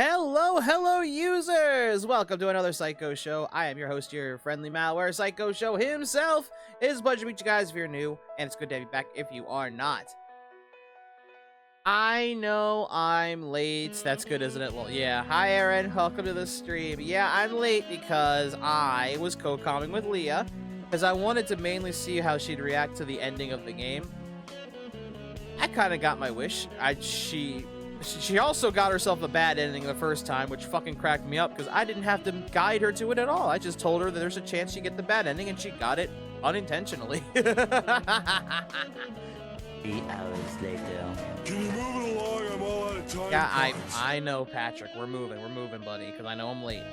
Hello, users! Welcome to another Psycho Show. I am your host, your friendly malware Psycho Show himself. It is a pleasure to meet you guys if you're new, and it's good to have you back if you are not. I know I'm late. That's good, isn't it? Well, yeah. Hi, Aaron. Welcome to the stream. Yeah, I'm late because I was co-comming with Leah, because I wanted to mainly see how she'd react to the ending of the game. I kind of got my wish. She also got herself a bad ending the first time, which fucking cracked me up because I didn't have to guide her to it at all. I just told her that there's a chance she'd get the bad ending, and she got it unintentionally. 3 hours later. Can you move it along? I'm all out of time. Yeah, I know, Patrick. We're moving, buddy, because I know I'm late.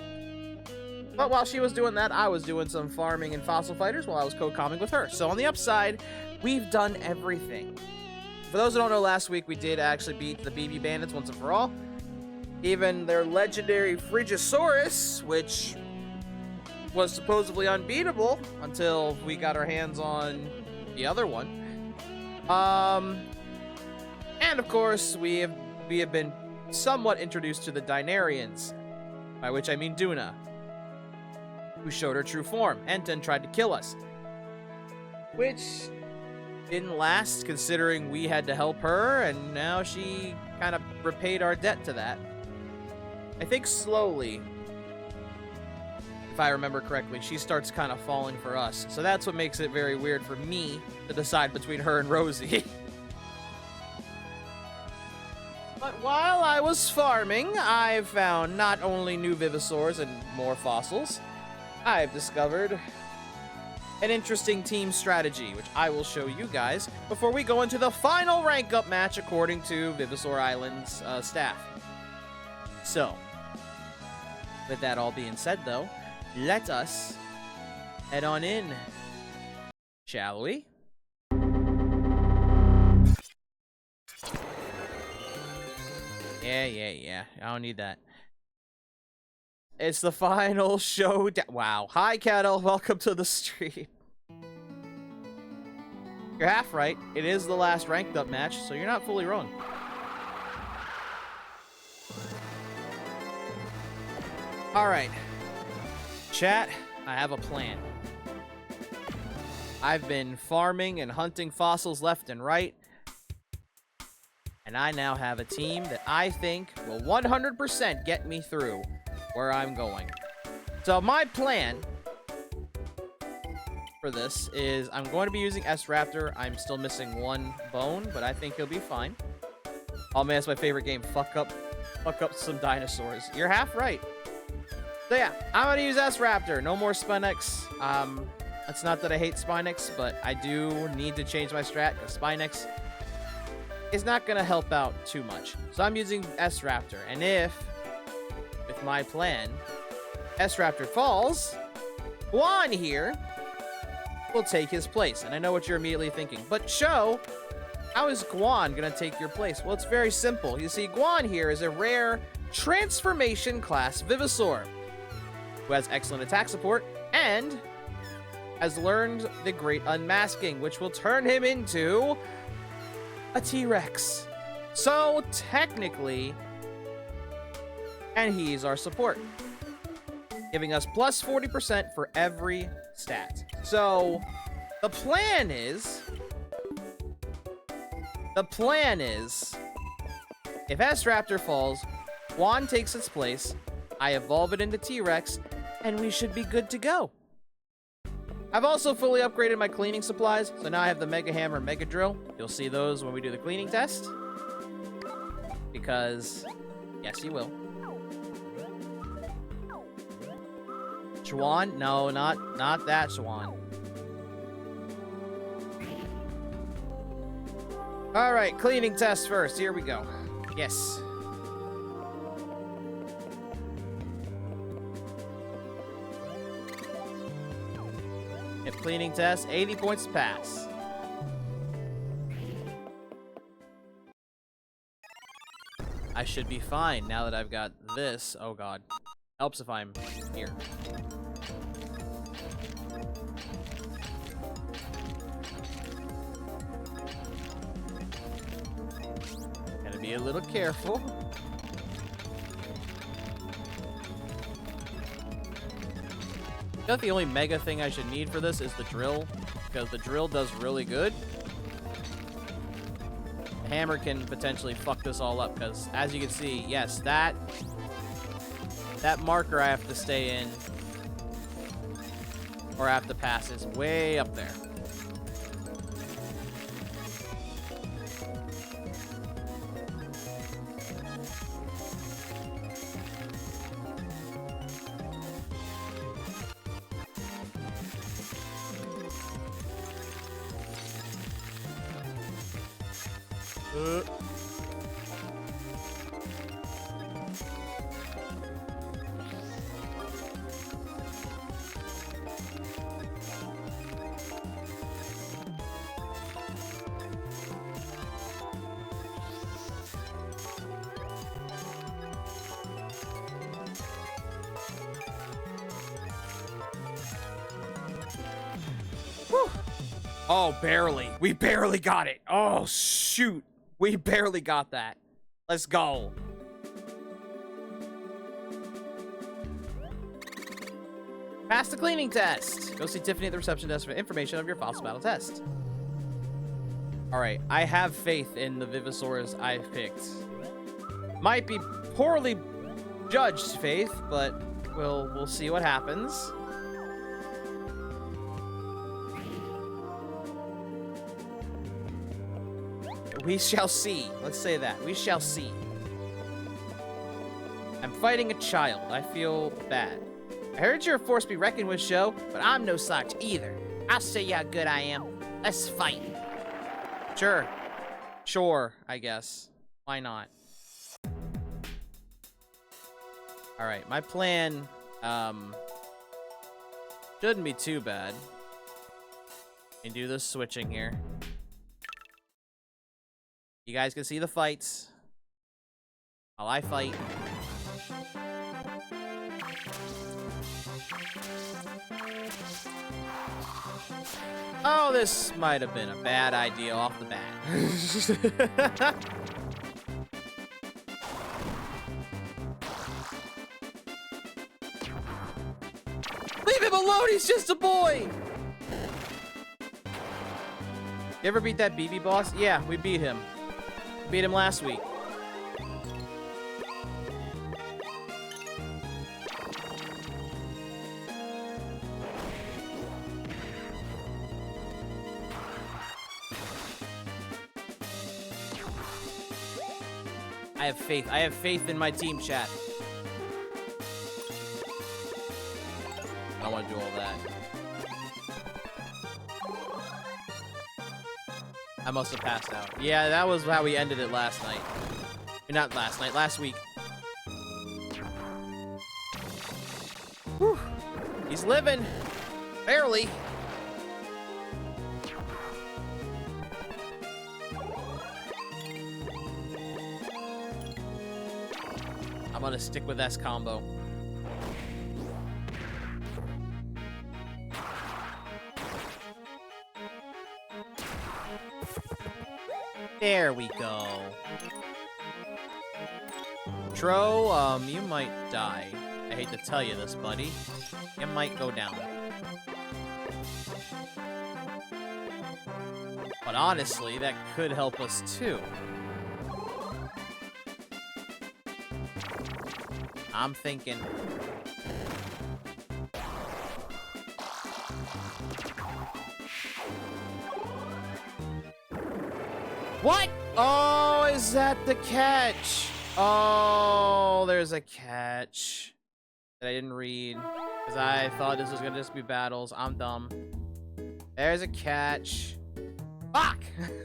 But while she was doing that, I was doing some farming in Fossil Fighters while I was co-comming with her. So on the upside, we've done everything. For those who don't know, last week we did actually beat the BB Bandits once and for all. Even their legendary Frigisaurus, which was supposedly unbeatable until we got our hands on the other one. And of course, we have been somewhat introduced to the Dinarians, by which I mean Duna, who showed her true form and then tried to kill us. Which didn't last, considering we had to help her, and now she kind of repaid our debt to that. I think slowly, if I remember correctly, she starts kind of falling for us. So that's what makes it very weird for me to decide between her and Rosie. But while I was farming, I've found not only new Vivisaurs and more fossils, I've discovered an interesting team strategy, which I will show you guys before we go into the final rank-up match according to Vivisaur Island's staff. So, with that all being said, though, let us head on in, shall we? Yeah. I don't need that. It's the final showdown. Wow. Hi, Kettle. Welcome to the stream. You're half right. It is the last ranked up match, so you're not fully wrong. Alright. Chat, I have a plan. I've been farming and hunting fossils left and right, and I now have a team that I think will 100% get me through where I'm going. So my plan for this is I'm going to be using S-Raptor. I'm still missing one bone, but I think he'll be fine. Oh man, it's my favorite game. Fuck up some dinosaurs. You're half right. So yeah, I'm gonna use S-Raptor. No more Spinax. It's not that I hate Spinax, but I do need to change my strat because Spinax is not gonna help out too much. So I'm using S-Raptor, and if with my plan, S-Raptor falls, Guan here will take his place. And I know what you're immediately thinking, but Cho, how is Guan gonna take your place? Well, it's very simple. You see, Guan here is a rare transformation class Vivisaur who has excellent attack support and has learned the Great Unmasking, which will turn him into a T-Rex. So technically, and he's our support, giving us plus 40% for every stat. So the plan is if S-Raptor falls, Guan takes its place, I evolve it into T-Rex, and we should be good to go. I've also fully upgraded my cleaning supplies, so now I have the Mega Hammer and Mega Drill. You'll see those when we do the cleaning test, because yes, you will. Chuan? No, not that Chuan. Alright, cleaning test first. Here we go. Yes. If cleaning test, 80 points to pass. I should be fine now that I've got this. Oh god. Helps if I'm here. Gotta be a little careful. I think the only mega thing I should need for this is the drill, because the drill does really good. The hammer can potentially fuck this all up, because as you can see, yes, that marker I have to stay in, or I have to pass, is way up there. Whew. Oh, barely. We barely got it. Oh, shoot. We barely got that. Let's go. Pass the cleaning test. Go see Tiffany at the reception desk for information of your fossil battle test. All right, I have faith in the Vivosaurs I've picked. Might be poorly judged faith, but we'll see what happens. We shall see. Let's say that. We shall see. I'm fighting a child. I feel bad. I heard you're a force to be reckoned with, show, but I'm no slouch either. I'll show you how good I am. Let's fight. Sure. Sure, I guess. Why not? Alright, my plan, shouldn't be too bad. We can do this switching here. You guys can see the fights while I fight. Oh, this might have been a bad idea off the bat. Leave him alone, he's just a boy! You ever beat that BB boss? Yeah, we beat him. Beat him last week. I have faith. I have faith in my team, chat. I don't want to do all that. I must have passed out. Yeah, that was how we ended it last night. Not last night, last week. Whew. He's living. Barely. I'm gonna stick with S combo. There we go. Tro, you might die. I hate to tell you this, buddy. You might go down. But honestly, that could help us too. I'm thinking. What? Oh, is that the catch? Oh, there's a catch that I didn't read because I thought this was gonna just be battles. I'm dumb. There's a catch. Fuck!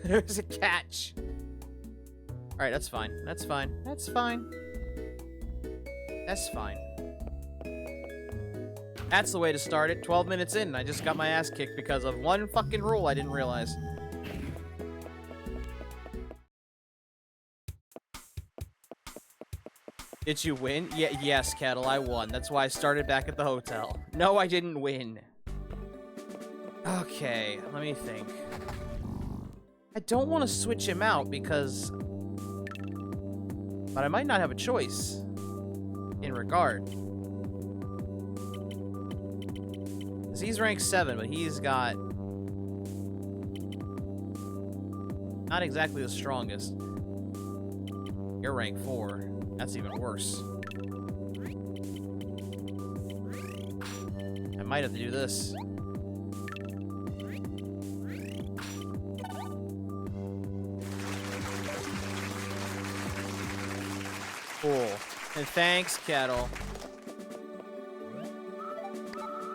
There's a catch. All right, that's fine. That's fine. That's fine. That's fine. That's the way to start it. 12 minutes in, I just got my ass kicked because of one fucking rule I didn't realize. Did you win? Yeah, yes, Kettle, I won. That's why I started back at the hotel. No, I didn't win. Okay, let me think. I don't want to switch him out because... But I might not have a choice. In regard. he's ranked 7, but he's got not exactly the strongest. You're rank 4. That's even worse. I might have to do this. Cool. And thanks, Kettle.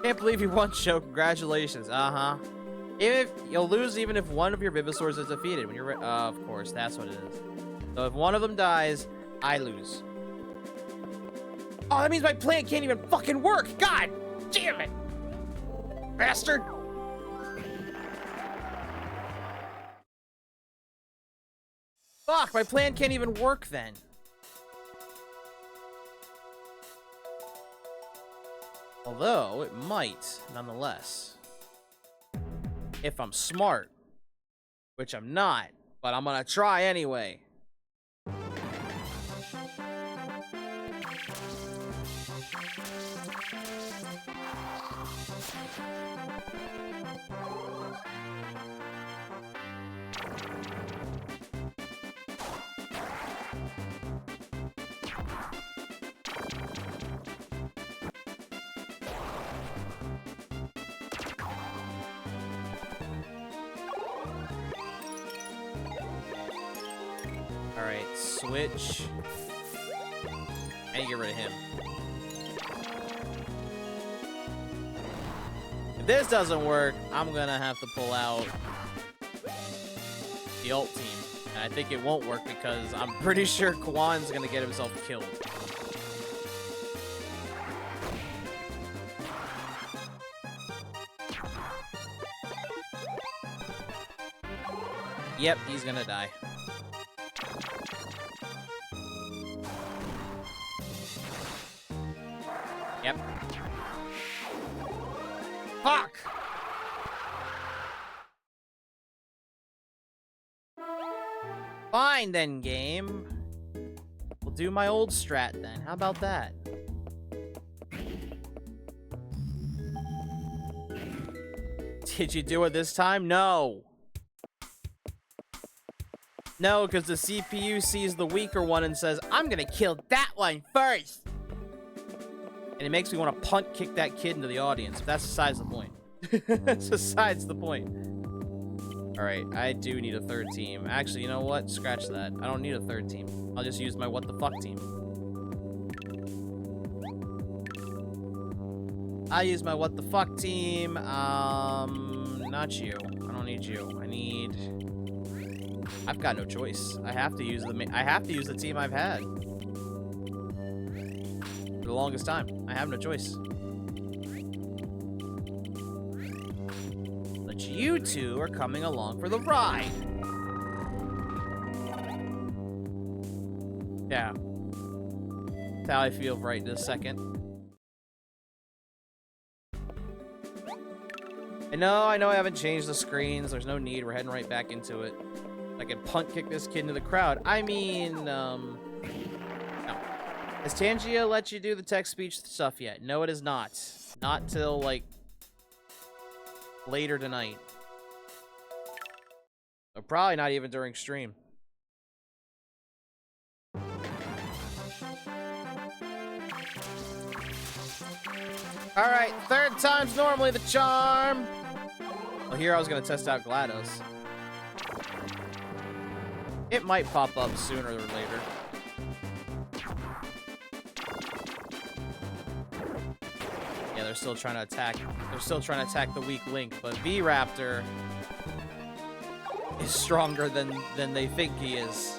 Can't believe you won, Show. Congratulations. Uh-huh. If you'll lose even if one of your Vivosaurs is defeated. When you're of course, that's what it is. So if one of them dies, I lose. Oh, that means my plan can't even fucking work. God damn it. Bastard. Fuck, my plan can't even work then. Although, it might, nonetheless. If I'm smart. Which I'm not, but I'm gonna try anyway. Alright, switch. I need to get rid of him. If this doesn't work, I'm gonna have to pull out the ult team. And I think it won't work because I'm pretty sure Kwan's gonna get himself killed. Yep, he's gonna die. Yep. Fuck! Fine then, game. We'll do my old strat then. How about that? Did you do it this time? No. No, because the CPU sees the weaker one and says, I'm gonna kill that one first. And it makes me want to punt kick that kid into the audience. But that's besides the point. That's besides the point. Alright, I do need a third team. Actually, you know what? Scratch that. I don't need a third team. I'll just use my what the fuck team. I use my what the fuck team. Not you. I don't need you. I've got no choice. I have to use the team I've had for the longest time. I have no choice. But you two are coming along for the ride. Yeah. That's how I feel right this second. I know I haven't changed the screens. There's no need. We're heading right back into it. I can punt kick this kid into the crowd. I mean, no. Has Tangia let you do the text-speech stuff yet? No, it is not. Not till, like, later tonight. Or probably not even during stream. Alright, third time's normally the charm. Well, here I was going to test out GLaDOS. It might pop up sooner or later. Yeah, they're still trying to attack. They're still trying to attack the weak link, but V-Raptor is stronger than they think he is.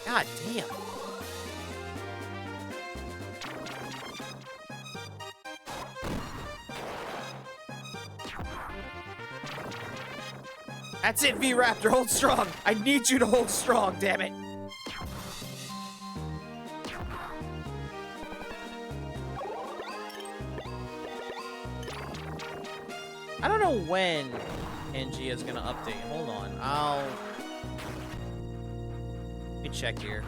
God damn. That's it, V-Raptor. Hold strong. I need you to hold strong, damn it. know when Pangea is gonna update. Hold on. Let me check here.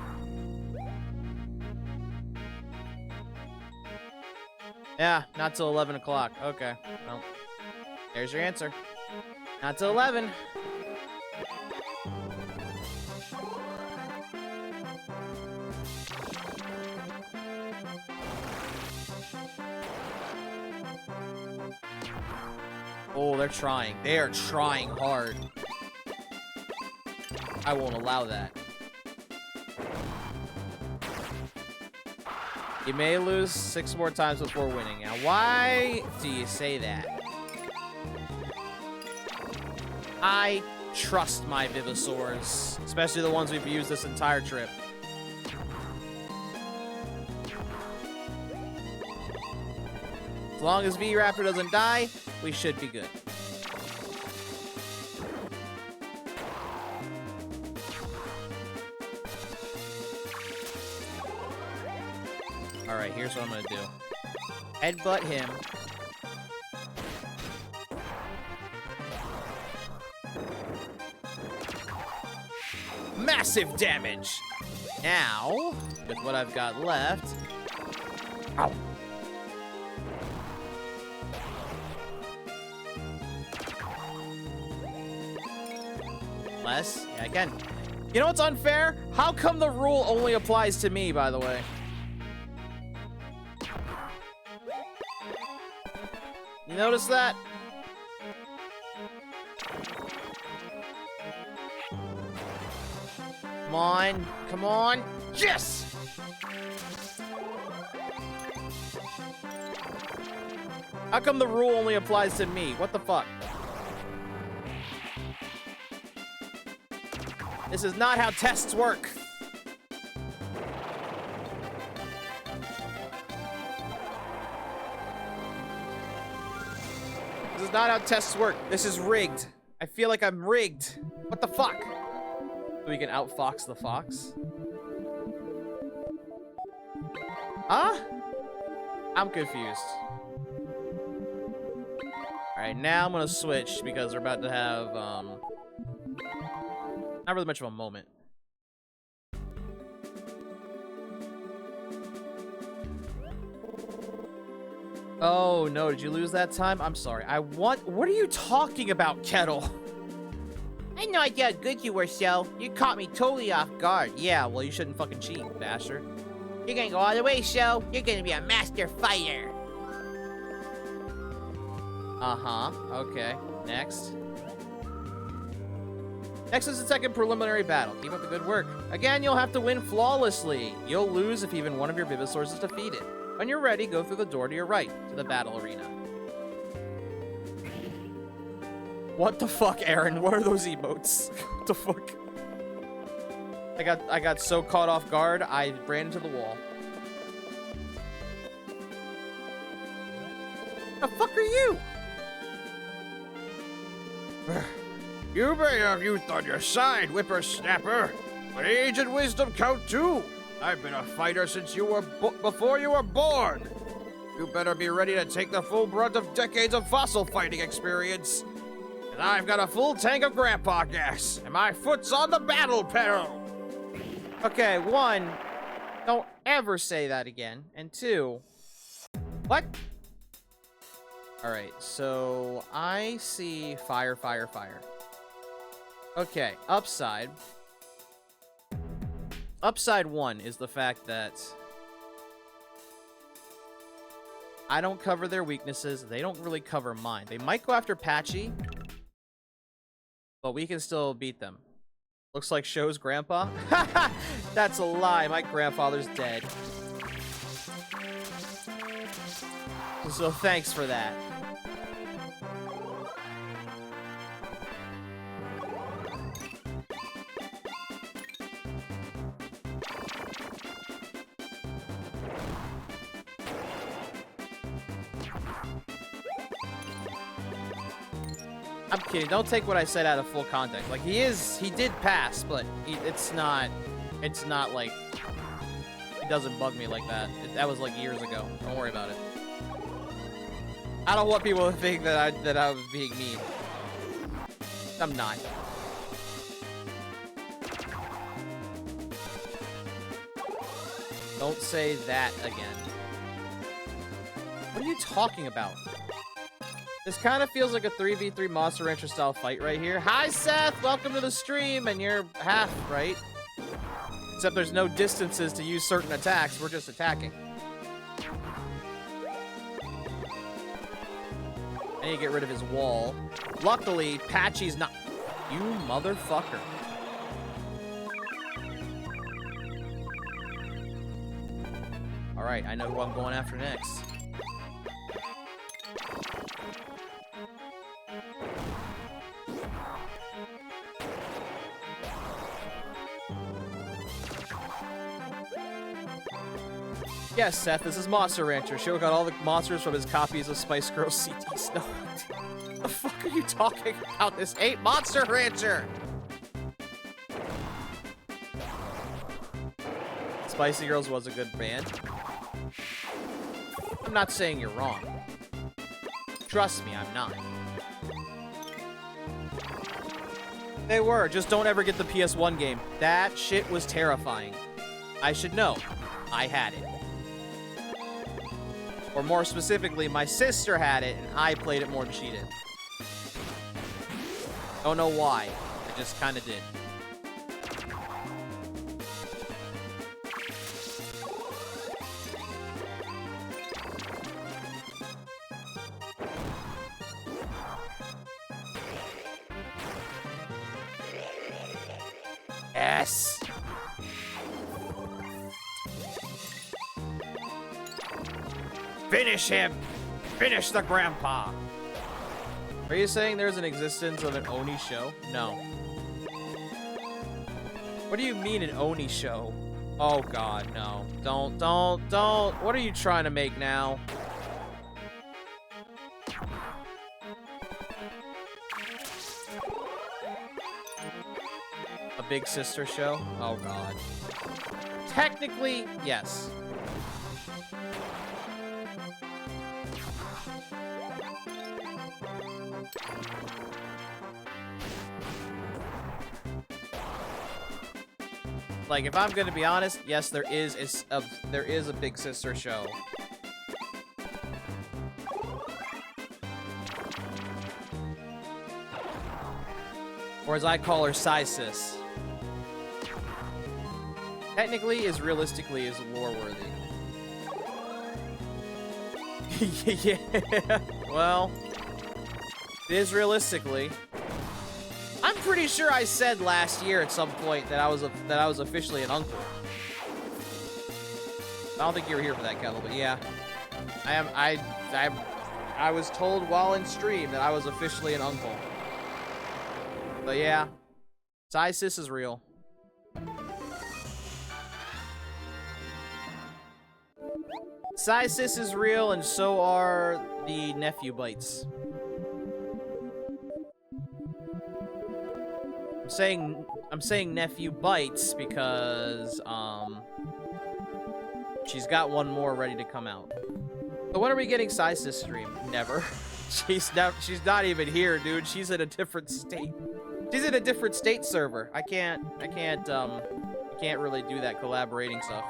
Yeah, not till 11 o'clock. Okay. Well, there's your answer. Not till 11. Oh, they're trying. They are trying hard. I won't allow that. You may lose 6 more times before winning. Now, why do you say that? I trust my Vivosaurs, especially the ones we've used this entire trip. As long as V-Raptor doesn't die, we should be good. Alright, here's what I'm gonna do. Headbutt him. Massive damage! Now, with what I've got left... Ow! Less? Yeah, again. You know what's unfair? How come the rule only applies to me, by the way? You notice that? Come on. Come on. Yes! How come the rule only applies to me? What the fuck? This is not how tests work. This is not how tests work. This is rigged. I feel like I'm rigged. What the fuck? So we can outfox the fox? Huh? I'm confused. Alright, now I'm gonna switch because we're about to have, not really much of a moment. Oh no, did you lose that time? I'm sorry. What are you talking about, Kettle? I had no idea how good you were, Shell. You caught me totally off guard. Yeah, well, you shouldn't fucking cheat, bastard. You're gonna go all the way, Shell. You're gonna be a master fighter. Uh-huh. Okay. Next. Next is the second preliminary battle. Keep up the good work. Again, you'll have to win flawlessly. You'll lose if even one of your Vivosaurs is defeated. When you're ready, go through the door to your right, to the battle arena. What the fuck, Aaron? What are those emotes? What the fuck? I got so caught off guard, I ran into the wall. The fuck are you? You may have youth on your side, whippersnapper, but age and wisdom count too. I've been a fighter since you were before you were born. You better be ready to take the full brunt of decades of fossil fighting experience. And I've got a full tank of grandpa gas, and my foot's on the battle pedal. Okay, 1, don't ever say that again. And 2, what? Alright, so I see fire, fire, fire. Okay, upside. Upside 1 is the fact that I don't cover their weaknesses. They don't really cover mine. They might go after Patchy, but we can still beat them. Looks like Show's grandpa. That's a lie. My grandfather's dead. So thanks for that. I'm kidding. Don't take what I said out of full context. Like, he did pass, but it's not like, it doesn't bug me like that. That was like years ago. Don't worry about it. I don't want people to think that I was being mean. I'm not. Don't say that again. What are you talking about? This kind of feels like a 3v3 Monster Rancher style fight right here. Hi, Seth! Welcome to the stream, and you're half, right? Except there's no distances to use certain attacks. We're just attacking. I need to get rid of his wall. Luckily, Patchy's not... You motherfucker. Alright, I know who I'm going after next. Yes, Seth, this is Monster Rancher. Shio got all the monsters from his copies of Spice Girls CDs. No, what the fuck are you talking about? This ain't Monster Rancher! Spicy Girls was a good band. I'm not saying you're wrong. Trust me, I'm not. They were, just don't ever get the PS1 game. That shit was terrifying. I should know. I had it. Or more specifically, my sister had it, and I played it more than she did. Don't know why. I just kind of did. Yes! Finish him! Finish the grandpa! Are you saying there's an existence of an Oni show? No. What do you mean an Oni show? Oh god, no. Don't. What are you trying to make now? A Big Sister show? Oh god. Technically, yes. Like, if I'm gonna be honest, yes, there is a Big Sister show. Or as I call her, Sis. Technically, as realistically as lore-worthy. Yeah, well, it is realistically. I'm pretty sure I said last year at some point that I was officially an uncle. I don't think you were here for that, Kettle, but yeah, I was told while in stream that I was officially an uncle. But yeah, Sis is real. Sis is real, and so are the nephew bites. I'm saying nephew bites because she's got one more ready to come out. So when are we getting Sis stream? Never. She's not even here, dude. She's in a different state. She's in a different state server. I can't really do that collaborating stuff.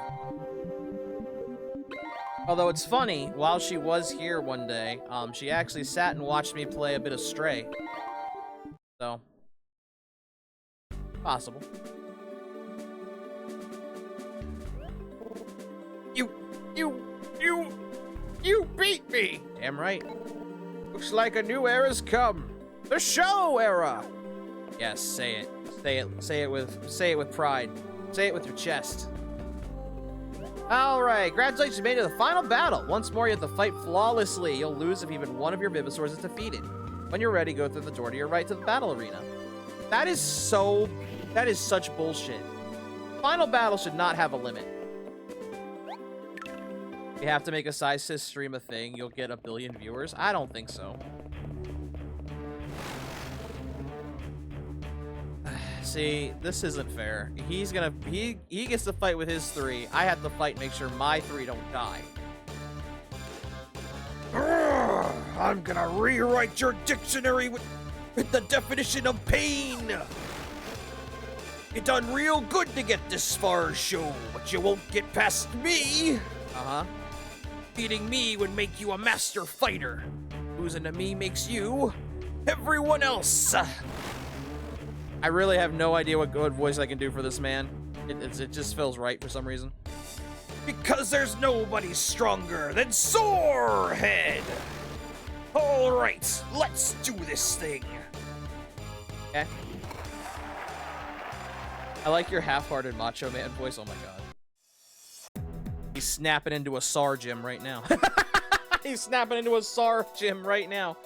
Although it's funny, while she was here one day, she actually sat and watched me play a bit of Stray. So, possible. You beat me! Damn right. Looks like a new era's come. The show era! Yes, say it. Say it with pride. Say it with your chest. Alright, congratulations, you made it to the final battle. Once more, you have to fight flawlessly. You'll lose if even one of your Vivisaurs is defeated. When you're ready, go through the door to your right to the battle arena. That is such bullshit. Final battle should not have a limit. You have to make a Sis stream a thing, you'll get 1 billion viewers? I don't think so. See, this isn't fair. He gets to fight with his 3. I have to fight and make sure my 3 don't die. I'm gonna rewrite your dictionary with the definition of pain. You done real good to get this far, show, but you won't get past me. Uh-huh. Beating me would make you a master fighter. Losing to me makes you everyone else. I really have no idea what good voice I can do for this man. It just feels right for some reason. Because there's nobody stronger than Sorehead. All right, let's do this thing. Okay. I like your half-hearted Macho Man voice. Oh my god. He's snapping into a SAR gym right now. He's snapping into a SAR gym right now.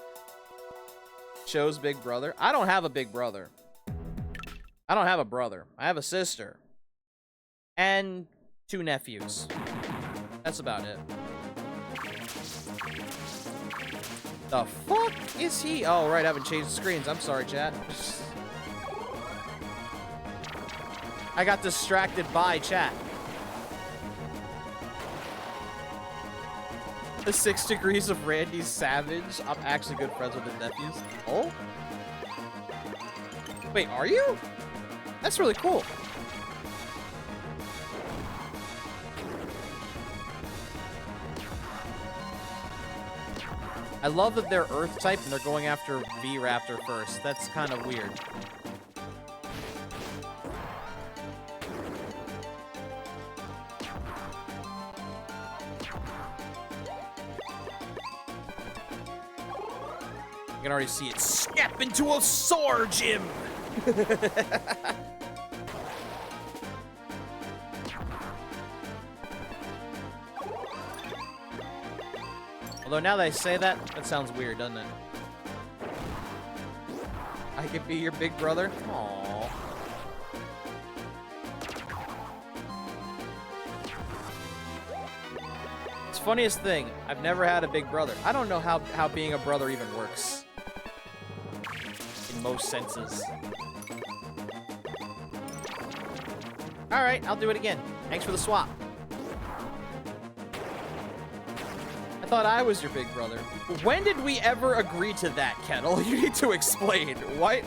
Show's big brother. I don't have a big brother. I don't have a brother. I have a sister. And 2 nephews. That's about it. The fuck is he? Oh, right, I haven't changed the screens. I'm sorry, chat. I got distracted by chat. The 6 degrees of Randy Savage. I'm actually good friends with his nephews. Oh? Wait, are you? That's really cool. I love that they're Earth type and they're going after V-Raptor first. That's kind of weird. You can already see it snap into a SAR gym. Although now that I say that, that sounds weird, doesn't it? I could be your big brother? Aww. It's funniest thing, I've never had a big brother. I don't know how being a brother even works. In most senses. Alright, I'll do it again. Thanks for the swap. I thought I was your big brother. When did we ever agree to that, Kettle? You need to explain. What?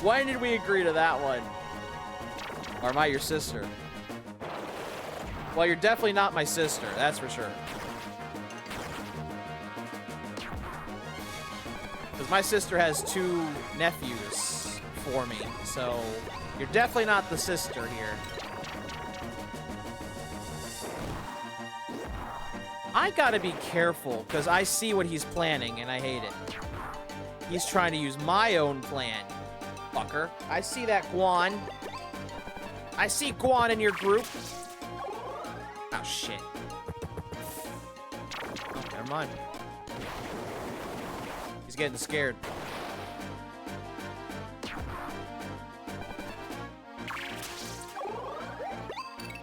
Why did we agree to that one? Or am I your sister? Well, you're definitely not my sister, that's for sure. Because my sister has 2 nephews for me, so you're definitely not the sister here. I gotta be careful, because I see what he's planning, and I hate it. He's trying to use my own plan, fucker. I see that, Guan. I see Guan in your group. Oh, shit. Oh, never mind. He's getting scared.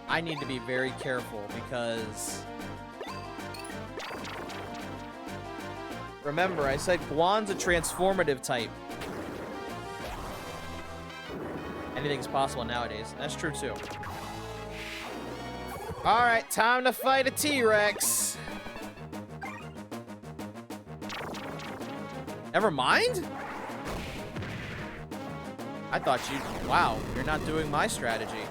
I need to be very careful, because... Remember, I said Guan's a transformative type. Anything's possible nowadays. That's true, too. Alright, time to fight a T-Rex. Never mind? I thought you'd... Wow, you're not doing my strategy.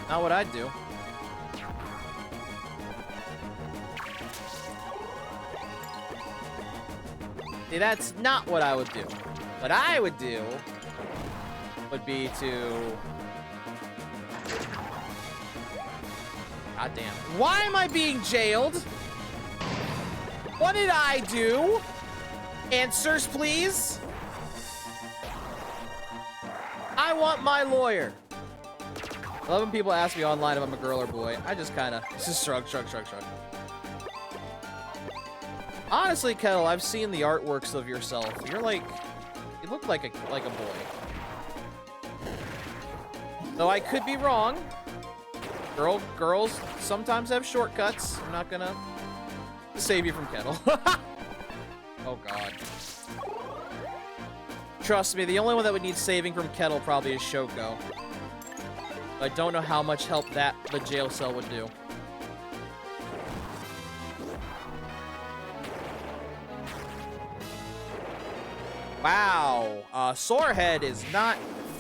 Not what I'd do. See, that's not what I would do. What I would do would be to... God damn. Why am I being jailed? What did I do? Answers, please. I want my lawyer. I love when people ask me online if I'm a girl or boy. I just kind of just shrug. Honestly, Kettle, I've seen the artworks of yourself. You're like, you look like a boy. Though I could be wrong. Girls sometimes have shortcuts. I'm not gonna save you from Kettle. Oh God. Trust me, the only one that would need saving from Kettle probably is Shoko. I don't know how much help the jail cell would do. Wow. Sorehead is not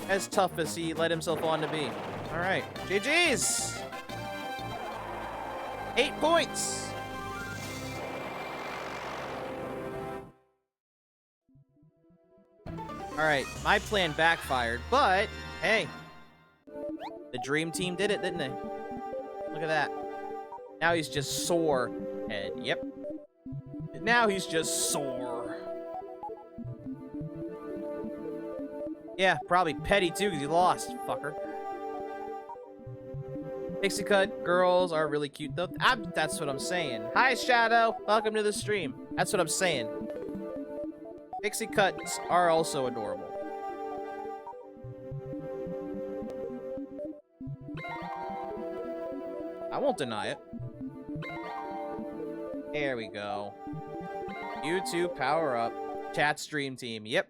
as tough as he let himself on to be. All right. GG's. 8 points. All right. My plan backfired, but hey, the dream team did it, didn't they? Look at that. Now he's just sore head. Yep. Now he's just sore. Yeah, probably petty too because he lost, fucker. Pixie Cut girls are really cute though. That's what I'm saying. Hi Shadow, welcome to the stream. That's what I'm saying. Pixie Cuts are also adorable. I won't deny it. There we go. You two power up. Chat stream team. Yep.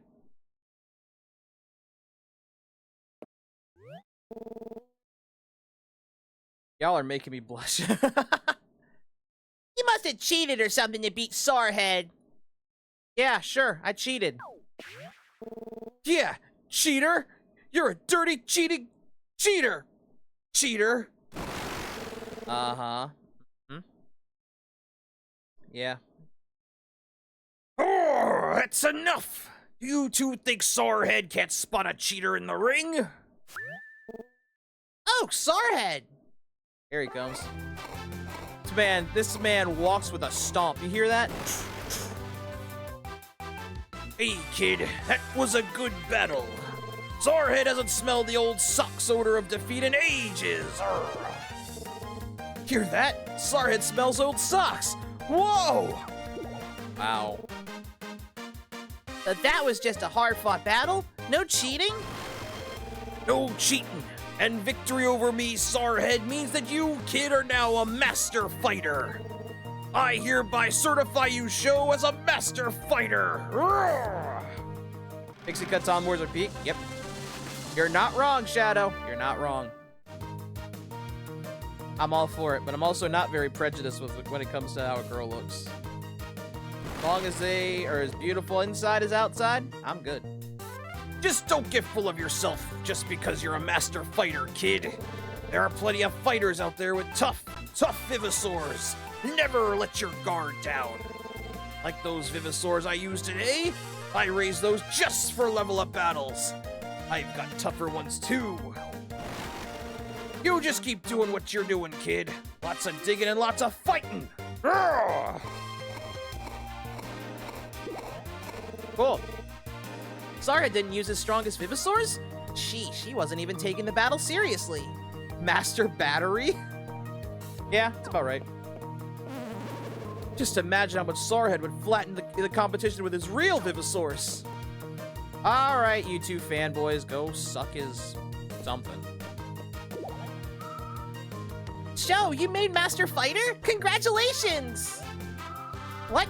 Y'all are making me blush. You must have cheated or something to beat Sorehead. Yeah, sure. I cheated. Yeah, cheater! You're a dirty, cheating cheater! Cheater! Uh-huh. Yeah. Oh, that's enough! Do you two think Sorehead can't spot a cheater in the ring? Oh, Sorehead! Here he comes. This man walks with a stomp. You hear that? Hey, kid, that was a good battle. Sorehead hasn't smelled the old socks odor of defeat in ages. Hear that? Sorehead smells old socks. Whoa! Wow. But that was just a hard-fought battle? No cheating? No cheating. And victory over me, Sorehead, means that you, kid, are now a master fighter. I hereby certify you, Sho, as a master fighter. Roar! Pixie Cuts onwards or peak? Yep. You're not wrong, Shadow. You're not wrong. I'm all for it, but I'm also not very prejudiced when it comes to how a girl looks. As long as they are as beautiful inside as outside, I'm good. Just don't get full of yourself just because you're a master fighter, kid. There are plenty of fighters out there with tough Vivosaurs. Never let your guard down. Like those Vivosaurs I used today, I raise those just for level up battles. I've got tougher ones too. You just keep doing what you're doing, kid. Lots of digging and lots of fighting. Roar! Cool. Sorehead didn't use his strongest Vivosaurs? Sheesh, he wasn't even taking the battle seriously. Master Battery? Yeah, that's about right. Just imagine how much Sorehead would flatten the competition with his real Vivosaurs. Alright, you two fanboys, go suck his something. Sho, you made Master Fighter? Congratulations! What?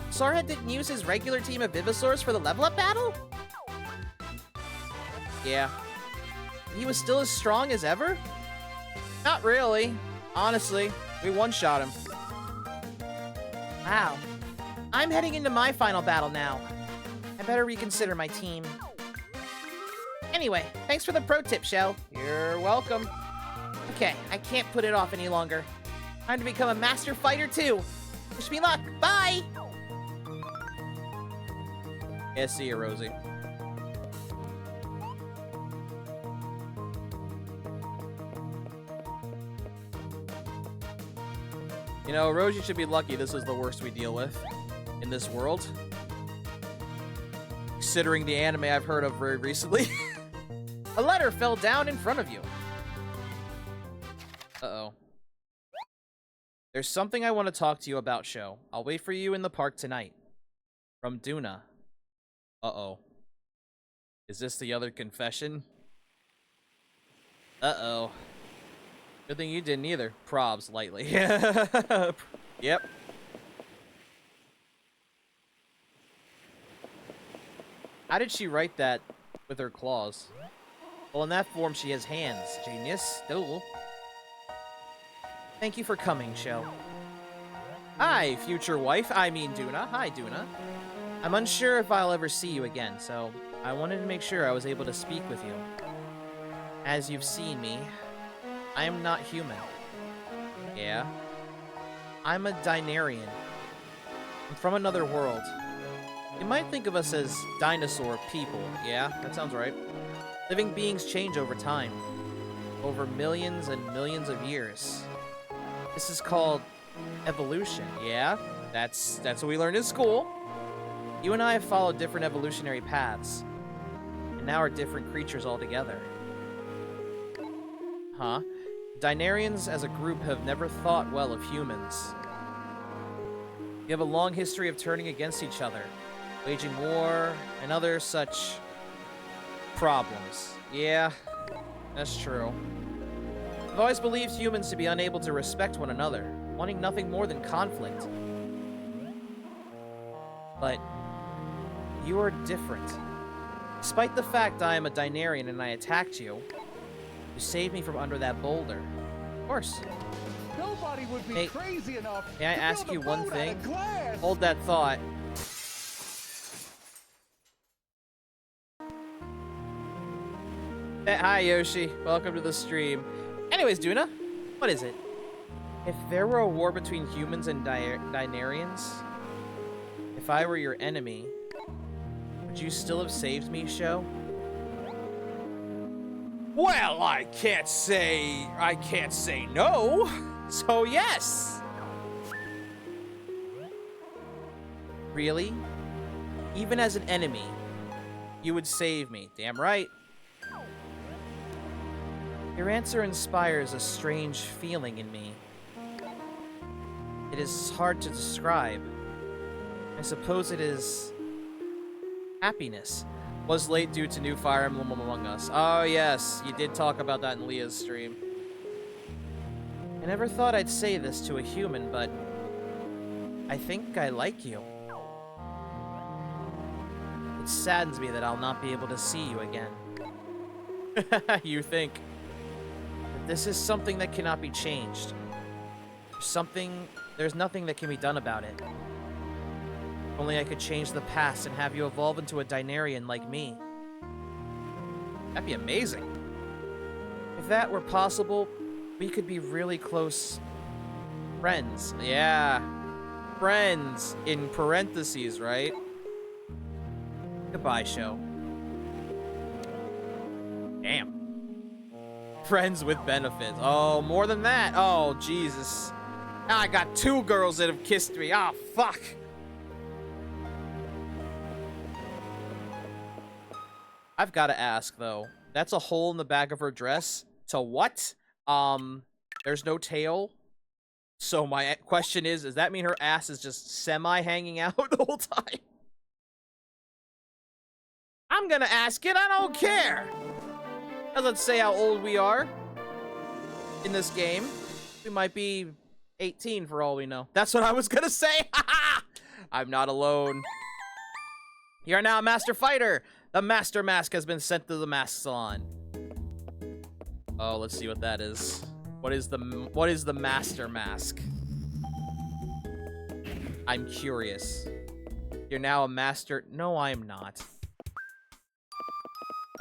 Sorehead didn't use his regular team of Vivosaurs for the level up battle? Yeah. He was still as strong as ever? Not really. Honestly, we one-shot him. Wow. I'm heading into my final battle now. I better reconsider my team. Anyway, thanks for the pro tip, Sho. You're welcome. Okay, I can't put it off any longer. Time to become a master fighter too. Wish me luck. Bye! Yeah, see you, Rosie. You know, Rosie should be lucky this is the worst we deal with in this world. Considering the anime I've heard of very recently. A letter fell down in front of you. Uh-oh. There's something I want to talk to you about, Sho. I'll wait for you in the park tonight. From Duna. Uh-oh. Is this the other confession? Uh-oh. Good thing you didn't either. Probs lightly. Yep. How did she write that with her claws? Well, in that form, she has hands. Genius. Still. Thank you for coming, Sho. Hi, future wife. I mean Duna. Hi, Duna. I'm unsure if I'll ever see you again, so I wanted to make sure I was able to speak with you. As you've seen me, I am not human. Yeah? I'm a Dinarian. I'm from another world. You might think of us as dinosaur people, yeah? That sounds right. Living beings change over time. Over millions and millions of years. This is called evolution, yeah? That's what we learned in school. You and I have followed different evolutionary paths. And now are different creatures altogether. Huh? Dinarians as a group have never thought well of humans. You have a long history of turning against each other, waging war, and other such problems. Yeah, that's true. I've always believed humans to be unable to respect one another, wanting nothing more than conflict. But you are different. Despite the fact I am a Dinarian and I attacked you, you saved me from under that boulder. Of course. Nobody would be crazy enough. May I to ask build you a one boat out thing? of glass. Hold that thought. Hi, Yoshi. Welcome to the stream. Anyways, Duna, what is it? If there were a war between humans and Dinarians, if I were your enemy, would you still have saved me, Sho? Well, I can't say no. So yes. Really? Even as an enemy, you would save me. Damn right. Your answer inspires a strange feeling in me. It is hard to describe. I suppose it is happiness. Was late due to new Fire Emblem Among Us. Oh yes, you did talk about that in Leah's stream. I never thought I'd say this to a human, but I think I like you. It saddens me that I'll not be able to see you again. You think. But this is something that cannot be changed. There's nothing that can be done about it. If only I could change the past and have you evolve into a Dinarian like me. That'd be amazing. If that were possible, we could be really close friends. Yeah. Friends in parentheses, right? Goodbye, Sho. Damn. Friends with benefits. Oh, more than that. Oh, Jesus. Now I got 2 girls that have kissed me. Ah, oh, fuck. I've got to ask, though. That's a hole in the back of her dress. To what? There's no tail. So my question is, does that mean her ass is just semi-hanging out the whole time? I'm gonna ask it, I don't care. Doesn't say how old we are in this game. We might be 18 for all we know. That's what I was gonna say. I'm not alone. You are now a master fighter. The master mask has been sent to the mask salon. Oh, let's see what that is. What is the master mask? I'm curious. You're now a master. No, I'm not.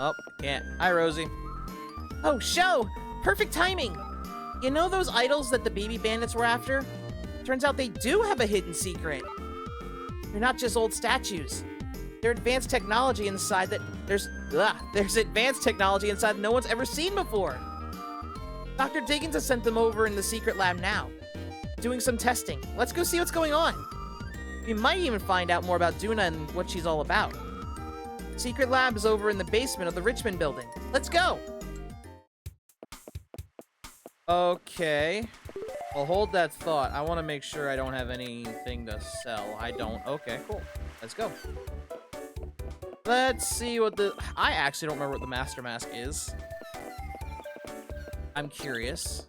Oh, can't. Hi, Rosie. Oh, Sho! Perfect timing! You know those idols that the baby bandits were after? Turns out they do have a hidden secret. They're not just old statues. They're advanced technology inside that there's advanced technology inside no one's ever seen before. Dr. Diggins has sent them over in the secret lab now, doing some testing. Let's go see what's going on. We might even find out more about Duna and what she's all about. Secret lab is over in the basement of the Richmond building. Let's go! Okay. Well, hold that thought. I want to make sure I don't have anything to sell. I don't. Okay, cool. Let's go. Let's see what the... I actually don't remember what the Master Mask is. I'm curious.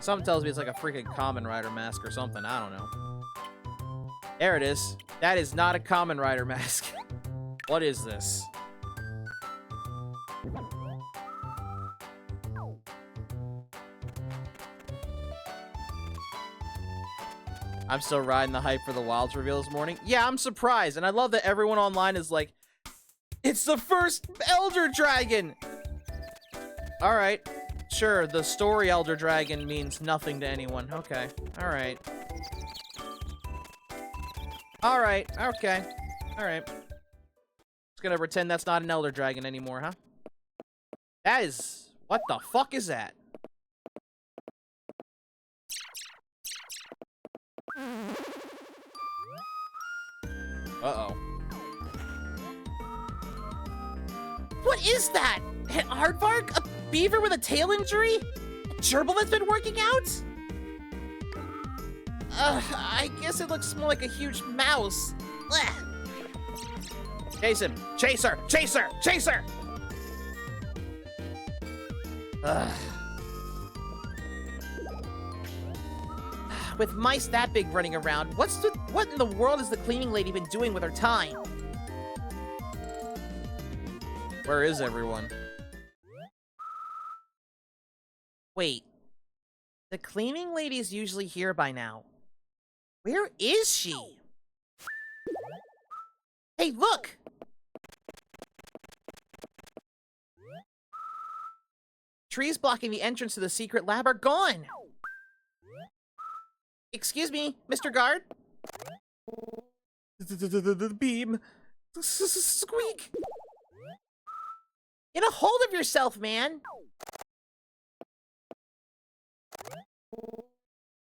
Something tells me it's like a freaking Kamen Rider mask or something. I don't know. There it is. That is not a Kamen Rider mask. What is this? I'm still riding the hype for the Wilds reveal this morning. Yeah, I'm surprised, and I love that everyone online is like, it's the first Elder Dragon! Alright. Sure, the story Elder Dragon means nothing to anyone. Okay. Alright. Alright. Okay. Alright. Just gonna pretend that's not an Elder Dragon anymore, huh? That is... What the fuck is that? Uh-oh. What is that? An aardvark? A beaver with a tail injury? A gerbil that's been working out? I guess it looks more like a huge mouse. Ugh. Chase him! Chaser! Chaser! Chaser! Ugh. With mice that big running around, what in the world has the cleaning lady been doing with her time? Where is everyone? Wait. The cleaning lady's usually here by now. Where is she? Hey, look! Trees blocking the entrance to the secret lab are gone! Excuse me, Mr. Guard? The beam. Squeak! Get a hold of yourself, man!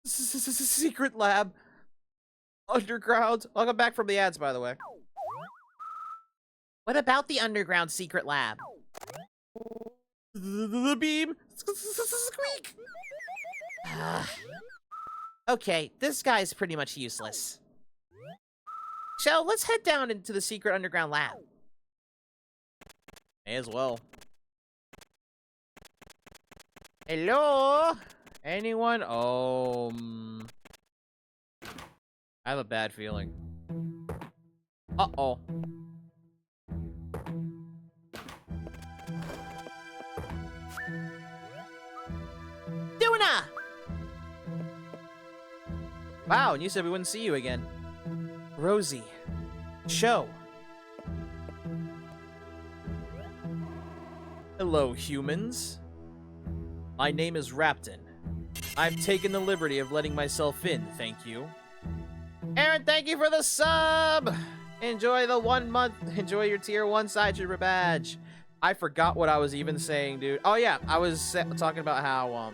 Secret lab. Underground. Welcome back from the ads, by the way. What about the underground secret lab? The beam. Squeak! Okay, this guy's pretty much useless. So, let's head down into the secret underground lab. May as well. Hello? Anyone? Oh, I have a bad feeling. Uh-oh. Duna! Wow, and you said we wouldn't see you again. Rosie. Show. Hello, humans. My name is Rapton. I've taken the liberty of letting myself in, thank you. Aaron, thank you for the sub! Enjoy the 1 month. Enjoy your tier 1 side trooper badge. I forgot what I was even saying, dude. Oh yeah, I was talking about how,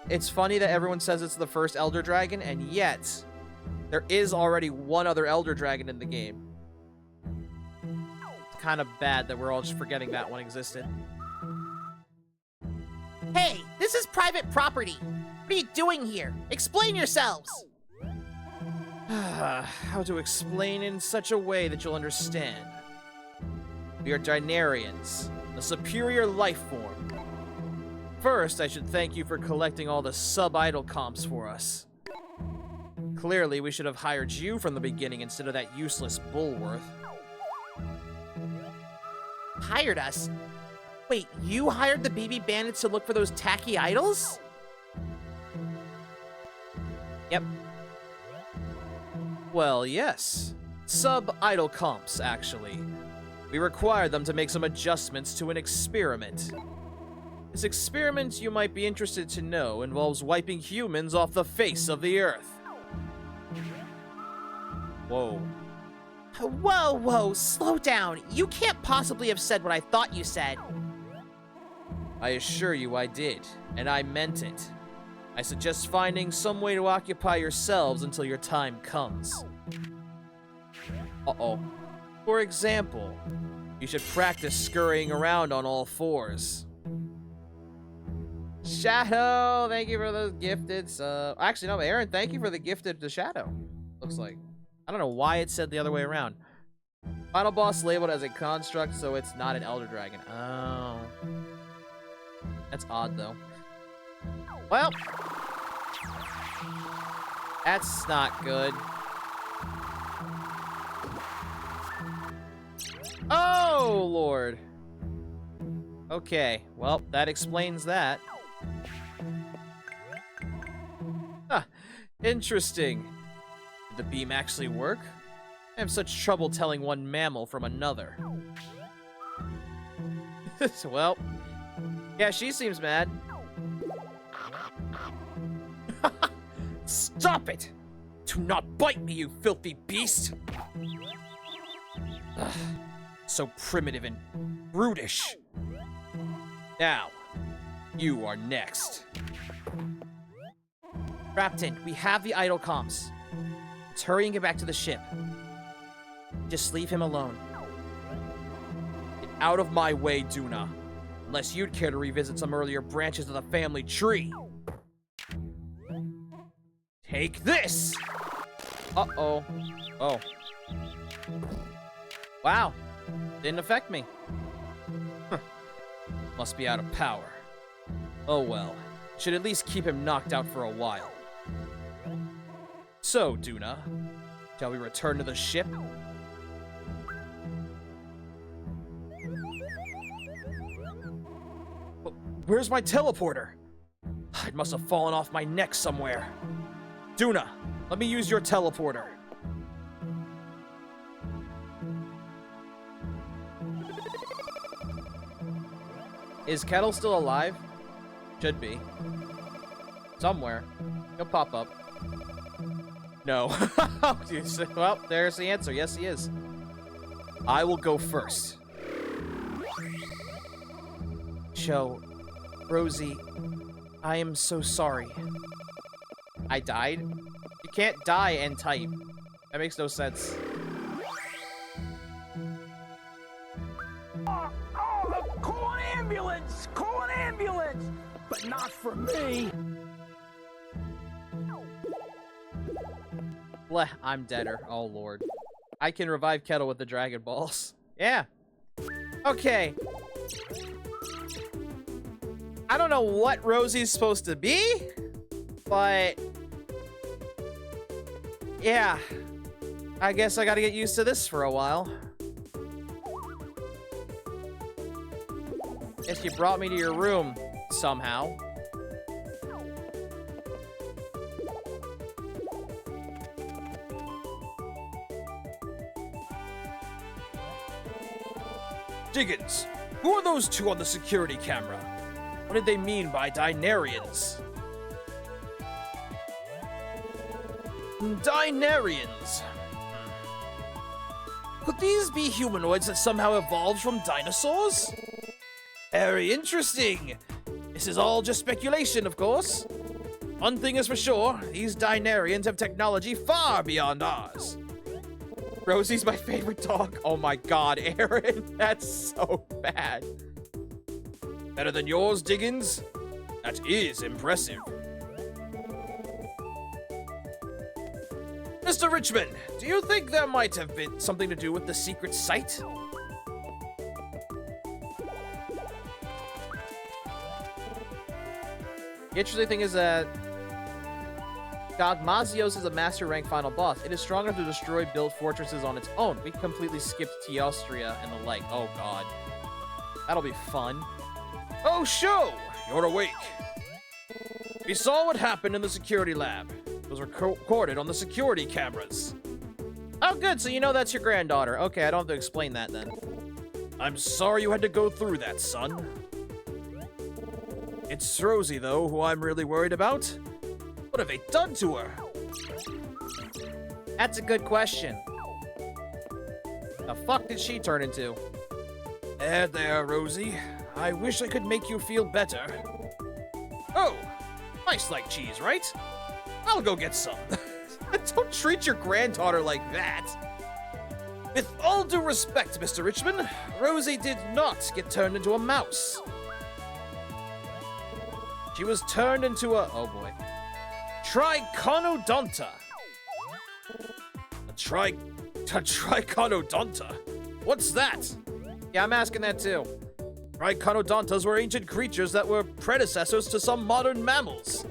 it's funny that everyone says it's the first Elder Dragon, and yet, there is already one other Elder Dragon in the game. It's kind of bad that we're all just forgetting that one existed. Hey, this is private property. What are you doing here? Explain yourselves! How to explain in such a way that you'll understand. We are Dinarians, a superior life form. First, I should thank you for collecting all the sub-idol comps for us. Clearly, we should have hired you from the beginning instead of that useless Bullworth. Hired us? Wait, you hired the BB Bandits to look for those tacky idols? Yep. Well, yes. Sub-idol comps, actually. We required them to make some adjustments to an experiment. This experiment, you might be interested to know, involves wiping humans off the face of the earth. Whoa. Whoa, whoa, slow down. You can't possibly have said what I thought you said. I assure you I did, and I meant it. I suggest finding some way to occupy yourselves until your time comes. Uh-oh. For example, you should practice scurrying around on all fours. Shadow, thank you for those gifted actually, no, Aaron, thank you for the gifted to Shadow. Looks like. I don't know why it said the other way around. Final boss labeled as a construct, so it's not an Elder Dragon. Oh. That's odd, though. Well. That's not good. Oh, Lord. Okay, well, that explains that. Huh. Interesting. Did the beam actually work? I have such trouble telling one mammal from another. Well, yeah, she seems mad. Stop it! Do not bite me, you filthy beast! Ugh, so primitive and brutish. Now, you are next. Captain, we have the idle comms. Let's hurry and get back to the ship. Just leave him alone. Get out of my way, Duna. Unless you'd care to revisit some earlier branches of the family tree. Take this! Uh-oh. Oh. Wow. Didn't affect me. Huh. Must be out of power. Oh well. Should at least keep him knocked out for a while. So, Duna, shall we return to the ship? Where's my teleporter? It must have fallen off my neck somewhere. Duna, let me use your teleporter. Is Kettle still alive? Should be. Somewhere. He'll pop up. No. Well, there's the answer. Yes, he is. I will go first. Cho, Rosie, I am so sorry. I died? You can't die and type. That makes no sense. Call an ambulance! Call an ambulance! But not for me! Bleh, I'm deader. Oh, Lord. I can revive Kettle with the Dragon Balls. Yeah. Okay. I don't know what Rosie's supposed to be, but... yeah. I guess I gotta get used to this for a while. Guess you brought me to your room, somehow. Diggins, who are those two on the security camera? What did they mean by Dinarians? Dinarians. Could these be humanoids that somehow evolved from dinosaurs? Very interesting. This is all just speculation, of course. One thing is for sure, these Dinarians have technology far beyond ours. Rosie's my favorite dog. Oh my god, Aaron. That's so bad. Better than yours, Diggins? That is impressive. Mr. Richmond, do you think there might have been something to do with the secret site? The interesting thing is that Gogmazios is a master rank final boss. It is strong enough to destroy built fortresses on its own. We completely skipped Teostria and the like. Oh god. That'll be fun. Oh, Sho! You're awake. We saw what happened in the security lab. It was recorded on the security cameras. Oh good, so you know that's your granddaughter. Okay, I don't have to explain that then. I'm sorry you had to go through that, son. It's Rosie, though, who I'm really worried about. What have they done to her? That's a good question. The fuck did she turn into? There, Rosie. I wish I could make you feel better. Oh, nice like cheese, right? I'll go get some. Don't treat your granddaughter like that. With all due respect, Mr. Richmond, Rosie did not get turned into a mouse. She was turned into a... oh boy. Triconodonta. A Triconodonta? What's that? Yeah, I'm asking that too. Triconodontas were ancient creatures that were predecessors to some modern mammals.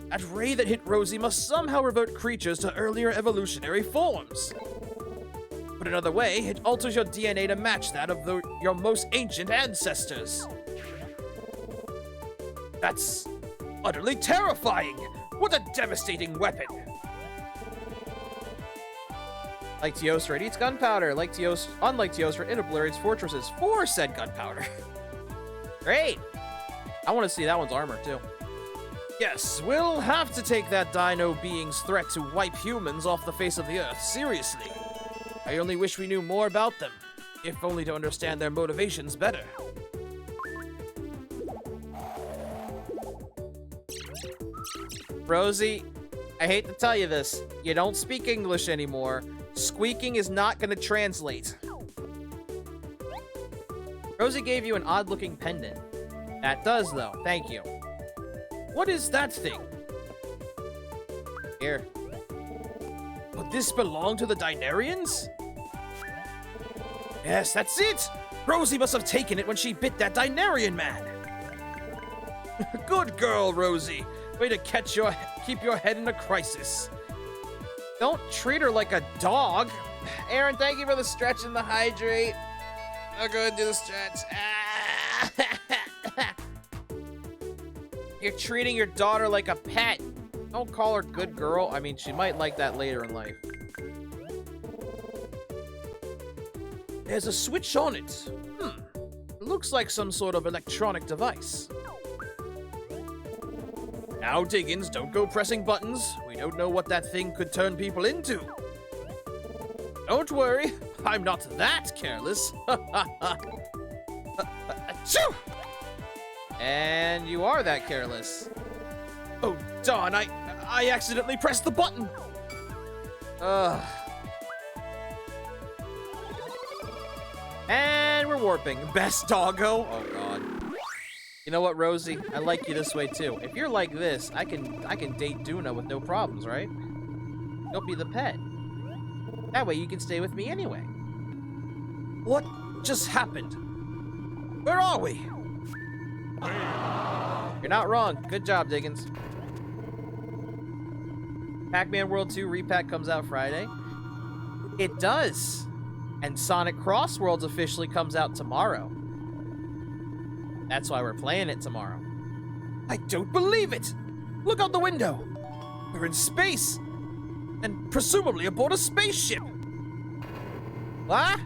That ray that hit Rosie must somehow revert creatures to earlier evolutionary forms. Put another way, it alters your DNA to match that of your most ancient ancestors. That's utterly terrifying! What a devastating weapon! Like Teostra, it eats gunpowder. Unlike Teostra, it obliterates fortresses for said gunpowder. Great. I want to see that one's armor, too. Yes, we'll have to take that dino being's threat to wipe humans off the face of the earth seriously. I only wish we knew more about them, if only to understand their motivations better. Rosie, I hate to tell you this, you don't speak English anymore. Squeaking is not gonna translate. Rosie gave you an odd-looking pendant. That does, though. Thank you. What is that thing? Here. Would this belong to the Dinarians? Yes, that's it! Rosie must have taken it when she bit that Dinarian man. Good girl, Rosie. Way to keep your head in a crisis. Don't treat her like a dog. Aaron, thank you for the stretch and the hydrate. I'll go and do the stretch. You're treating your daughter like a pet. Don't call her good girl. I mean, she might like that later in life. There's a switch on it. It looks like some sort of electronic device. Now, Diggins, don't go pressing buttons. We don't know what that thing could turn people into. Don't worry, I'm not that careless. Achoo! And you are that careless. Oh, darn, I accidentally pressed the button. Ugh. And we're warping. Best doggo. Oh, God. You know what, Rosie? I like you this way, too. If you're like this, I can date Duna with no problems, right? You'll be the pet. That way you can stay with me anyway. What just happened? Where are we? You're not wrong. Good job, Diggins. Pac-Man World 2 repack comes out Friday. It does. And Sonic Cross Worlds officially comes out tomorrow. That's why we're playing it tomorrow. I don't believe it! Look out the window! We're in space! And presumably aboard a spaceship! What?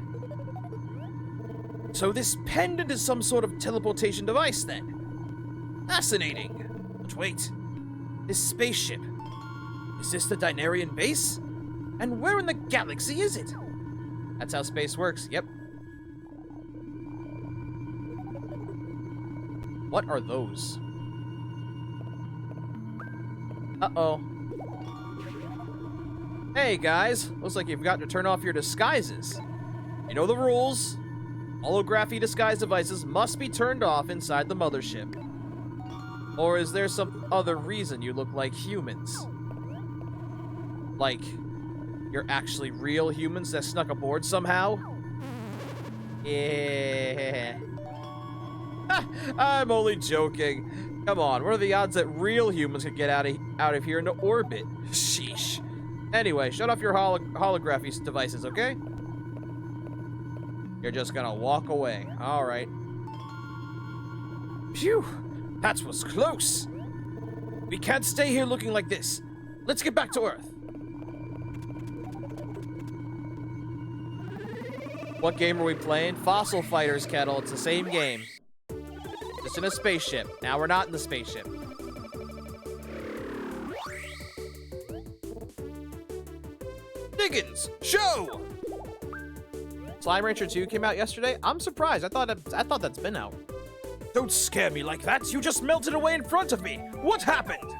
So this pendant is some sort of teleportation device, then? Fascinating. But wait, this spaceship, is this the Dinarian base? And where in the galaxy is it? That's how space works, yep. What are those? Uh-oh. Hey, guys. Looks like you've got to turn off your disguises. You know the rules. Holography disguise devices must be turned off inside the mothership. Or is there some other reason you look like humans? Like, you're actually real humans that snuck aboard somehow? Yeah. I'm only joking. Come on, what are the odds that real humans could get out of here into orbit? Sheesh. Anyway, shut off your holography devices, okay? You're just gonna walk away. Alright. Phew! That was close! We can't stay here looking like this. Let's get back to Earth. What game are we playing? Fossil Fighters, Kettle. It's the same game. Just in a spaceship. Now we're not in the spaceship. Diggins, show! Slime Rancher 2 came out yesterday. I'm surprised. I thought that's been out. Don't scare me like that. You just melted away in front of me. What happened?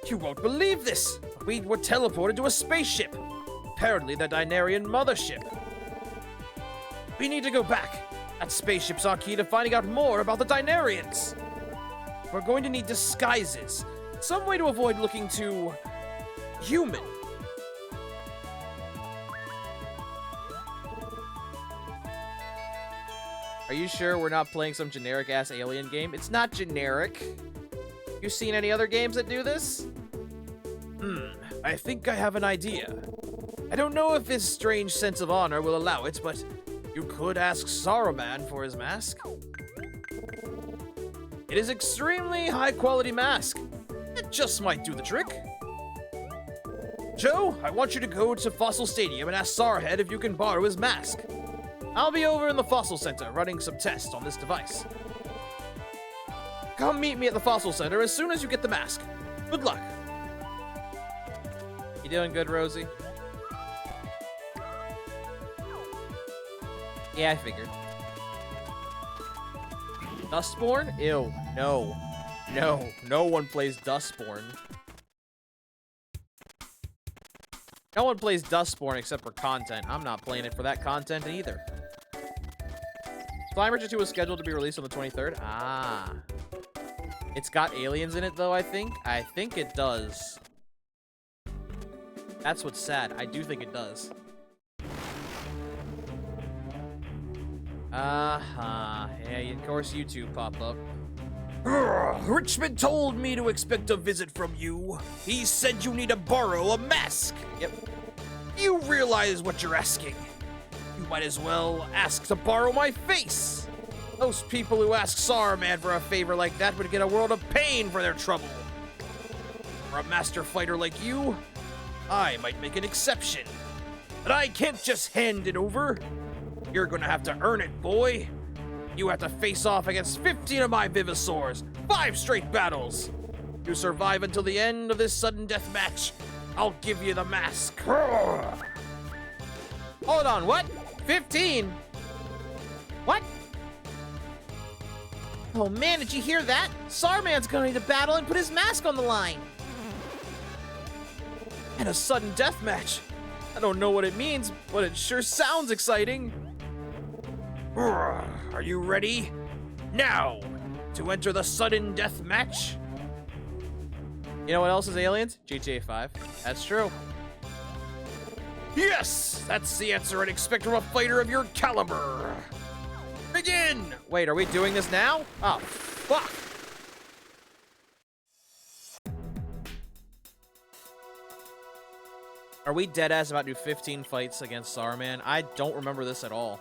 You won't believe this. We were teleported to a spaceship. Apparently the Dinarian mothership. We need to go back. That spaceship's our key to finding out more about the Dinarians. We're going to need disguises. Some way to avoid looking too human. Are you sure we're not playing some generic-ass alien game? It's not generic. You seen any other games that do this? I think I have an idea. I don't know if his strange sense of honor will allow it, but you could ask Saruman for his mask. It is extremely high-quality mask. It just might do the trick. Joe, I want you to go to Fossil Stadium and ask Sarhead if you can borrow his mask. I'll be over in the Fossil Center running some tests on this device. Come meet me at the Fossil Center as soon as you get the mask. Good luck. You doing good, Rosie? Yeah, I figured. Dustborn? Ew, no. No, no one plays Dustborn. No one plays Dustborn except for content. I'm not playing it for that content either. Slime Rancher 2 was scheduled to be released on the 23rd. Ah. It's got aliens in it, though, I think. I think it does. That's what's sad. I do think it does. Yeah, of course you two pop up. Richmond told me to expect a visit from you. He said you need to borrow a mask. Yep. You realize what you're asking. You might as well ask to borrow my face. Those people who ask Saruman for a favor like that would get a world of pain for their trouble. For a master fighter like you, I might make an exception. But I can't just hand it over. You're gonna have to earn it, boy. You have to face off against 15 of my Vivisaurs, 5 straight battles. You survive until the end of this sudden death match. I'll give you the mask. Hold on, what? 15? What? Oh man, did you hear that? Saruman's gonna need to battle and put his mask on the line. And a sudden death match. I don't know what it means, but it sure sounds exciting. Are you ready? Now, to enter the sudden death match? You know what else is aliens? GTA 5. That's true. Yes, that's the answer I'd expect from a fighter of your caliber. Begin! Wait, are we doing this now? Oh, fuck. Are we deadass about to do 15 fights against Saruman? I don't remember this at all.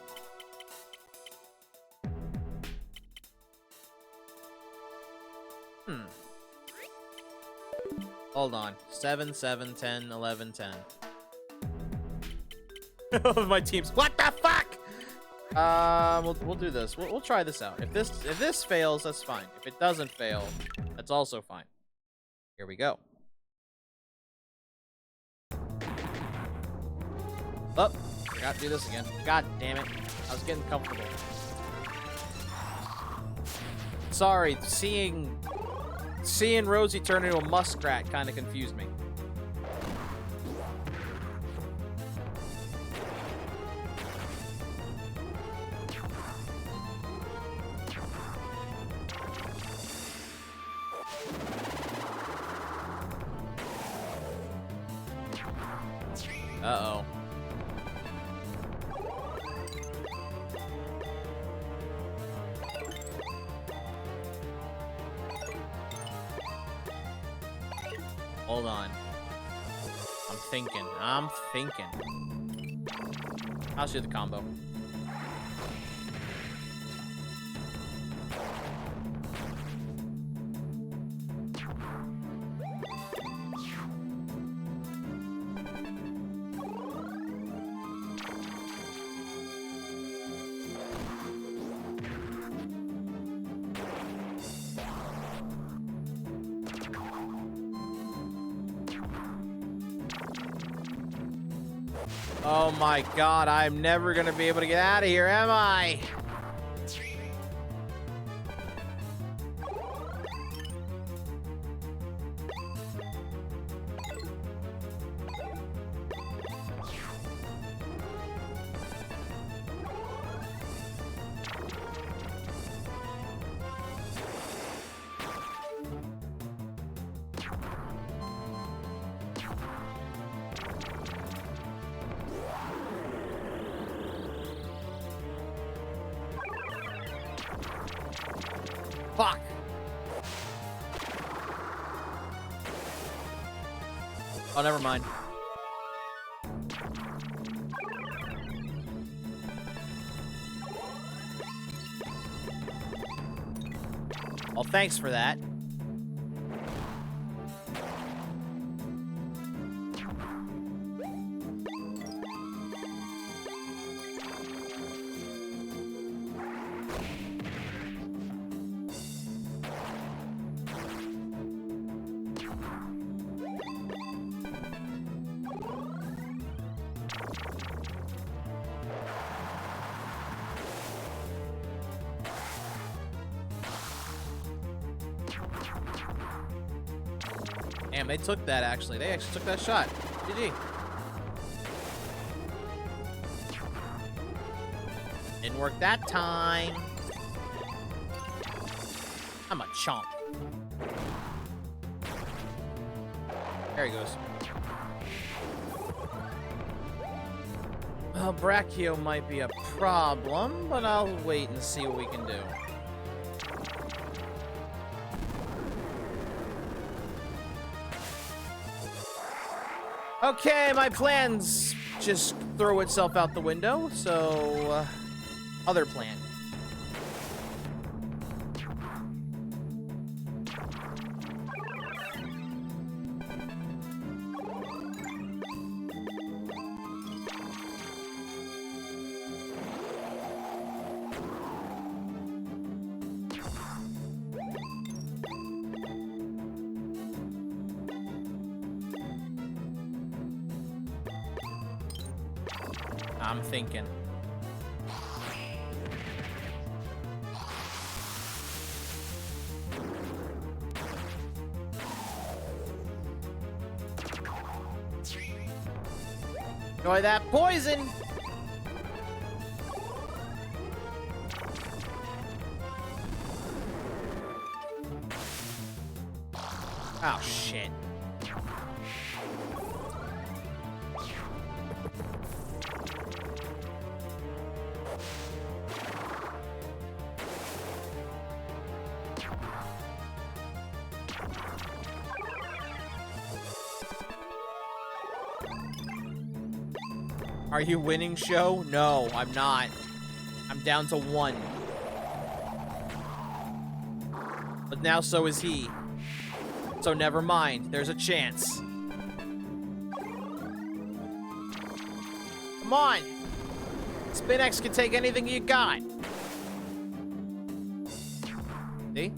Hold on. 7, 7, 10, 11, 10. My team's... What the fuck? We'll do this. We'll try this out. If this fails, that's fine. If it doesn't fail, that's also fine. Here we go. Oh, forgot to do this again. God damn it. I was getting comfortable. Sorry, seeing Rosie turn into a muskrat kind of confused me. Uh-oh. Hold on. I'm thinking. I'll shoot the combo. Oh my god, I'm never gonna be able to get out of here, am I? Fuck. Oh, never mind. Well, thanks for that. Damn, they took that, actually. They actually took that shot. GG. Didn't work that time. I'm a chomp. There he goes. Well, Brachio might be a problem, but I'll wait and see what we can do. Okay, my plans just throw itself out the window, so other plan. I'm thinking. Enjoy that poison! Oh, shit. Are you winning, show? No, I'm not. I'm down to 1. But now so is he. So never mind. There's a chance. Come on. Spinx can take anything you got. See?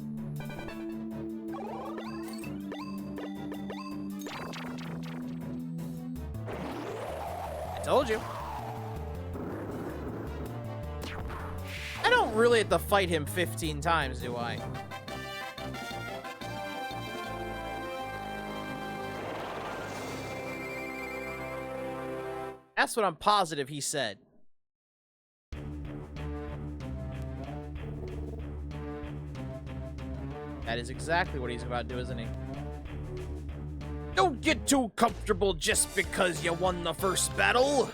Told you. I don't really have to fight him 15 times, do I? That's what I'm positive he said. That is exactly what he's about to do, isn't he? Don't get too comfortable just because you won the first battle.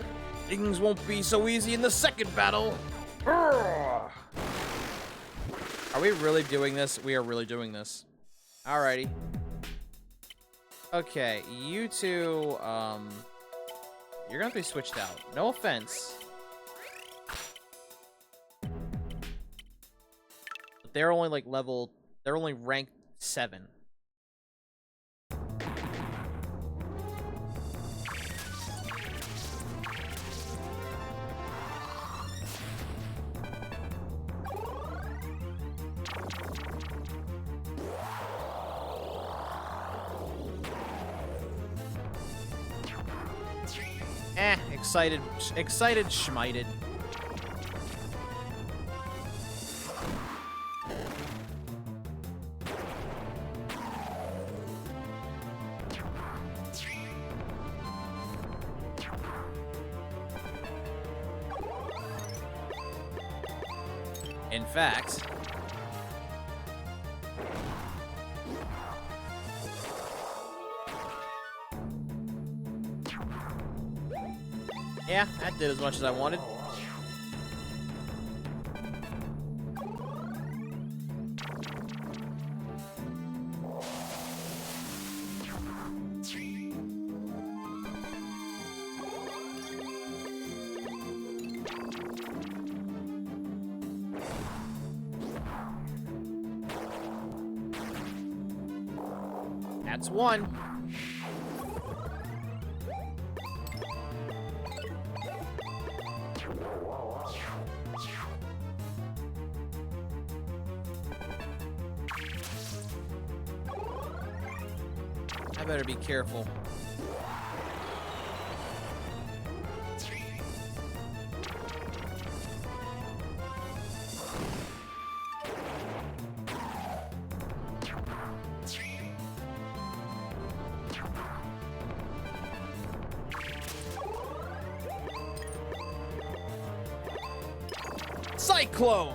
Things won't be so easy in the second battle. Urgh. Are we really doing this? We are really doing this. Alrighty. Okay, you two, you're gonna have to be switched out. No offense. But they're only like they're only ranked 7. Excited schmited. In fact, yeah, that did as much as I wanted. That's 1. I better be careful. Cyclone!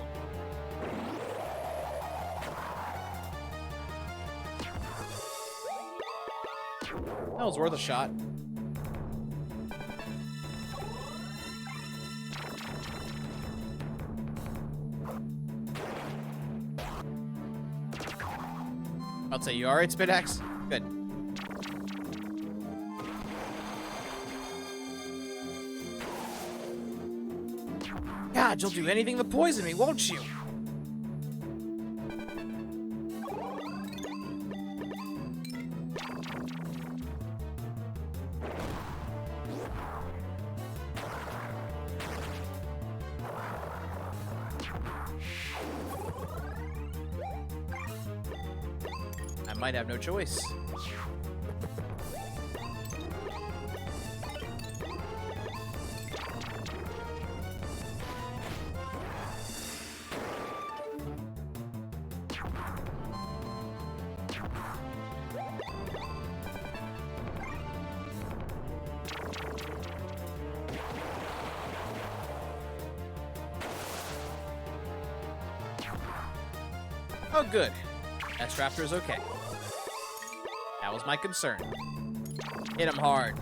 That was worth a shot. I'll say you alright, Spidax? Good. God, you'll do anything to poison me, won't you? I might have no choice. Oh, good. S-Raptor's okay. That was my concern. Hit him hard.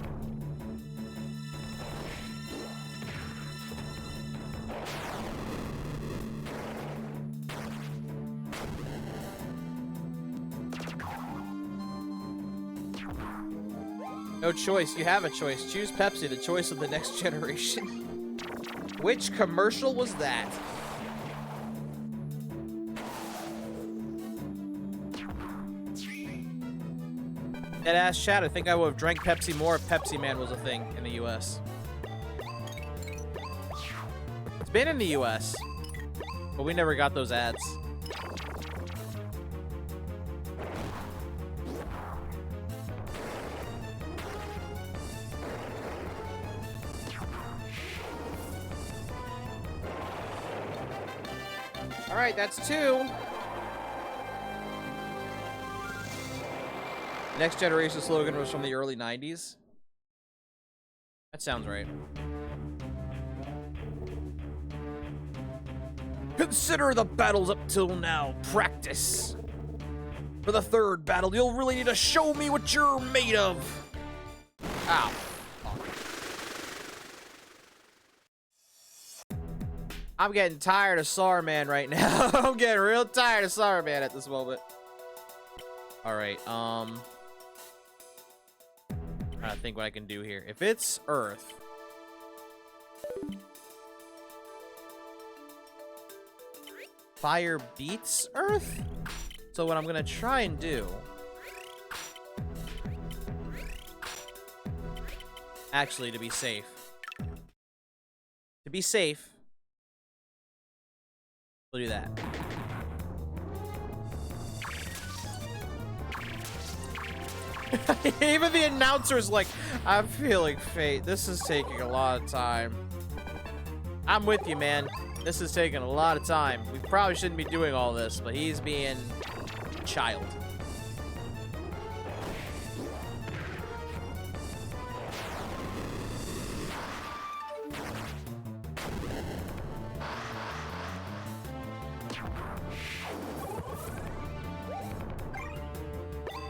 No choice. You have a choice. Choose Pepsi, the choice of the next generation. Which commercial was that? Deadass chat, I think I would have drank Pepsi more if Pepsi Man was a thing in the US. It's been in the US, but we never got those ads. All right, that's 2. Next generation slogan was from the early 90s. That sounds right. Consider the battles up till now practice. For the 3rd battle, you'll really need to show me what you're made of. Ow. I'm getting tired of Saruman right now. I'm getting real tired of Saruman at this moment. All right, trying to think what I can do here. If it's Earth, fire beats Earth? So what I'm gonna try and do, actually, to be safe, we'll do that. Even the announcer's like, I'm feeling fate. This is taking a lot of time. I'm with you, man. This is taking a lot of time. We probably shouldn't be doing all this, but he's being a child.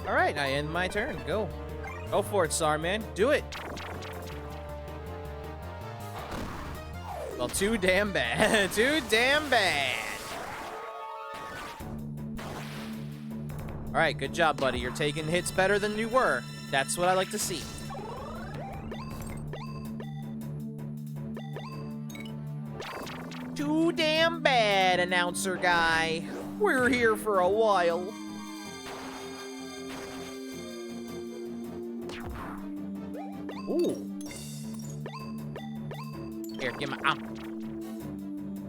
All right, I end my turn. Go. Go for it, Saruman. Do it. Well, too damn bad. Too damn bad. All right, good job, buddy. You're taking hits better than you were. That's what I like to see. Too damn bad, announcer guy. We're here for a while. Ooh. Here, give my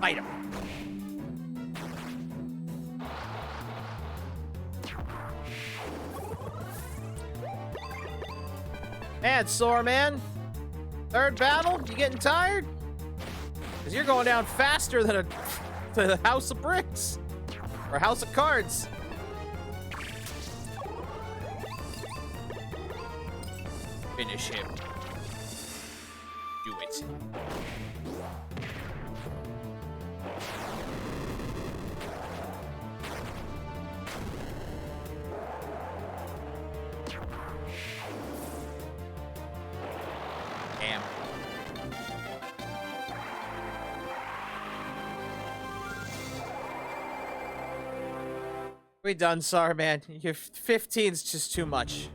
fight him. Man, Saruman. 3rd battle? You getting tired? Because you're going down faster than a House of Bricks. Or House of Cards. Finish him. Do it. Damn. We done, sorry, man. Your 15's just too much.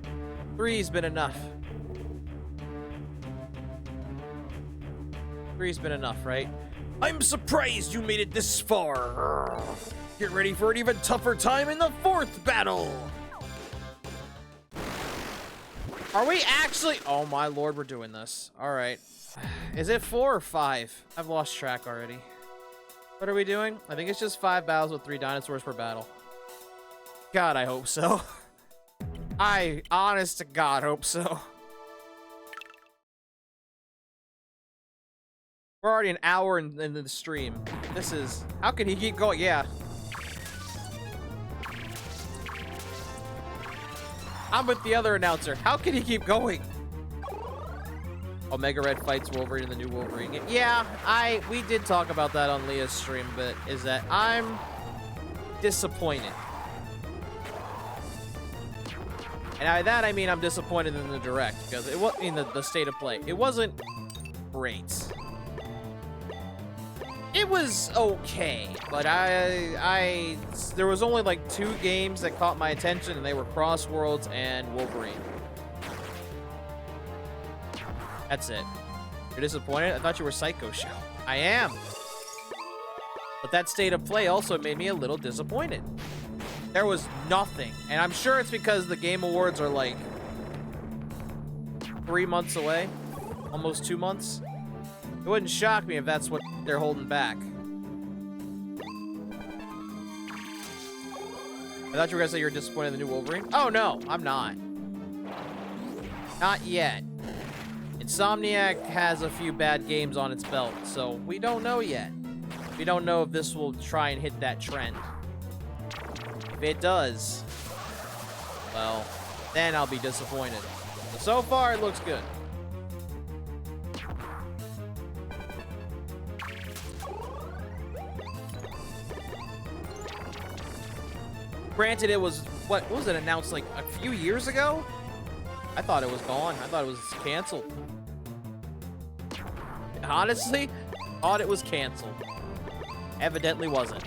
3's been enough. 3's been enough, right? I'm surprised you made it this far. Get ready for an even tougher time in the 4th battle. Are we actually? Oh my lord, we're doing this. All right. Is it 4 or 5? I've lost track already. What are we doing? I think it's just 5 battles with 3 dinosaurs per battle. God, I hope so. I, honest to God, hope so. We're already an hour in the stream. This is... How can he keep going? Yeah. I'm with the other announcer. How can he keep going? Omega Red fights Wolverine in the new Wolverine game. Yeah, we did talk about that on Leah's stream, but is that I'm disappointed. And by that I mean I'm disappointed in the direct because it was in the state of play. It wasn't great. It was okay, but there was only like 2 games that caught my attention, and they were Cross Worlds and Wolverine. That's it. You're disappointed? I thought you were Psycho Show. I am. But that state of play also made me a little disappointed. There was nothing, and I'm sure it's because the Game Awards are like 3 months away, almost 2 months. It wouldn't shock me if that's what they're holding back. I thought you were gonna say you were disappointed in the new Wolverine. Oh no, I'm not. Not yet. Insomniac has a few bad games on its belt, so we don't know yet. We don't know if this will try and hit that trend. If it does, well, then I'll be disappointed. But so far, it looks good. Granted, it was, what was it announced like a few years ago? I thought it was gone. I thought it was canceled. Honestly, thought it was canceled. Evidently wasn't.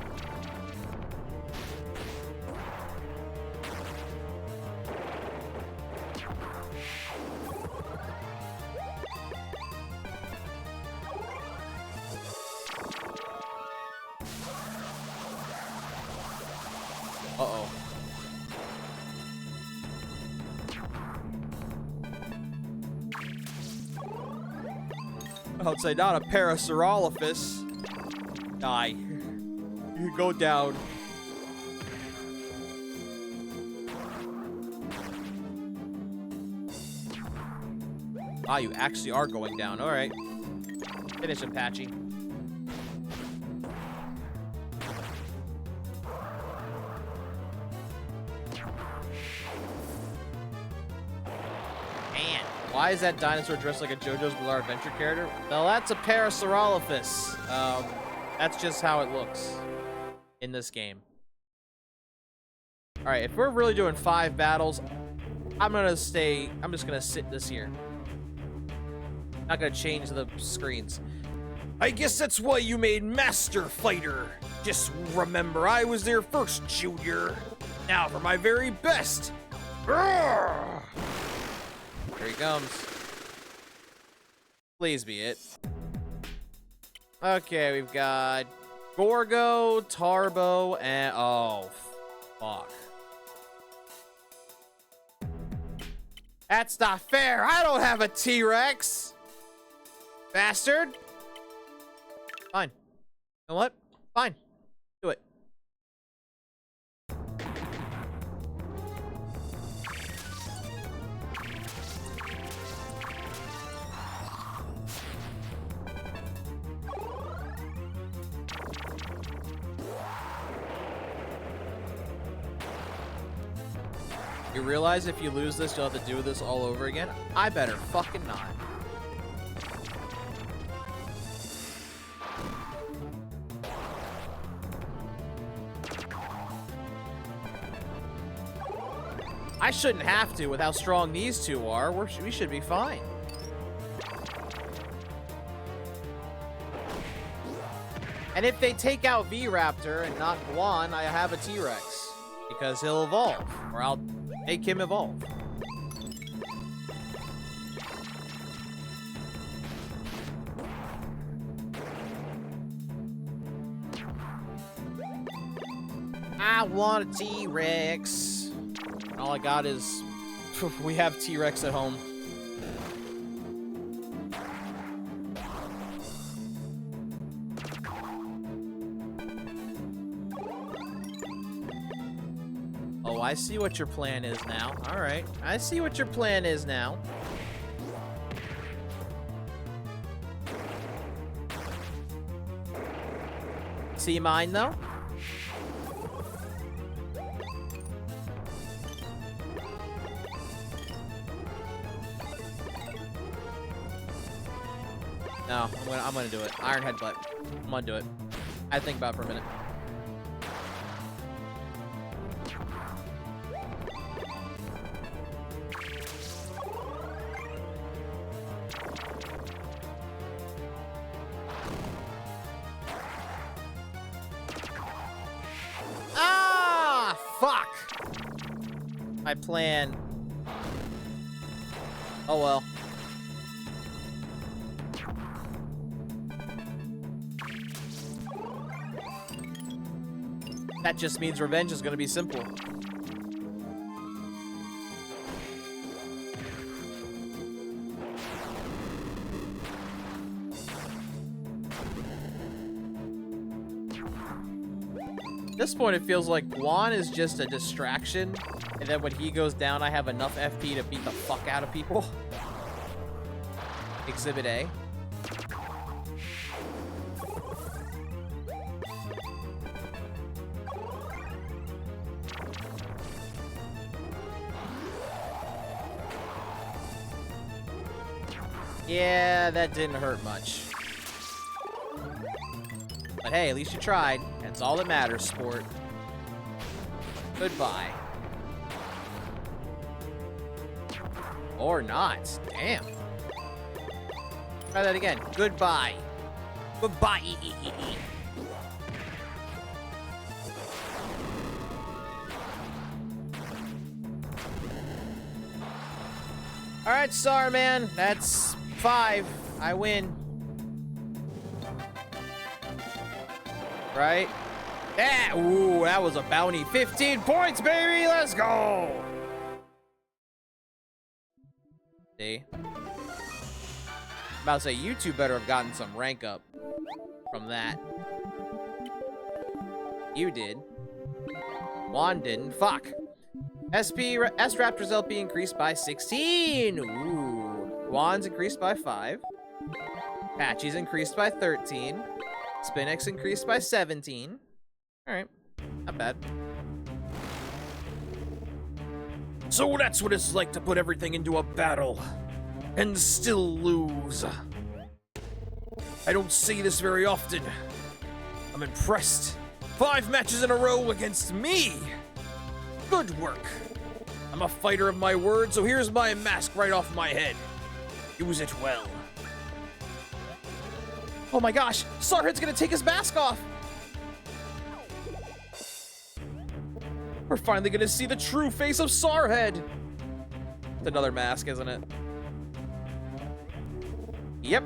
Uh-oh. I would say not a Parasaurolophus. Die. You go down. Ah, you actually are going down. All right. Finish him, Patchy. Man, why is that dinosaur dressed like a JoJo's Bizarre Adventure character? Well, that's a Parasaurolophus. That's just how it looks in this game. All right, if we're really doing 5 battles, I'm just gonna sit this here. Not gonna change the screens. I guess that's why you made Master Fighter. Just remember, I was there first, Junior. Now for my very best. Roar! Here he comes. Please be it. Okay, we've got Gorgo, Tarbo, and oh, fuck. That's not fair. I don't have a T-Rex. Bastard. Fine. You know what? Fine. Do it. You realize if you lose this, you'll have to do this all over again? I better fucking not. I shouldn't have to with how strong these two are. We should be fine. And if they take out V-Raptor and not Guan, I have a T-Rex. Because he'll evolve. Or I'll make him evolve. I want a T-Rex. All I got is... we have T-Rex at home. Oh, I see what your plan is now. All right. I see what your plan is now. See mine, though? No, I'm gonna do it. Iron Headbutt. I'm gonna do it. I had to think about it for a minute. Ah, fuck. My plan. Oh well. That just means revenge is going to be simple. At this point, it feels like Guan is just a distraction, and then when he goes down, I have enough FP to beat the fuck out of people. Exhibit A. Yeah, that didn't hurt much. But hey, at least you tried. That's all that matters, sport. Goodbye. Or not. Damn. Try that again. Goodbye. Goodbye. All right, Starman. That's 5. I win. Right? Yeah. Ooh, that was a bounty. 15 points, baby. Let's go. See? I'm about to say, you two better have gotten some rank up from that. You did. Juan didn't. Fuck. S-Raptor's LP increased by 16. Ooh. Juan's increased by 5. Patchy's increased by 13. Spinix increased by 17. Alright. Not bad. So that's what it's like to put everything into a battle and still lose. I don't see this very often. I'm impressed. 5 matches in a row against me. Good work. I'm a fighter of my word, so here's my mask right off my head. Use it well. Oh my gosh, Sarhead's gonna take his mask off. We're finally gonna see the true face of Sarhead. It's another mask, isn't it? Yep.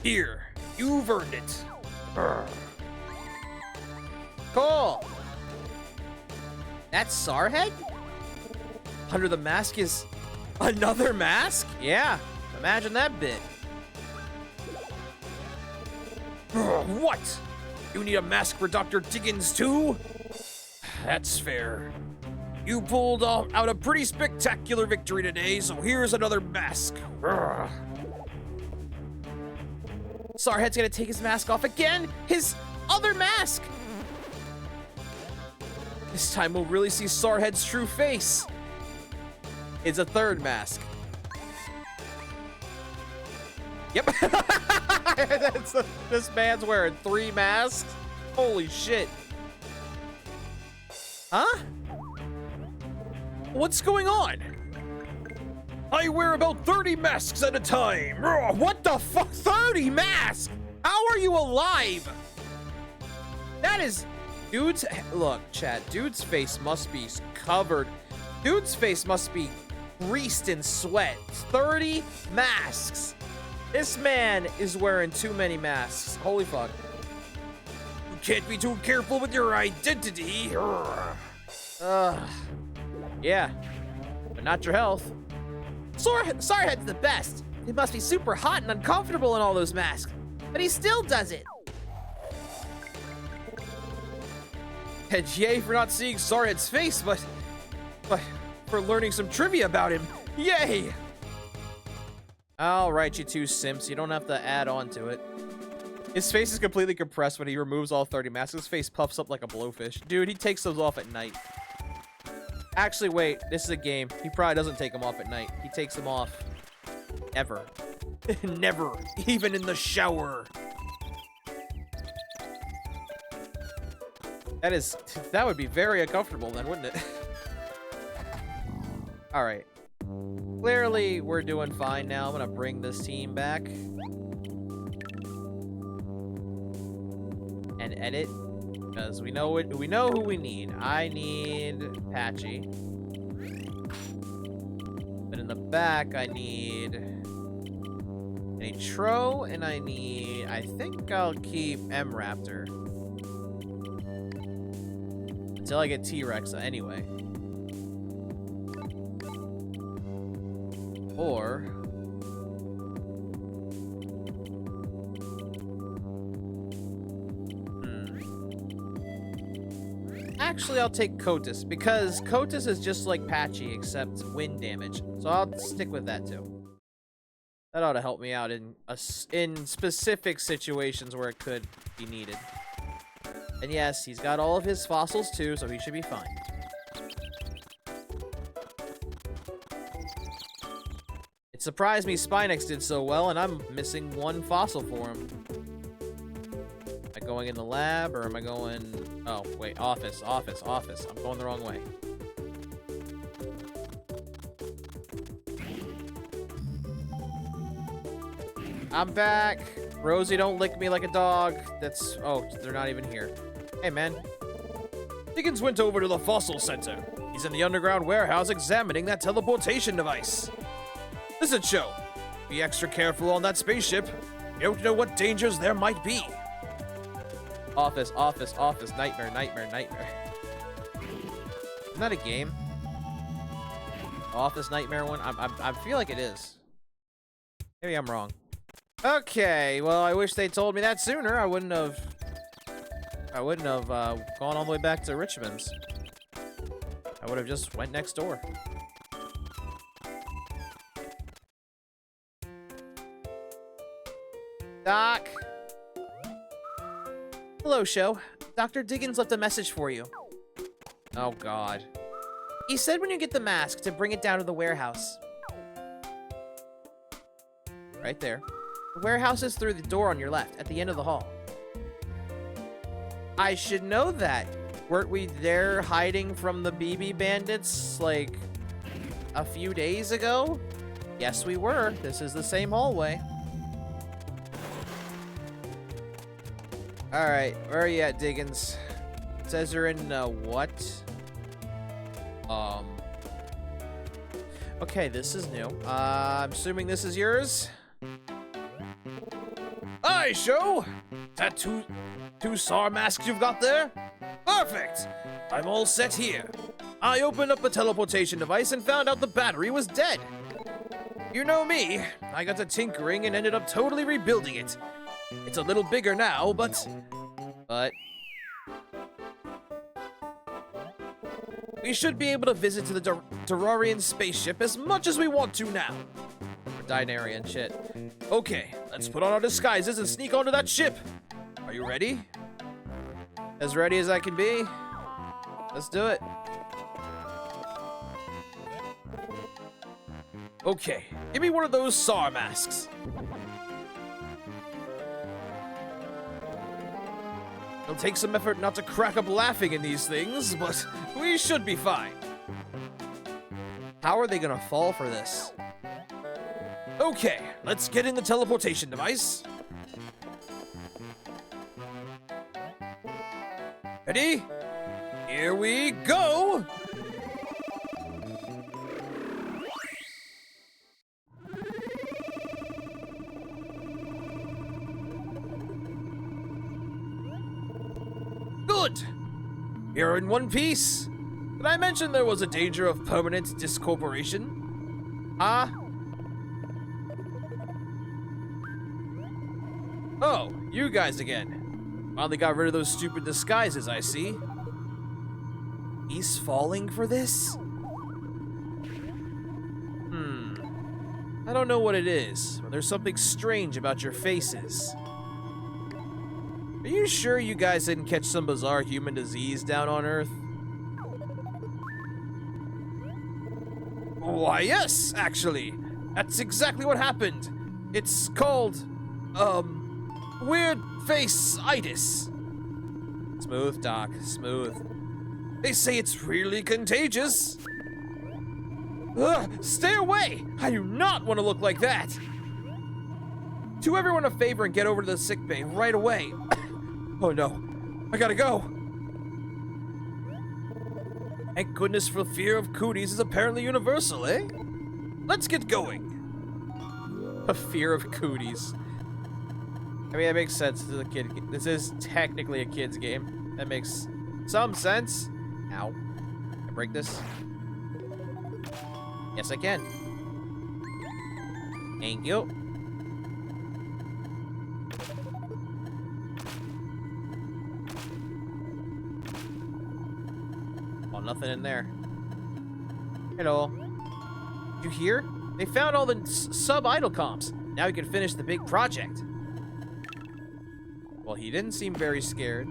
Here, you've earned it. Urgh. Cool. That's Sarhead? Under the mask is another mask? Yeah, imagine that bit. What? You need a mask for Dr. Diggins too? That's fair. You pulled out a pretty spectacular victory today, so here's another mask. Urgh. Sarhead's gonna take his mask off again? His other mask! This time we'll really see Sarhead's true face. It's a third mask. Yep. This man's wearing 3 masks? Holy shit. Huh? What's going on? I wear about 30 masks at a time. Urgh. What the fuck? 30 masks? How are you alive? That is, dude's, look, chat, dude's face must be covered. Dude's face must be greased in sweat. 30 masks. This man is wearing too many masks. Holy fuck. You can't be too careful with your identity. Yeah, but not your health. Sorehead's the best. It must be super hot and uncomfortable in all those masks, but he still does it. And yay for not seeing Sorehead's face, but for learning some trivia about him. Yay! All right, you two simps, you don't have to add on to it. His face is completely compressed when he removes all 30 masks. His face puffs up like a blowfish. Dude, he takes those off at night. Actually, wait, this is a game. He probably doesn't take them off at night. He takes them off ever. Never, even in the shower. That would be very uncomfortable then, wouldn't it? All right. Clearly, we're doing fine now. I'm gonna bring this team back. And edit. Because we know who we need. I need Patchy. But in the back, I need Tro, and I think I'll keep M-Raptor. Until I get T-Rex anyway. Or... Actually, I'll take Kotis, because Kotis is just like Patchy, except wind damage. So I'll stick with that too. That ought to help me out in specific situations where it could be needed. And yes, he's got all of his fossils too, so he should be fine. It surprised me Spinex did so well, and I'm missing one fossil for him. Am I going in the lab, or am I going... Oh, wait, office. I'm going the wrong way. I'm back. Rosie, don't lick me like a dog. That's... Oh, they're not even here. Hey, man. Dickens went over to the fossil center. He's in the underground warehouse examining that teleportation device. Listen, Cho. Be extra careful on that spaceship. You don't know what dangers there might be. Office. Nightmare. Isn't that a game? Office Nightmare one? I feel like it is. Maybe I'm wrong. Okay, well, I wish they told me that sooner. I wouldn't have gone all the way back to Richmond's. I would have just went next door. Doc. Hello, Sho. Dr. Diggins left a message for you. Oh, God. He said when you get the mask to bring it down to the warehouse. Right there. The warehouse is through the door on your left, at the end of the hall. I should know that. Weren't we there hiding from the BB bandits, like, a few days ago? Yes, we were. This is the same hallway. Alright, where are you at, Diggins? It says you're in, what? Okay, this is new. I'm assuming this is yours? Aye, Sho! That two SAR masks you've got there? Perfect! I'm all set here. I opened up the teleportation device and found out the battery was dead. You know me. I got to tinkering and ended up totally rebuilding it. It's a little bigger now, but... We should be able to visit to the Durarian spaceship as much as we want to now. Or Dinarian, shit. Okay, let's put on our disguises and sneak onto that ship. Are you ready? As ready as I can be. Let's do it. Okay, give me one of those SAR masks. It'll take some effort not to crack up laughing in these things, but we should be fine. How are they gonna fall for this? Okay, let's get in the teleportation device. Ready? Here we go! Good! You're in one piece. Did I mention there was a danger of permanent discorporation? Ah? Oh, you guys again. Finally got rid of those stupid disguises, I see. He's falling for this? I don't know what it is, but there's something strange about your faces. Are you sure you guys didn't catch some bizarre human disease down on Earth? Why, yes, actually. That's exactly what happened. It's called, weird face-itis. Smooth, Doc, smooth. They say it's really contagious. Ugh, stay away! I do not want to look like that. Do everyone a favor and get over to the sickbay right away. Oh no, I gotta go. Thank goodness for fear of cooties is apparently universal, eh? Let's get going. A fear of cooties. I mean, that makes sense. This is a kid. This is technically a kid's game. That makes some sense. Ow. Can I break this? Yes, I can. Thank you. Oh, nothing in there. Hello. Did you hear? They found all the sub-idle comps. Now we can finish the big project. Well, he didn't seem very scared.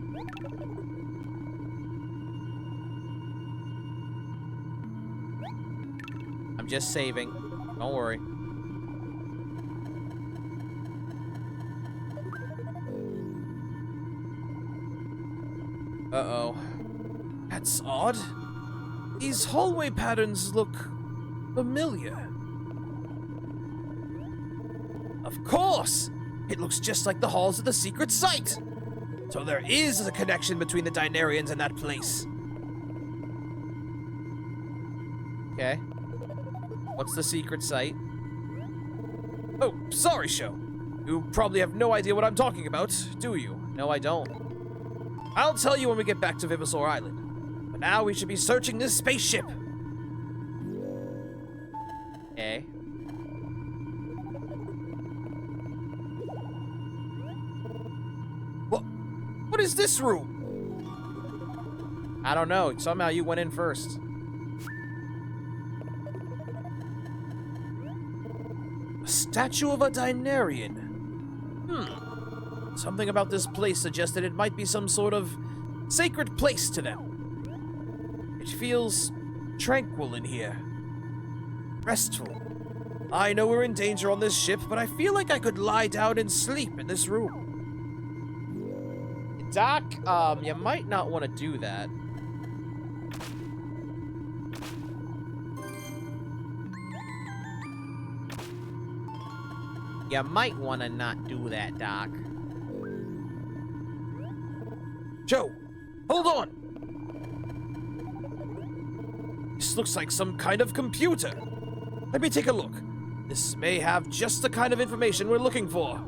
I'm just saving. Don't worry. Uh-oh. That's odd. These hallway patterns look familiar. Of course! It looks just like the halls of the secret site! So there is a connection between the Dinarians and that place. Okay. What's the secret site? Oh, sorry, Sho. You probably have no idea what I'm talking about, do you? No, I don't. I'll tell you when we get back to Vivasor Island. But now we should be searching this spaceship. Okay. What is this room? I don't know. Somehow you went in first. A statue of a Dinarian. Something about this place suggested it might be some sort of sacred place to them. It feels tranquil in here. Restful. I know we're in danger on this ship, but I feel like I could lie down and sleep in this room. Doc, you might not want to do that. You might want to not do that, Doc. Joe, hold on! This looks like some kind of computer. Let me take a look. This may have just the kind of information we're looking for.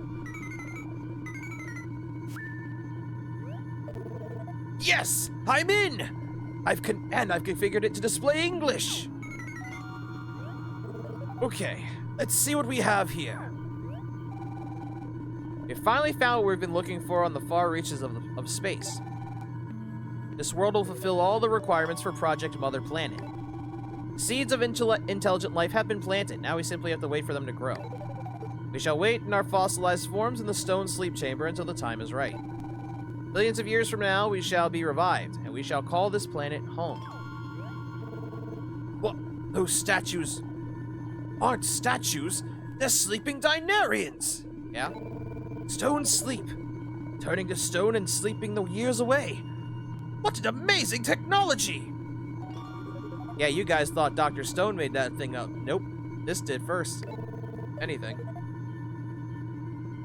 Yes! I'm in! I've configured it to display English! Okay, let's see what we have here. We finally found what we've been looking for on the far reaches of space. This world will fulfill all the requirements for Project Mother Planet. Seeds of intelligent life have been planted. Now we simply have to wait for them to grow. We shall wait in our fossilized forms in the stone sleep chamber until the time is right. Billions of years from now, we shall be revived, and we shall call this planet home. What? Those statues aren't statues. They're sleeping Dinarians. Yeah? Stone sleep. Turning to stone and sleeping the years away. What an amazing technology! Yeah, you guys thought Dr. Stone made that thing up. Nope. This did first. Anything.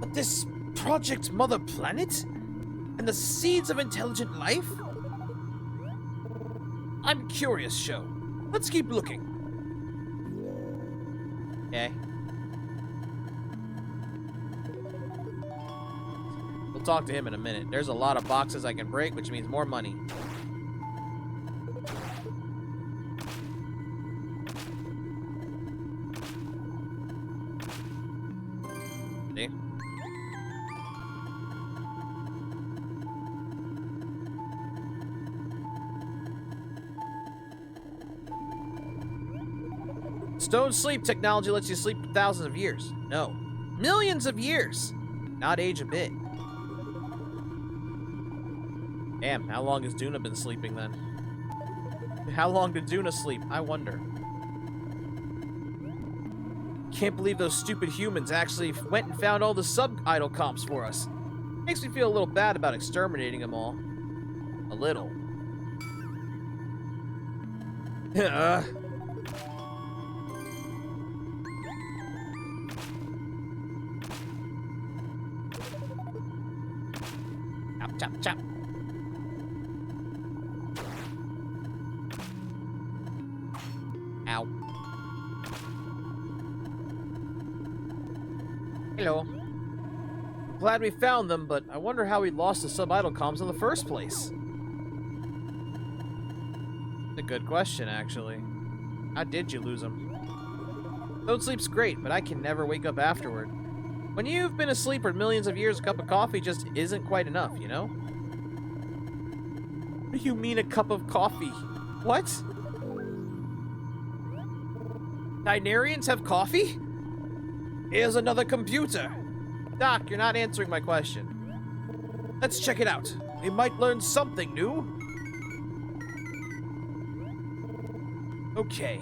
But this Project Mother Planet? And the seeds of intelligent life? I'm curious, Sho. Let's keep looking. Okay. We'll talk to him in a minute. There's a lot of boxes I can break, which means more money. See? Stone sleep technology lets you sleep for thousands of years. No. Millions of years! Not age a bit. Damn, how long has Duna been sleeping then? How long did Duna sleep? I wonder. Can't believe those stupid humans actually went and found all the sub-idol comps for us. Makes me feel a little bad about exterminating them all. A little. Chop, chop, chop. Ow. Hello. Glad we found them, but I wonder how we lost the sub-idol comms in the first place. It's a good question, actually. How did you lose them? Stone sleep's great, but I can never wake up afterward. When you've been asleep for millions of years, a cup of coffee just isn't quite enough, you know? What do you mean a cup of coffee? What? Dinarians have coffee? Here's another computer. Doc, you're not answering my question. Let's check it out. We might learn something new. Okay.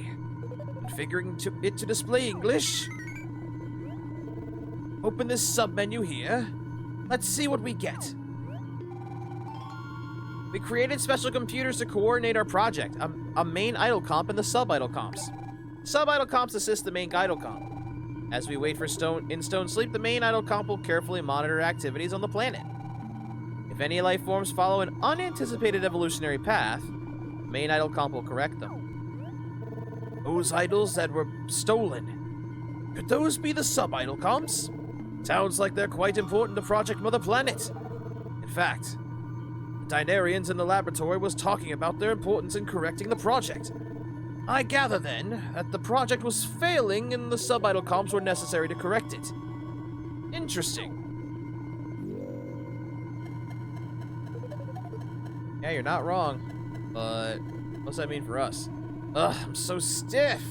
Configuring it to display English. Open this sub-menu here. Let's see what we get. We created special computers to coordinate our project. A main idol comp and the sub-idol comps. Sub-idol comps assist the main idol comp. As we wait for Stone Sleep, the main idol comp will carefully monitor activities on the planet. If any life forms follow an unanticipated evolutionary path, main idol comp will correct them. Those idols that were stolen. Could those be the sub-idol comps? Sounds like they're quite important to Project Mother Planet. In fact, the Dinarians in the laboratory was talking about their importance in correcting the project. I gather, then, that the project was failing and the sub-idol comps were necessary to correct it. Interesting. Yeah, you're not wrong. But what's that mean for us? Ugh, I'm so stiff.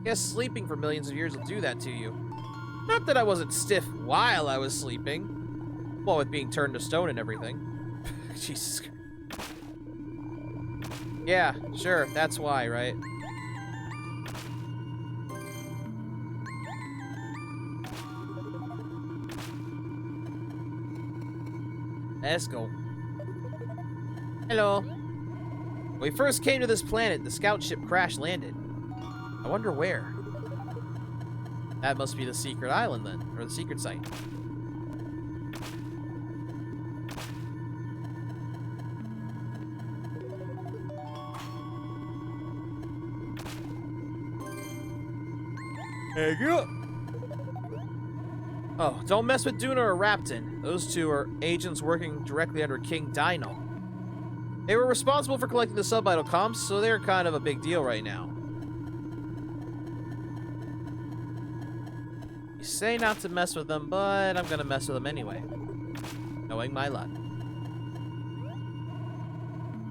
Guess sleeping for millions of years will do that to you. Not that I wasn't stiff while I was sleeping. Well, with being turned to stone and everything. Jesus Christ. Yeah, sure, that's why, right? Let's go. Hello. When we first came to this planet, the scout ship crash landed. I wonder where. That must be the secret island then, or the secret site. Hey, go. Oh, don't mess with Duna or Raptin. Those two are agents working directly under King Dino. They were responsible for collecting the sub-idol comps, so they're kind of a big deal right now. You say not to mess with them, but I'm gonna mess with them anyway. Knowing my luck.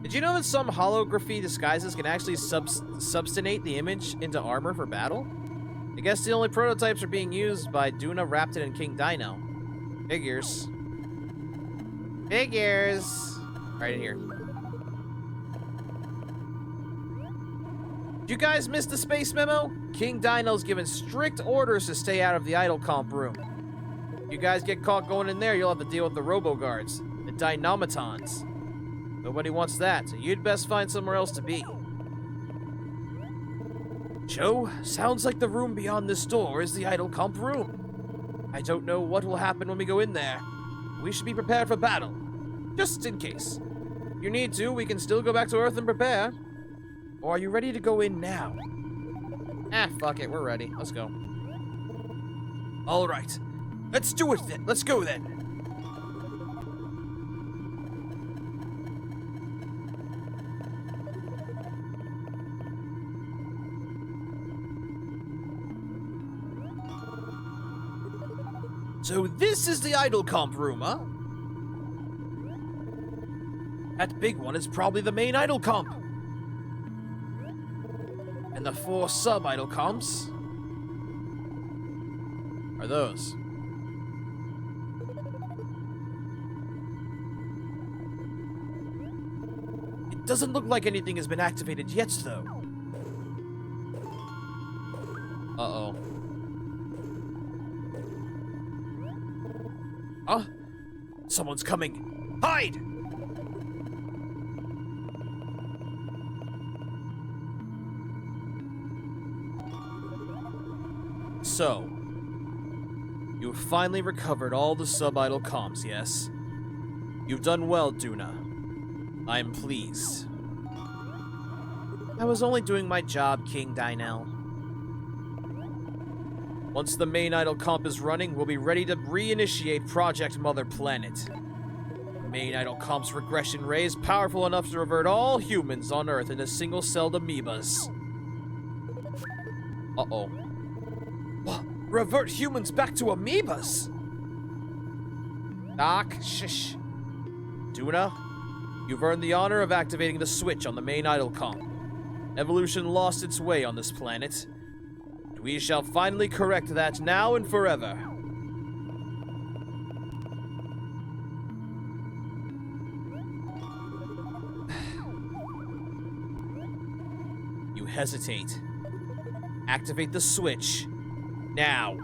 Did you know that some holography disguises can actually substanate the image into armor for battle? I guess the only prototypes are being used by Duna, Raptin, and King Dino. Figures. Figures! Right in here. Did you guys miss the space memo? King Dino's given strict orders to stay out of the idol comp room. If you guys get caught going in there, you'll have to deal with the Robo-Guards, the Dynamitons. Nobody wants that, so you'd best find somewhere else to be. Joe, sounds like the room beyond this door is the idol comp room. I don't know what will happen when we go in there. We should be prepared for battle, just in case. If you need to, we can still go back to Earth and prepare. Or are you ready to go in now? Ah, fuck it. We're ready. Let's go. All right. Let's do it then. Let's go then. So this is the idol comp room, huh? That big one is probably the main idol comp. And the 4 sub-idol comps are those. It doesn't look like anything has been activated yet, though. Uh-oh. Huh? Someone's coming. Hide! So, you've finally recovered all the sub-idol comps, yes? You've done well, Duna. I'm pleased. I was only doing my job, King Dynel. Once the main idol comp is running, we'll be ready to reinitiate Project Mother Planet. The main idol comp's regression ray is powerful enough to revert all humans on Earth into single-celled amoebas. Uh-oh. What? Revert humans back to amoebas? Doc, shush. Duna, you've earned the honor of activating the switch on the main idol comp. Evolution lost its way on this planet. We shall finally correct that now and forever. You hesitate. Activate the switch. Now.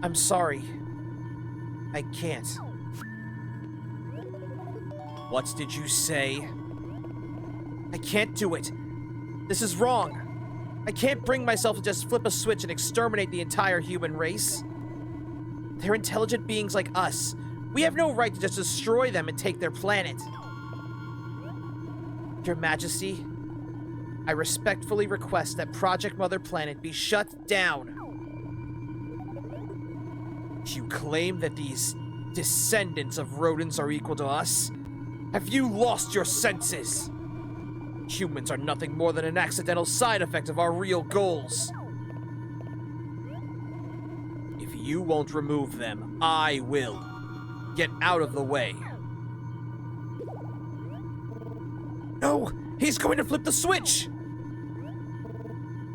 I'm sorry. I can't. What did you say? I can't do it. This is wrong. I can't bring myself to just flip a switch and exterminate the entire human race. They're intelligent beings like us. We have no right to just destroy them and take their planet. Your Majesty, I respectfully request that Project Mother Planet be shut down. You claim that these descendants of rodents are equal to us? Have you lost your senses? Humans are nothing more than an accidental side effect of our real goals. If you won't remove them, I will. Get out of the way. No! He's going to flip the switch!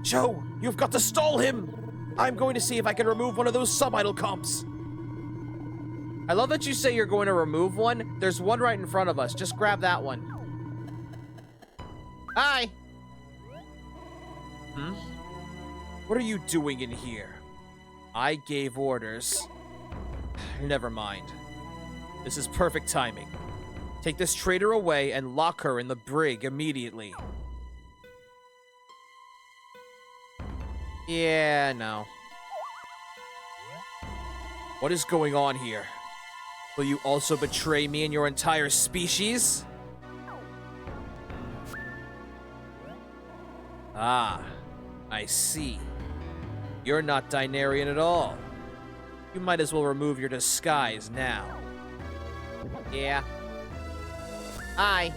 Joe, you've got to stall him! I'm going to see if I can remove one of those sub-idol comps. I love that you say you're going to remove one. There's one right in front of us. Just grab that one. Hi! What are you doing in here? I gave orders. Never mind. This is perfect timing. Take this traitor away and lock her in the brig immediately. Yeah, no. What is going on here? Will you also betray me and your entire species? Ah, I see. You're not Dynarian at all. You might as well remove your disguise now. Yeah. Hi.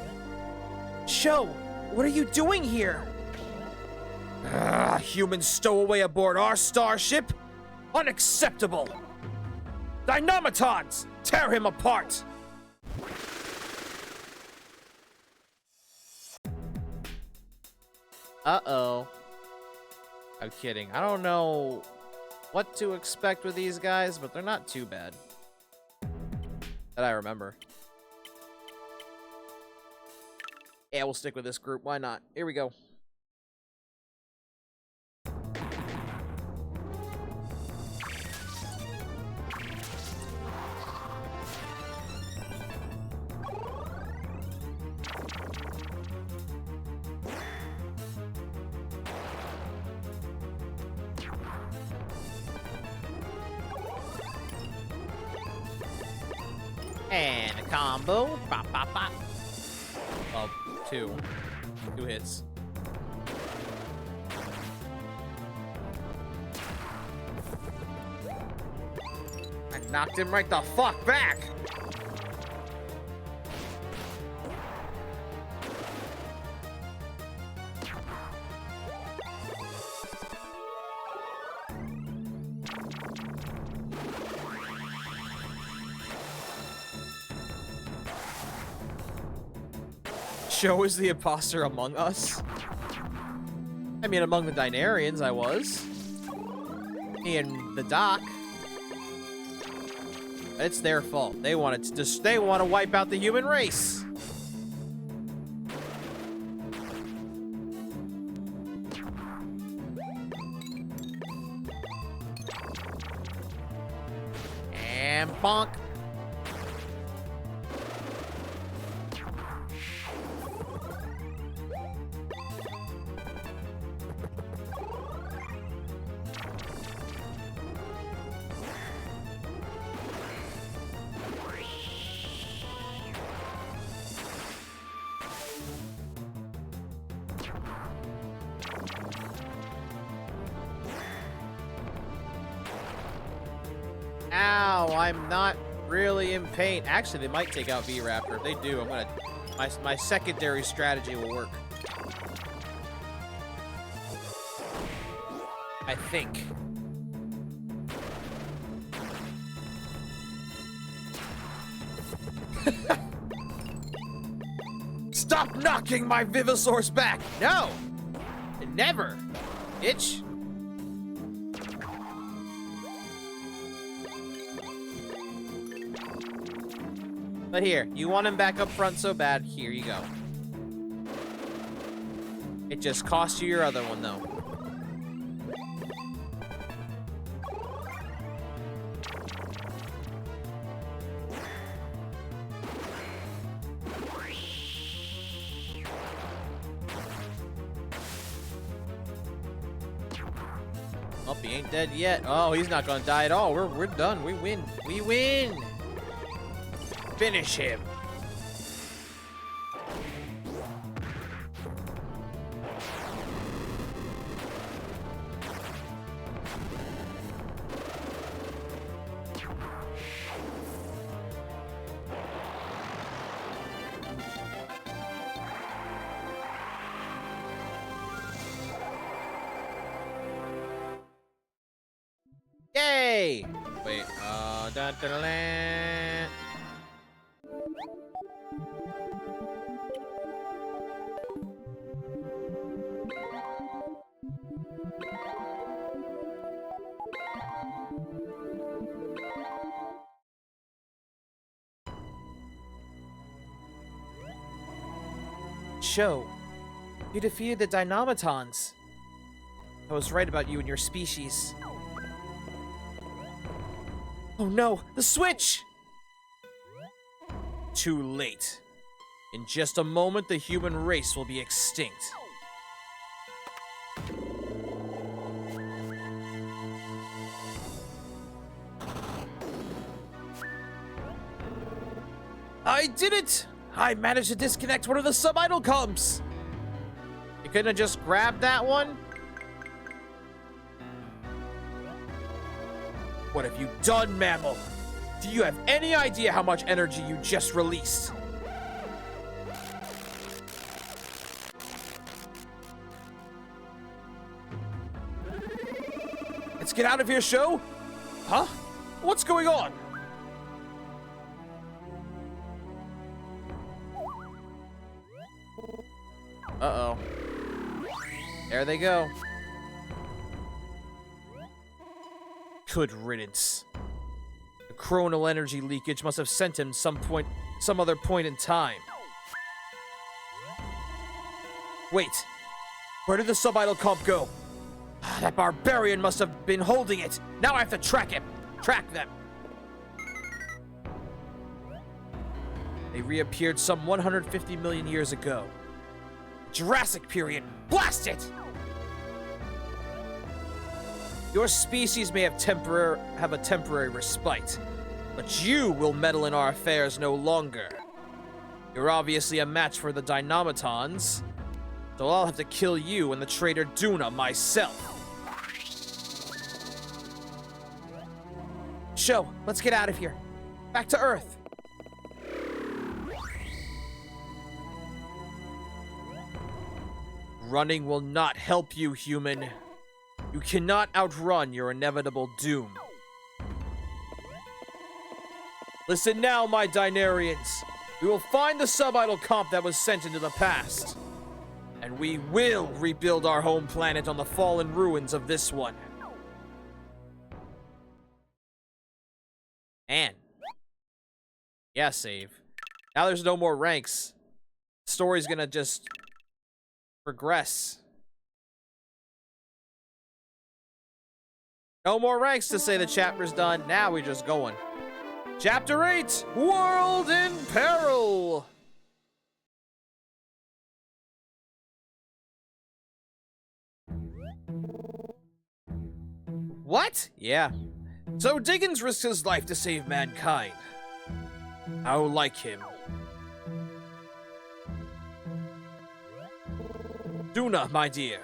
Cho, what are you doing here? Human stowaway aboard our starship? Unacceptable! Dynamitons! Tear him apart! Uh-oh. I'm kidding. I don't know what to expect with these guys, but they're not too bad. That I remember. Yeah, we'll stick with this group. Why not? Here we go. And a combo. Pop, pop, pop. Oh, two. 2 hits. I knocked him right the fuck back. Show is the imposter among us? I mean, among the Dinarians, I was. In the dock. It's their fault. They want to wipe out the human race. And bonk. Ow, I'm not really in pain. Actually, they might take out V-Raptor. If they do, I'm gonna... My secondary strategy will work. I think. Stop knocking my Vivosaur's back! No! Never! Itch. But here, you want him back up front so bad, here you go. It just cost you your other one, though. Oh, he ain't dead yet. Oh, he's not gonna die at all. We're done. We win. We win! Finish him. Yay! Wait, da, da, da, da. Show, you defeated the Dynamotons. I was right about you and your species. Oh no, the switch! Too late. In just a moment, the human race will be extinct. I did it! I managed to disconnect one of the sub-idol comps! You couldn't have just grabbed that one? What have you done, Mammal? Do you have any idea how much energy you just released? Let's get out of here, Show! Huh? What's going on? Uh-oh. There they go. Good riddance. The chronal energy leakage must have sent him some other point in time. Wait. Where did the sub-idol comp go? That barbarian must have been holding it. Now I have to track him. Track them. They reappeared some 150 million years ago. Jurassic period. Blast it! Your species may have a temporary respite, But you will meddle in our affairs no longer. You're obviously a match for the Dynamitons, so I'll have to kill you and the traitor Duna myself. Sho, let's get out of here. Back to Earth. Running will not help you, human. You cannot outrun your inevitable doom. Listen now, my Dynarians. We will find the sub-idol comp that was sent into the past. And we will rebuild our home planet on the fallen ruins of this one. And yeah, save. Now there's no more ranks. The story's gonna just progress. No more ranks to say the chapter's done. Now we're just going. Chapter 8, World in Peril. What? Yeah. So Diggins risks his life to save mankind. How like him. Duna, my dear.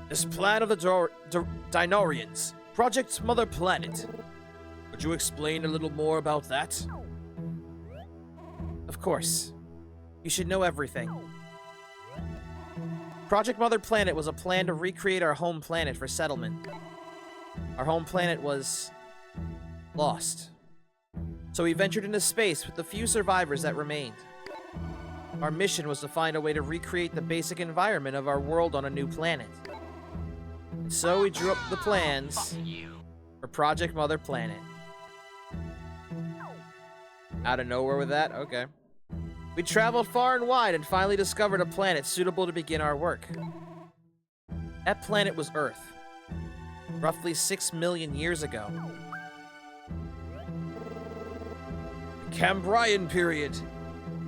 This plan of the Dynarians, Project Mother Planet. Would you explain a little more about that? Of course. You should know everything. Project Mother Planet was a plan to recreate our home planet for settlement. Our home planet was lost. So we ventured into space with the few survivors that remained. Our mission was to find a way to recreate the basic environment of our world on a new planet. And so we drew up the plans for Project Mother Planet. Out of nowhere with that? Okay. We traveled far and wide and finally discovered a planet suitable to begin our work. That planet was Earth, roughly 6 million years ago. The Cambrian period,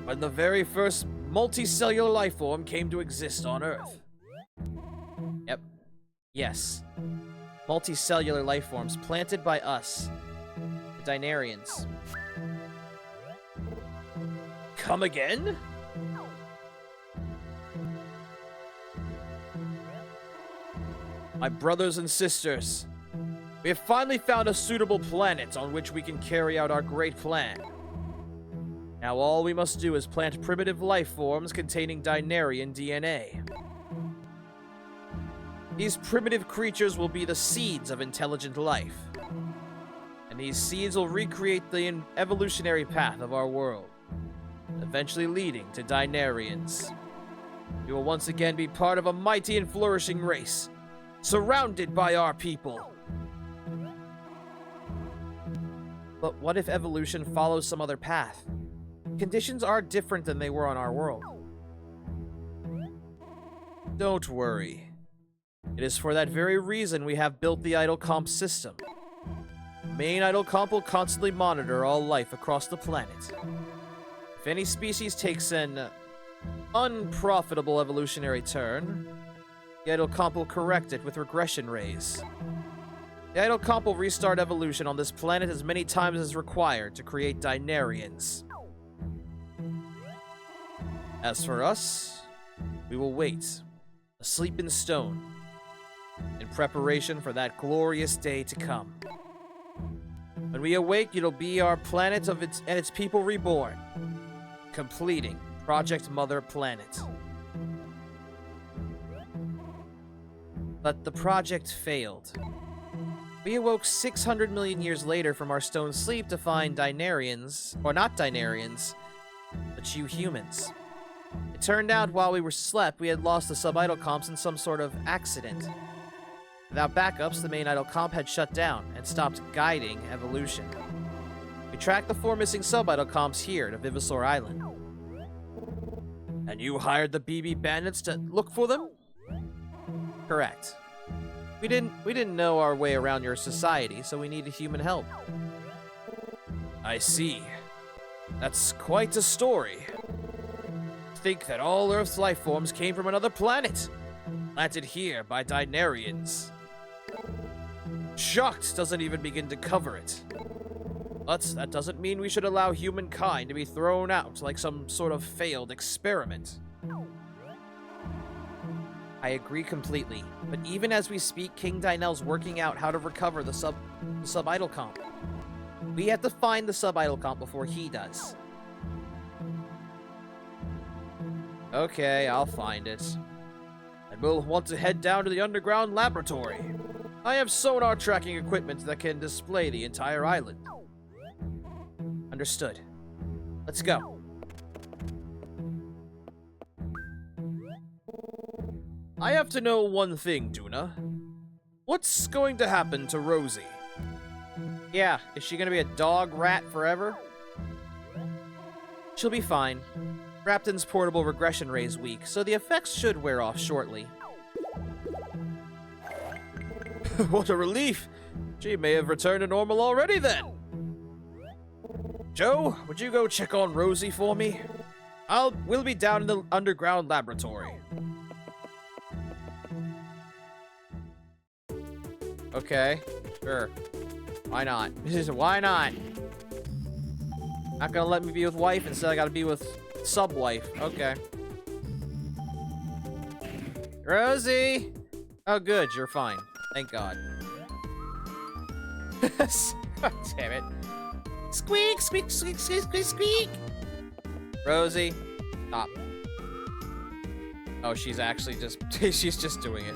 when the very first multicellular life form came to exist on Earth. Yep. Yes. Multicellular life forms planted by us, the Dynarians. Come again? My brothers and sisters, we have finally found a suitable planet on which we can carry out our great plan. Now all we must do is plant primitive life forms containing Dynarian DNA. These primitive creatures will be the seeds of intelligent life. And these seeds will recreate the evolutionary path of our world, eventually leading to Dynarians. You will once again be part of a mighty and flourishing race, surrounded by our people. But what if evolution follows some other path? Conditions are different than they were on our world. Don't worry. It is for that very reason we have built the Idol Comp system. The main Idol Comp will constantly monitor all life across the planet. If any species takes an unprofitable evolutionary turn, the Idol Comp will correct it with regression rays. The Idol Comp will restart evolution on this planet as many times as required to create Dynarians. As for us, we will wait, asleep in stone, in preparation for that glorious day to come. When we awake, it'll be our planet and its people reborn, completing Project Mother Planet. But the project failed. We awoke 600 million years later from our stone sleep to find Dynarians, or not Dynarians, but you humans. It turned out while we were slept, we had lost the sub-idol comps in some sort of accident. Without backups, the main idol comp had shut down and stopped guiding evolution. We tracked the 4 missing sub-idol comps here to Vivisor Island. And you hired the BB bandits to look for them? Correct. We didn't know our way around your society, so we needed human help. I see. That's quite a story. Think that all Earth's life forms came from another planet, planted here by Dynarians. Shocked doesn't even begin to cover it. But that doesn't mean we should allow humankind to be thrown out like some sort of failed experiment. I agree completely, but even as we speak, King Dynel's working out how to recover the sub-idol comp. We have to find the sub-idol comp before he does. Okay, I'll find it. And we'll want to head down to the underground laboratory. I have sonar tracking equipment that can display the entire island. Understood. Let's go. I have to know one thing, Duna. What's going to happen to Rosie? Yeah, is she gonna be a dog rat forever? She'll be fine. Rapton's portable regression ray is weak, so the effects should wear off shortly. What a relief! She may have returned to normal already then! Joe, would you go check on Rosie for me? We'll be down in the underground laboratory. Okay, sure. Why not? Why not? Not gonna let me be with wife, instead I gotta be with sub-wife. Okay. Rosie! Oh good, you're fine. Thank God. God damn it. Squeak, squeak, squeak, squeak, squeak, squeak! Rosie, stop. Oh, she's actually just, she's just doing it.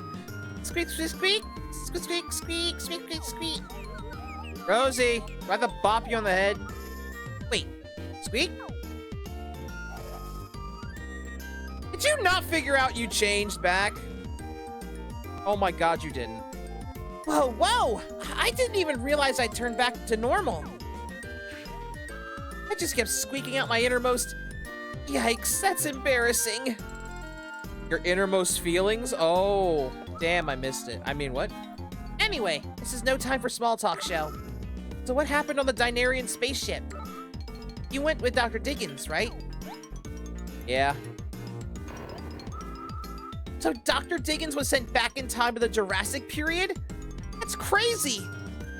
Squeak, squeak, squeak! Squeak, squeak, squeak, squeak, squeak, squeak! Rosie, do I have to bop you on the head? Wait, squeak? Did you not figure out you changed back? Oh my God, you didn't. Whoa, whoa! I didn't even realize I turned back to normal. I just kept squeaking out my innermost... Yikes, that's embarrassing. Your innermost feelings? Oh, damn, I missed it. I mean, what? Anyway, this is no time for small talk, show. So what happened on the Dynarian spaceship? You went with Dr. Diggins, right? Yeah. So Dr. Diggins was sent back in time to the Jurassic period? That's crazy!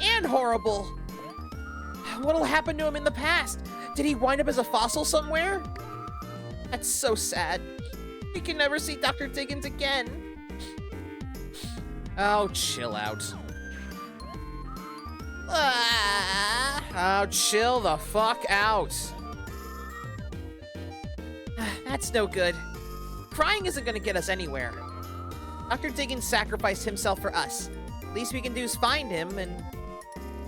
And horrible! What'll happen to him in the past? Did he wind up as a fossil somewhere? That's so sad. We can never see Dr. Diggins again. Oh, chill out. Oh, chill the fuck out. That's no good. Crying isn't gonna get us anywhere. Dr. Diggins sacrificed himself for us. Least we can do is find him, and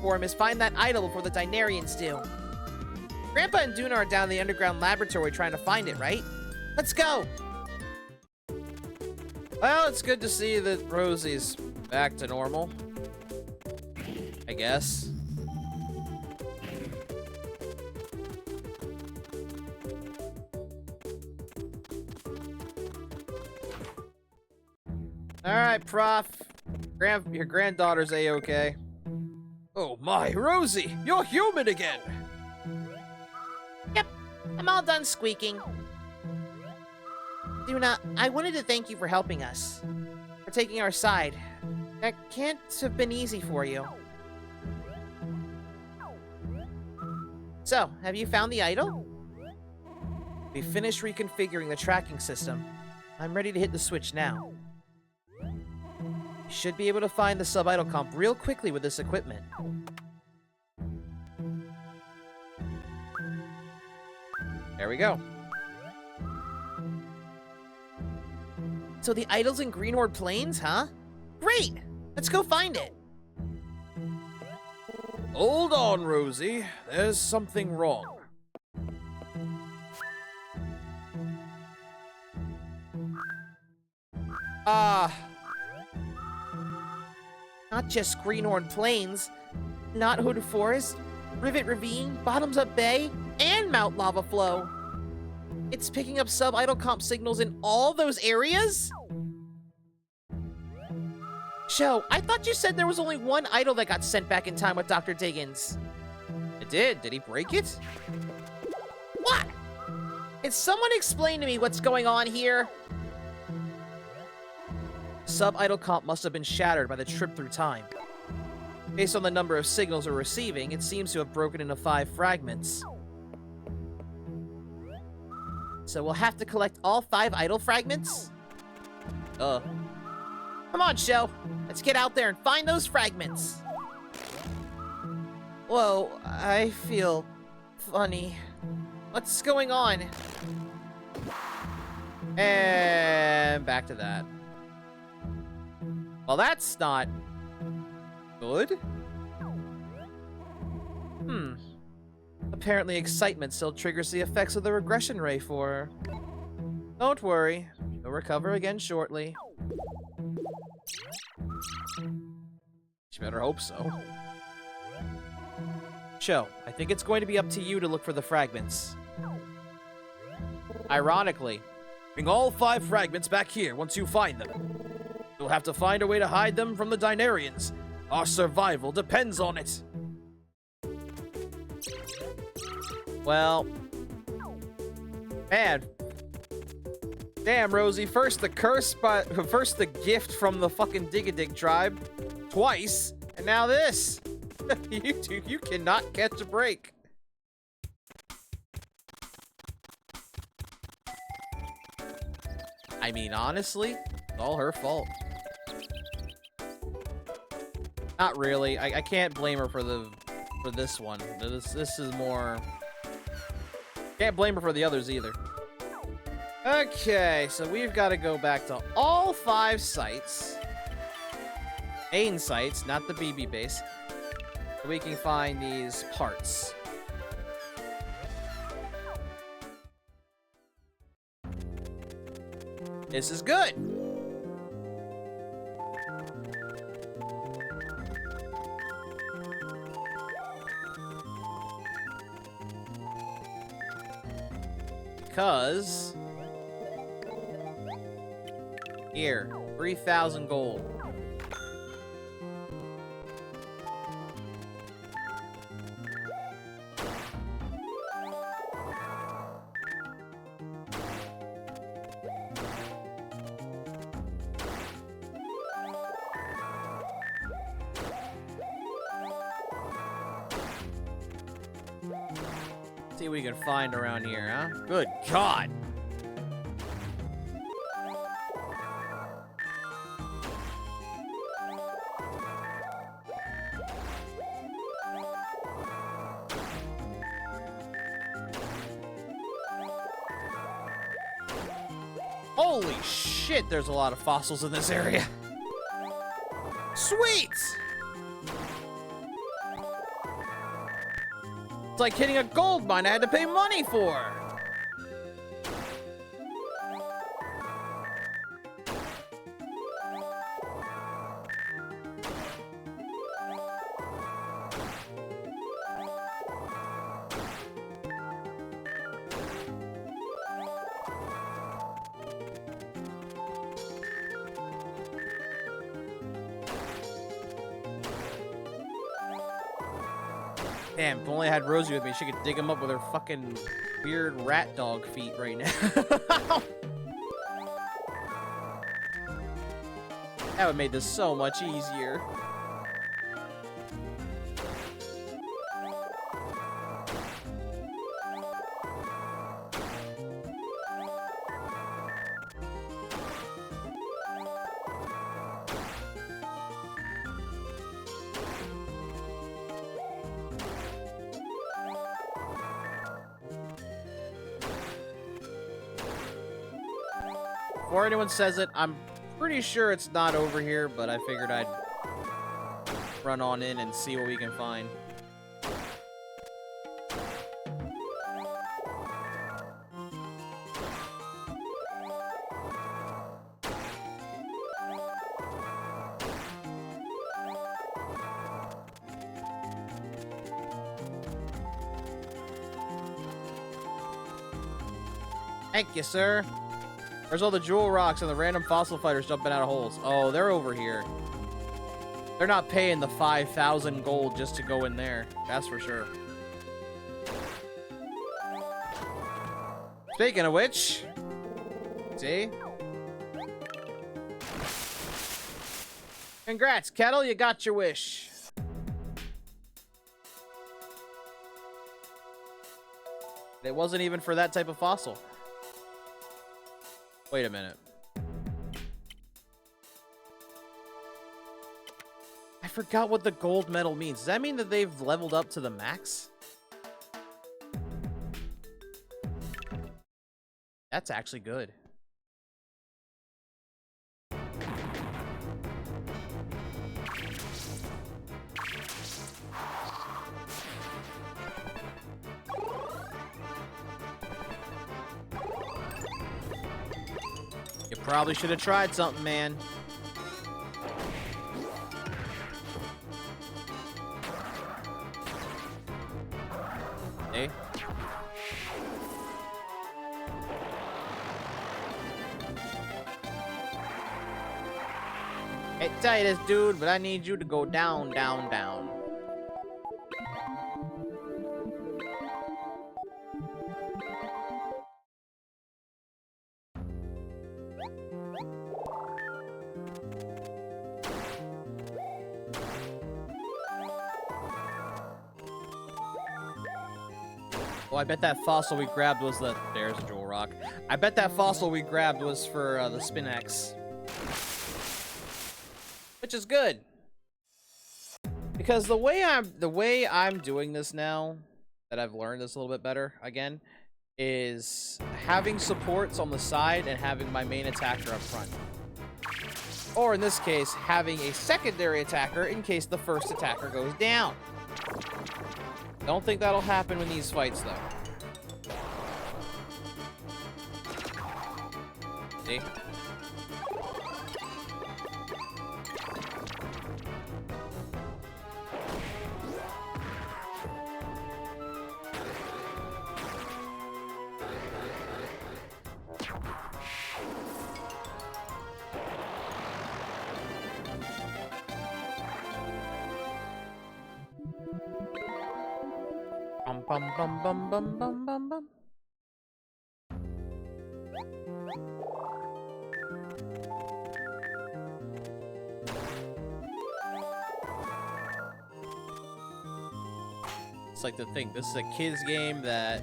for him is find that idol before the Dynarians do. Grandpa and Duna are down in the underground laboratory trying to find it, right? Let's go! Well, it's good to see that Rosie's back to normal. I guess. Alright, Prof. Your granddaughter's A-okay. Oh my, Rosie! You're human again! Yep, I'm all done squeaking. Duna, I wanted to thank you for helping us. For taking our side. That can't have been easy for you. So, have you found the idol? We finished reconfiguring the tracking system. I'm ready to hit the switch now. You should be able to find the sub-idol comp real quickly with this equipment. There we go. So the idol's in Greenhorde Plains, huh? Great! Let's go find it! Hold on, Rosie. There's something wrong. Not just Greenhorn Plains, Knothood Forest, Rivet Ravine, Bottoms Up Bay, and Mount Lava Flow. It's picking up sub-idol comp signals in all those areas? Joe, I thought you said there was only one idol that got sent back in time with Dr. Diggins. It did. Did he break it? What? Can someone explain to me what's going on here? Sub-idol comp must have been shattered by the trip through time. Based on the number of signals we're receiving, it seems to have broken into 5 fragments. So we'll have to collect all 5 idle fragments? Come on, Sho. Let's get out there and find those fragments. Whoa, I feel funny. What's going on? And back to that. Well, that's not good. Apparently excitement still triggers the effects of the regression ray for her. Don't worry, she'll recover again shortly. She better hope so. Sho, I think it's going to be up to you to look for the fragments. Ironically, bring all 5 fragments back here once you find them. You'll have to find a way to hide them from the Dinarians. Our survival depends on it. Well, man. Damn, Rosie. First the first the gift from the fucking Dig-a-Dig tribe, twice, and now this. You cannot catch a break. I mean, honestly, it's all her fault. Not really. I can't blame her for this one. This is more. Can't blame her for the others either. Okay, so we've got to go back to all 5 sites. Main sites, not the BB base. So we can find these parts. This is good. Because here, 3,000 gold. See what we can find around here, huh? Good God! Holy shit, there's a lot of fossils in this area. Sweet! It's like hitting a gold mine I had to pay money for. Damn, if only I had Rosie with me, she could dig him up with her fucking weird rat dog feet right now. That would make this so much easier. Before anyone says it, I'm pretty sure it's not over here, but I figured I'd run on in and see what we can find. Thank you, sir. Where's all the jewel rocks and the random fossil fighters jumping out of holes? Oh, they're over here. They're not paying the 5,000 gold just to go in there. That's for sure. Speaking of which, see? Congrats, Kettle, you got your wish. It wasn't even for that type of fossil. Wait a minute. I forgot what the gold medal means. Does that mean that they've leveled up to the max? That's actually good. You probably should have tried something, man. Hey. Hey, Titus, dude, but I need you to go down, down, down. Oh, I bet that fossil we grabbed was the... There's a jewel rock. I bet that fossil we grabbed was for the Spinax. Which is good. Because the way I'm doing this now, that I've learned this a little bit better, again, is having supports on the side and having my main attacker up front. Or in this case, having a secondary attacker in case the first attacker goes down. Don't think that'll happen in these fights, though. See? Bum bum bum bum bum bum bum. It's like the thing. This is a kids game that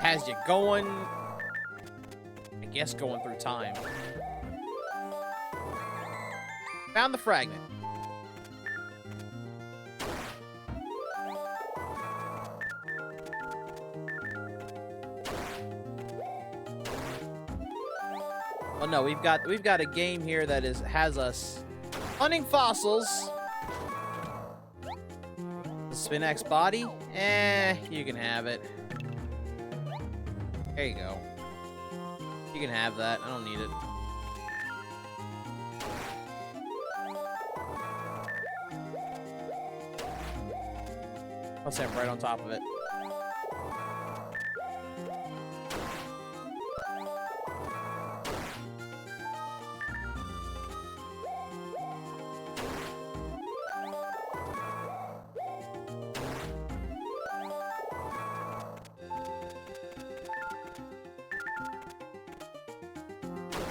has you going. I guess going through time. Found the fragment. Oh no, we've got a game here that has us hunting fossils. The Spinax body? You can have it. There you go. You can have that. I don't need it. I'll stand right on top of it.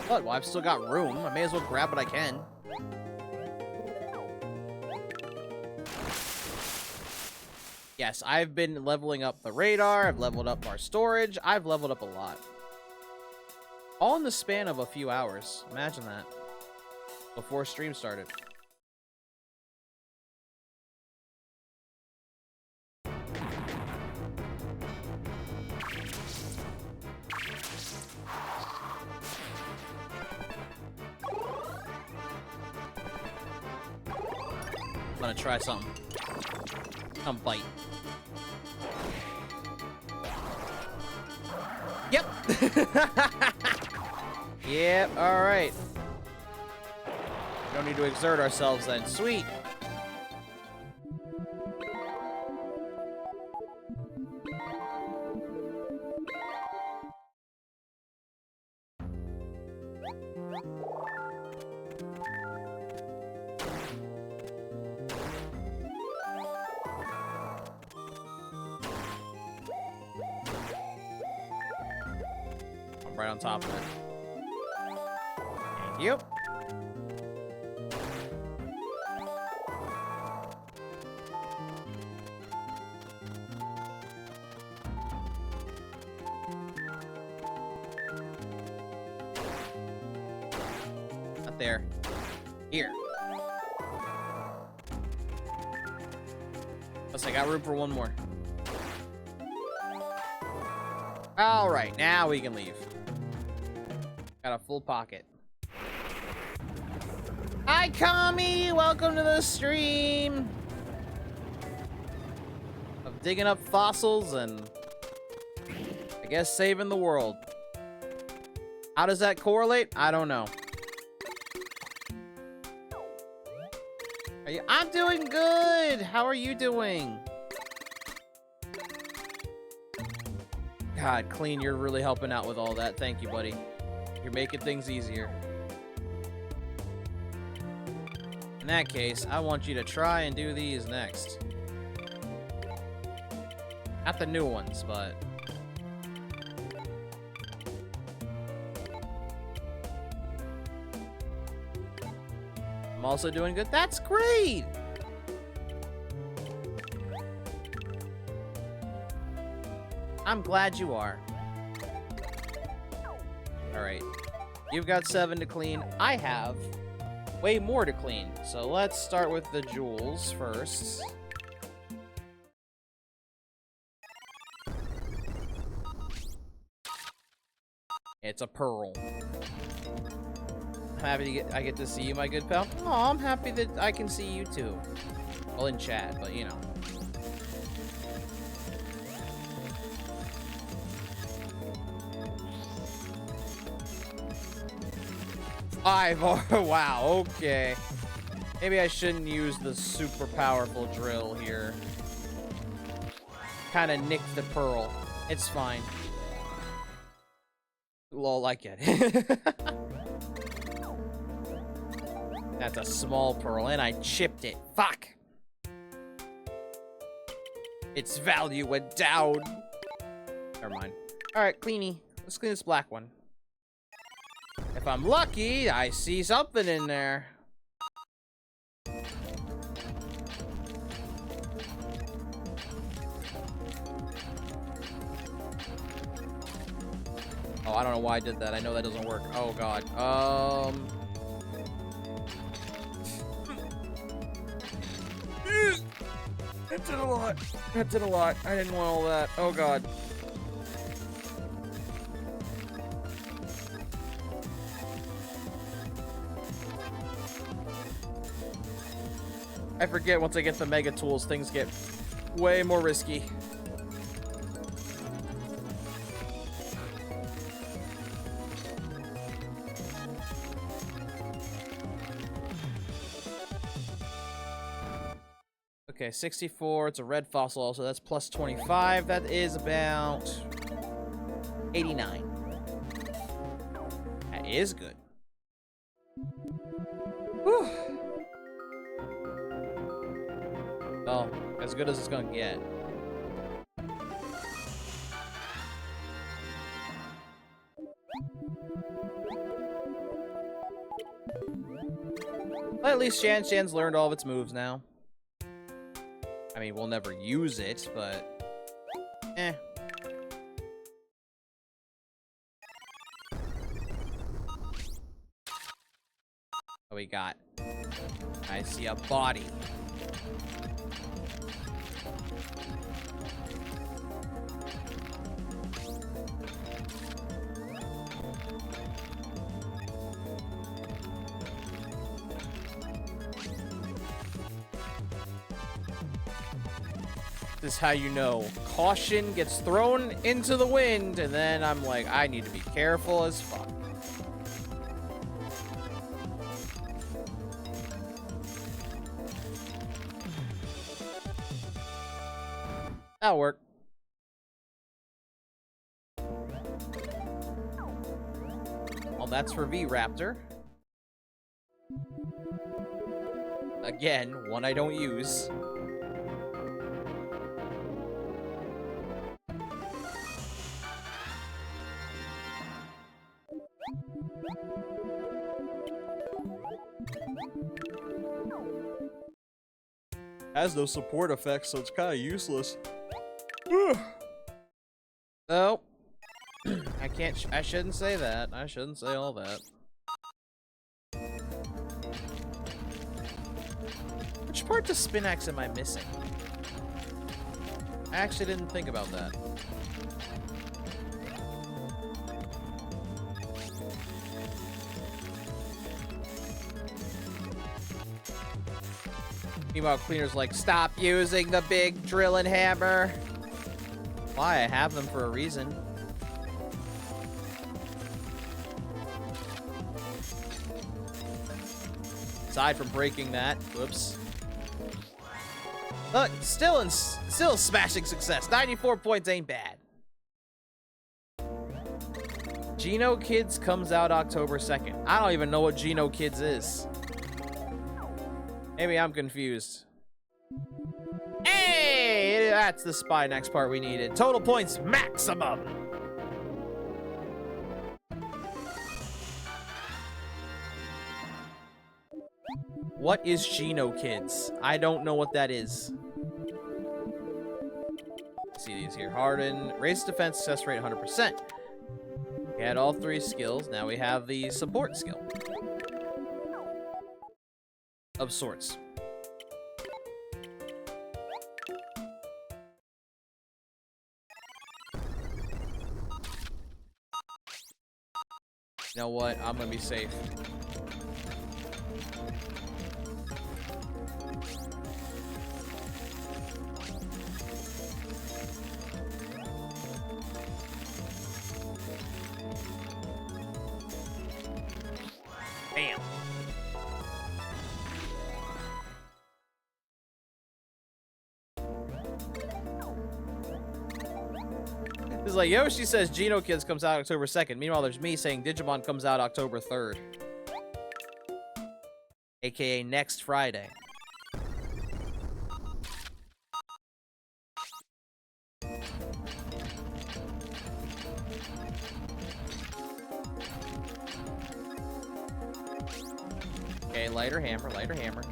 What? Well, I've still got room. I may as well grab what I can. Yes, I've been leveling up the radar. I've leveled up our storage. I've leveled up a lot. All in the span of a few hours. Imagine that. Before stream started. I'm gonna try something. Come bite. Yep. Yep, alright. We don't need to exert ourselves then. Sweet. Right on top of it. Thank you. there. Here. Plus, I got room for one more. Alright, now we can leave. Got a full pocket. Hi, Kami! Welcome to the stream! Of digging up fossils and... I guess saving the world. How does that correlate? I don't know. I'm doing good! How are you doing? God, Clean, you're really helping out with all that. Thank you, buddy. You're making things easier. In that case, I want you to try and do these next. Not the new ones, but... I'm also doing good. That's great! I'm glad you are. Alright. You've got 7 to clean. I have way more to clean. So let's start with the jewels first. It's a pearl. I'm happy I get to see you, my good pal. Oh, I'm happy that I can see you too. Well, in chat, but you know. Five. Oh, wow. Okay. Maybe I shouldn't use the super powerful drill here. Kind of nicked the pearl. It's fine. Lol, I get it. That's a small pearl, and I chipped it. Fuck! Its value went down. Never mind. Alright, Cleanie. Let's clean this black one. If I'm lucky, I see something in there. Oh, I don't know why I did that. I know that doesn't work. Oh, God. That did a lot. That did a lot. I didn't want all that. Oh, God. I forget once I get the mega tools, things get way more risky. Okay, 64, it's a red fossil also, that's plus 25, that is about 89. That is good. Whew. Well, as good as it's gonna get. Well, at least Shan's learned all of its moves now. I mean, we'll never use it, but... eh. What we got? I see a body. This is how you know. Caution gets thrown into the wind, and then I'm like, I need to be careful as fuck. That'll work. Well, that's for V-Raptor. Again, one I don't use. Has no support effects, so it's kind of useless. Oh. I can't. I shouldn't say that. I shouldn't say all that. Which part to Spinax am I missing? I actually didn't think about that. Meanwhile, Cleaner's like, stop using the big drill and hammer. Why? I have them for a reason. Aside from breaking that, whoops. Look, still smashing success. 94 points ain't bad. Geno Kids comes out October 2nd. I don't even know what Geno Kids is. Maybe I'm confused. Hey, that's the Spinax part we needed. Total points maximum. What is Geno Kids? I don't know what that is. See these here. Harden, raise defense, success rate 100%. We had all 3 skills. Now we have the support skill. Of sorts. You know what? I'm gonna be safe. Bam. It's like Yoshi says Geno Kids comes out October 2nd. Meanwhile, there's me saying Digimon comes out October 3rd. AKA next Friday. Okay, lighter hammer, lighter hammer.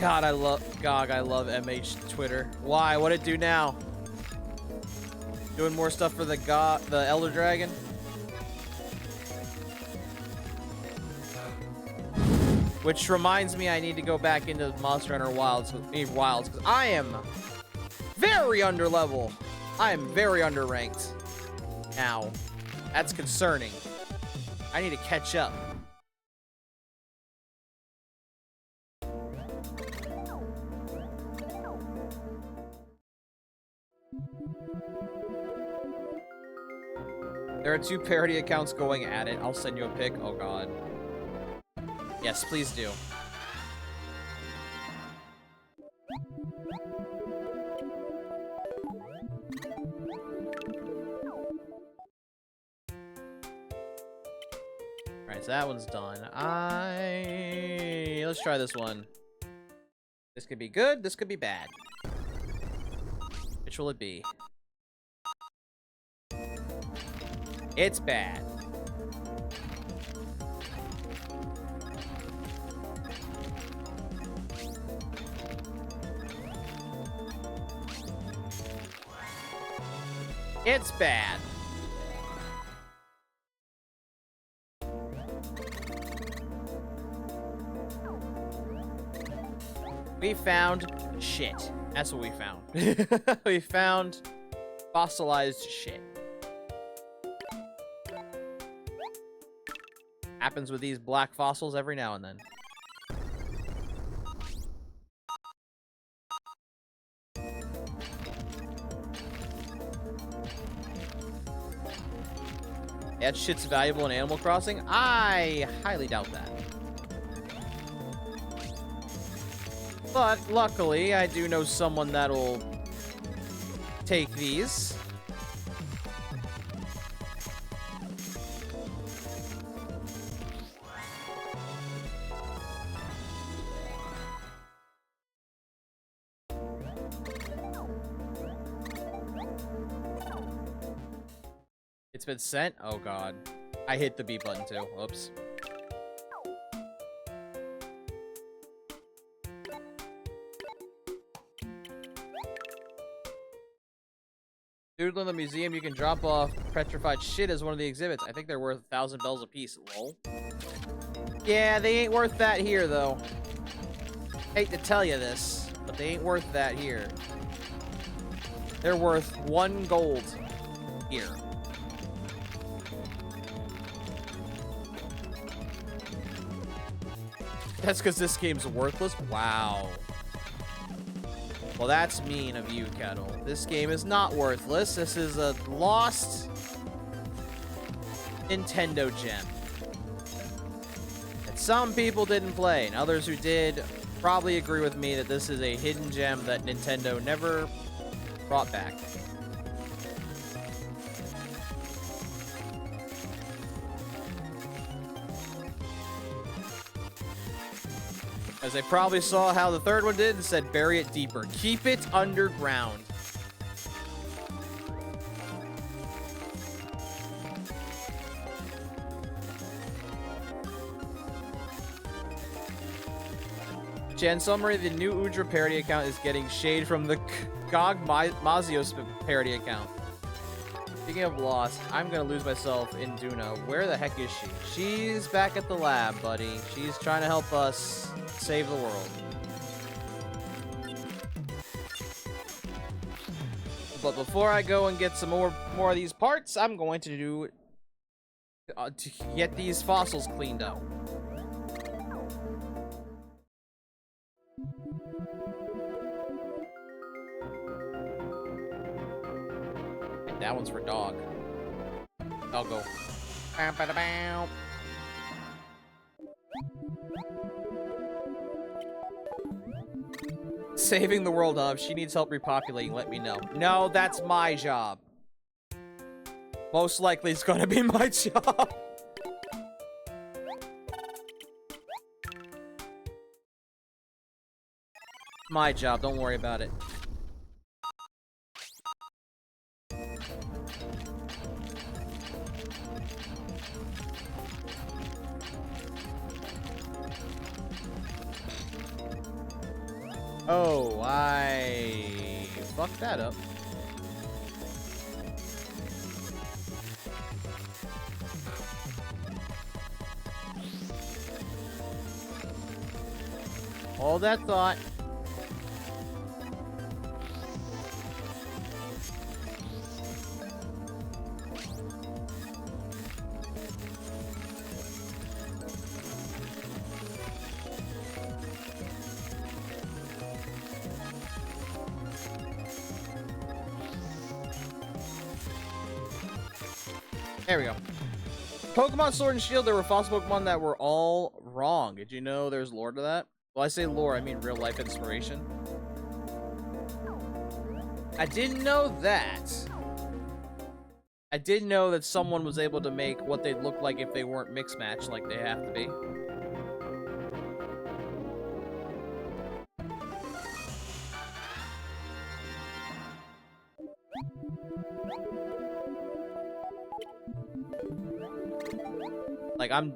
God, I love MH Twitter. Why? What'd it do now? Doing more stuff for the Elder Dragon? Which reminds me I need to go back into Monster Hunter Wilds because I am very under level. I am very underranked now. That's concerning. I need to catch up. There are 2 parody accounts going at it. I'll send you a pic. Oh god. Yes, please do. Alright, so that one's done. Let's try this one. This could be good, this could be bad. Which will it be? It's bad. It's bad. We found shit. That's what we found. We found fossilized shit. Happens with these black fossils every now and then. That shit's valuable in Animal Crossing? I highly doubt that. But luckily, I do know someone that'll take these. It's been sent? Oh god. I hit the B button too. Oops. Doodle in the museum, you can drop off petrified shit as one of the exhibits. I think they're worth 1,000 bells a piece. Lol. Yeah, they ain't worth that here, though. Hate to tell you this, but they ain't worth that here. They're worth 1 gold here. That's because this game's worthless? Wow. Well, that's mean of you, Kettle. This game is not worthless. This is a lost Nintendo gem that some people didn't play, and others who did probably agree with me that this is a hidden gem that Nintendo never brought back. As they probably saw how the third one did and said, bury it deeper. Keep it underground. Jen, summary, the new Udra parody account is getting shade from the GOG Mazios parody account. Speaking of lost, I'm gonna lose myself in Duna. Where the heck is she? She's back at the lab, buddy. She's trying to help us save the world. But before I go and get some more of these parts, I'm going to do to get these fossils cleaned up. And that one's for dog. I'll go. Saving the world up. She needs help repopulating. Let me know. No, that's my job. Most likely it's gonna be my job. My job. Don't worry about it. Oh, I fucked that up. All that thought. There we go. Pokemon Sword and Shield, there were fossil Pokemon that were all wrong. Did you know there's lore to that? Well, I say lore, I mean real life inspiration. I didn't know that. I did know that someone was able to make what they'd look like if they weren't mixed matched like they have to be.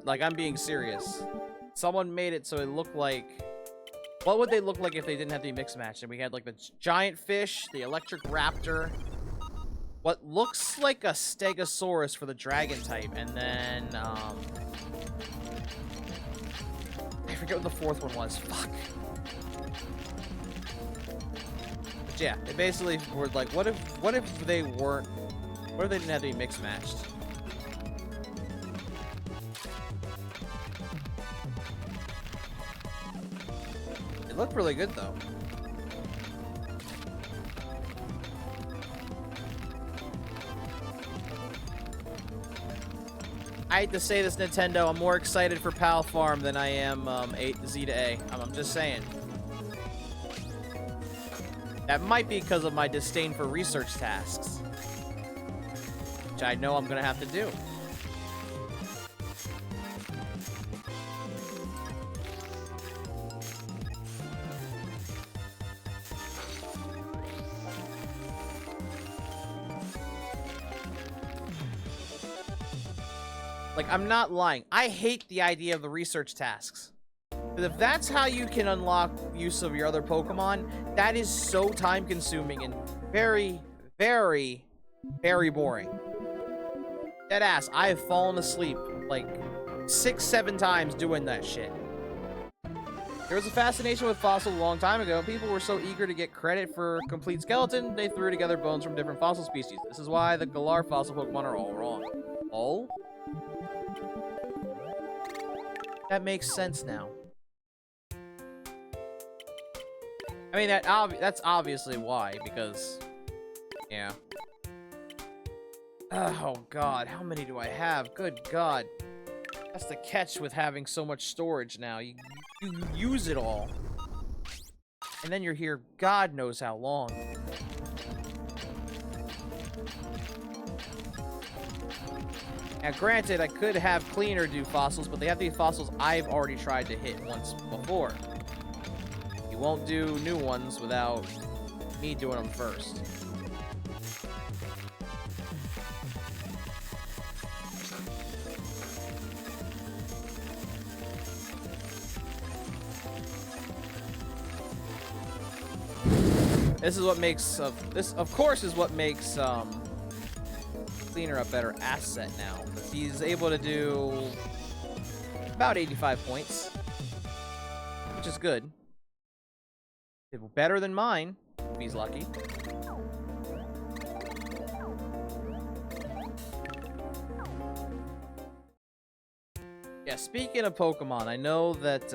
Like I'm being serious. Someone made it so it looked like, what would they look like if they didn't have the mix match? And we had like the giant fish, the electric raptor, what looks like a stegosaurus for the dragon type, and then I forget what the fourth one was. Fuck. But yeah, they basically were like, what if they weren't, what if they didn't have to be mix matched? It looked really good though. I hate to say this, Nintendo, I'm more excited for Pal Farm than I am Z to A. I'm just saying. That might be because of my disdain for research tasks, which I know I'm gonna have to do. Like, I'm not lying. I hate the idea of the research tasks. But if that's how you can unlock use of your other Pokemon, that is so time-consuming and very, very Very boring. Deadass, I have fallen asleep like 6-7 times doing that shit. There was a fascination with fossils a long time ago. People were so eager to get credit for a complete skeleton, they threw together bones from different fossil species. This is why the Galar fossil Pokemon are all wrong. All? That makes sense now. I mean, that's obviously why, because... Yeah. Oh, God. How many do I have? Good God. That's the catch with having so much storage now. You use it all. And then you're here God knows how long. Now, granted, I could have Cleaner do fossils, but they have to be fossils I've already tried to hit once before. You won't do new ones without me doing them first. This is what makes this, of course, is what makes Cleaner a better asset now. He's able to do about 85 points, which is good. Better than mine, if he's lucky. Yeah, speaking of Pokemon, I know that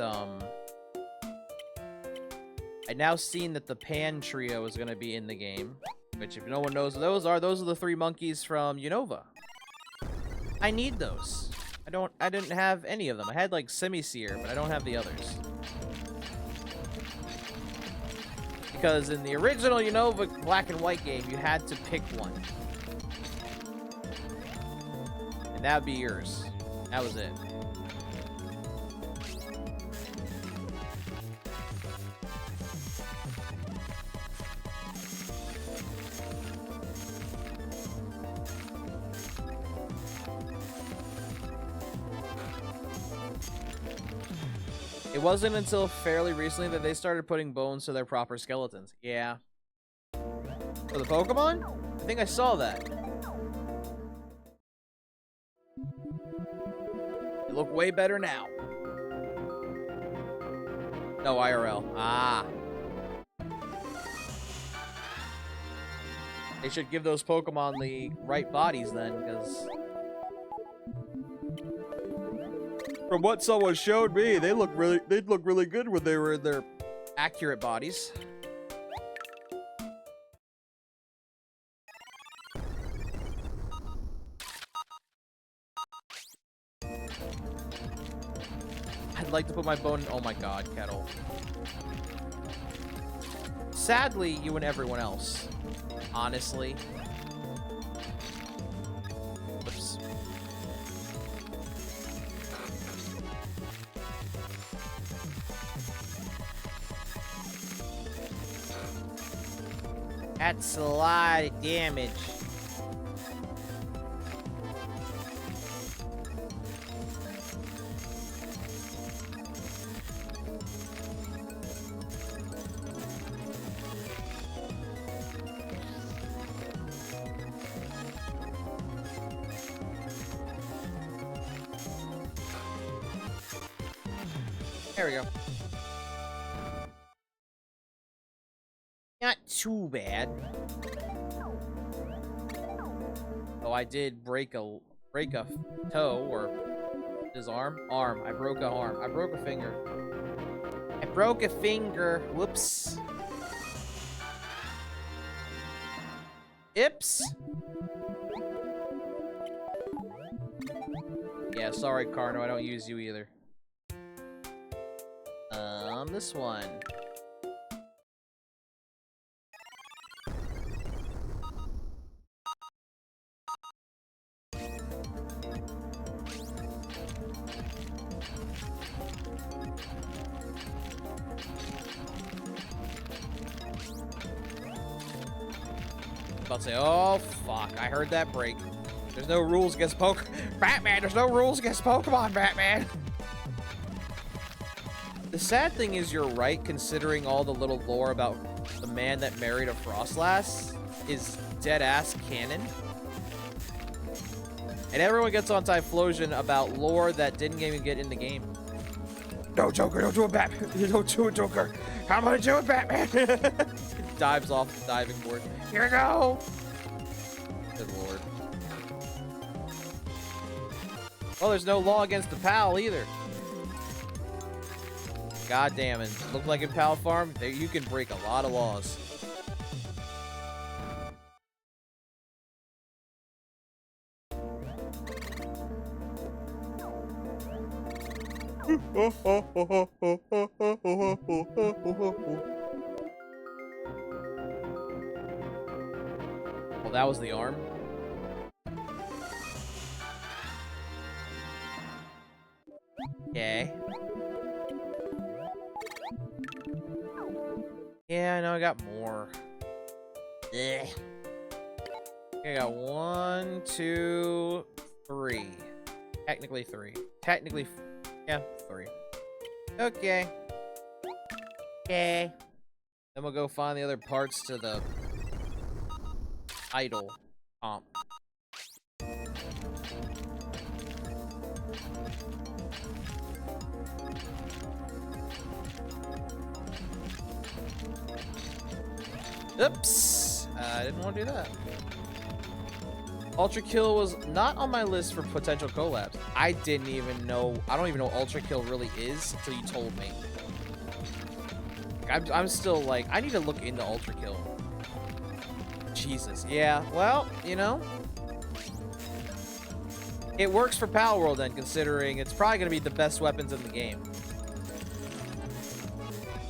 I'd now seen that the Pan Trio is going to be in the game, which if no one knows what those are the 3 monkeys from Unova. I need those. I didn't have any of them. I had like Simisear, but I don't have the others. Because in the original Unova Black and White game, you had to pick one. And that would be yours. That was it. It wasn't until fairly recently that they started putting bones to their proper skeletons. Yeah. For the Pokemon? I think I saw that. They look way better now. No, IRL. Ah. They should give those Pokemon the right bodies then, because... From what someone showed me, they'd look really good when they were in their accurate bodies. I'd like to put my bone in... Oh my god, Kettle. Sadly, you and everyone else. Honestly. Oops. That's a lot of damage. There we go. Not too bad. Oh, I did break a toe, or his arm. I broke a arm. I broke a finger. I broke a finger. Whoops. Ips. Yeah, sorry, Carno. I don't use you either. This one. About to say, oh fuck, I heard that break. There's no rules against Batman, there's no rules against Pokemon, Batman! The sad thing is you're right, considering all the little lore about the man that married a Frostlass is dead ass canon. And everyone gets on Typhlosion about lore that didn't even get in the game. No, Joker, don't do it, Batman. Don't do it, Joker. I'm gonna do it, Batman. Dives off the diving board. Here we go. Good lord. Oh, there's no law against the PAL either. God damn it. Look like in PAL Farm, there you can break a lot of laws. Well, that was the arm. Okay. Yeah, I know I got more. Ugh. I got 1, 2, 3. Technically 3. Technically, yeah, 3. Okay. Okay. Then we'll go find the other parts to the idol comp. Oops! I didn't want to do that. Ultra Kill was not on my list for potential collabs. I didn't even know. I don't even know what Ultra Kill really is until you told me. I'm still like, I need to look into Ultra Kill. Jesus. Yeah, well, you know. It works for Pal World then, considering it's probably going to be the best weapons in the game.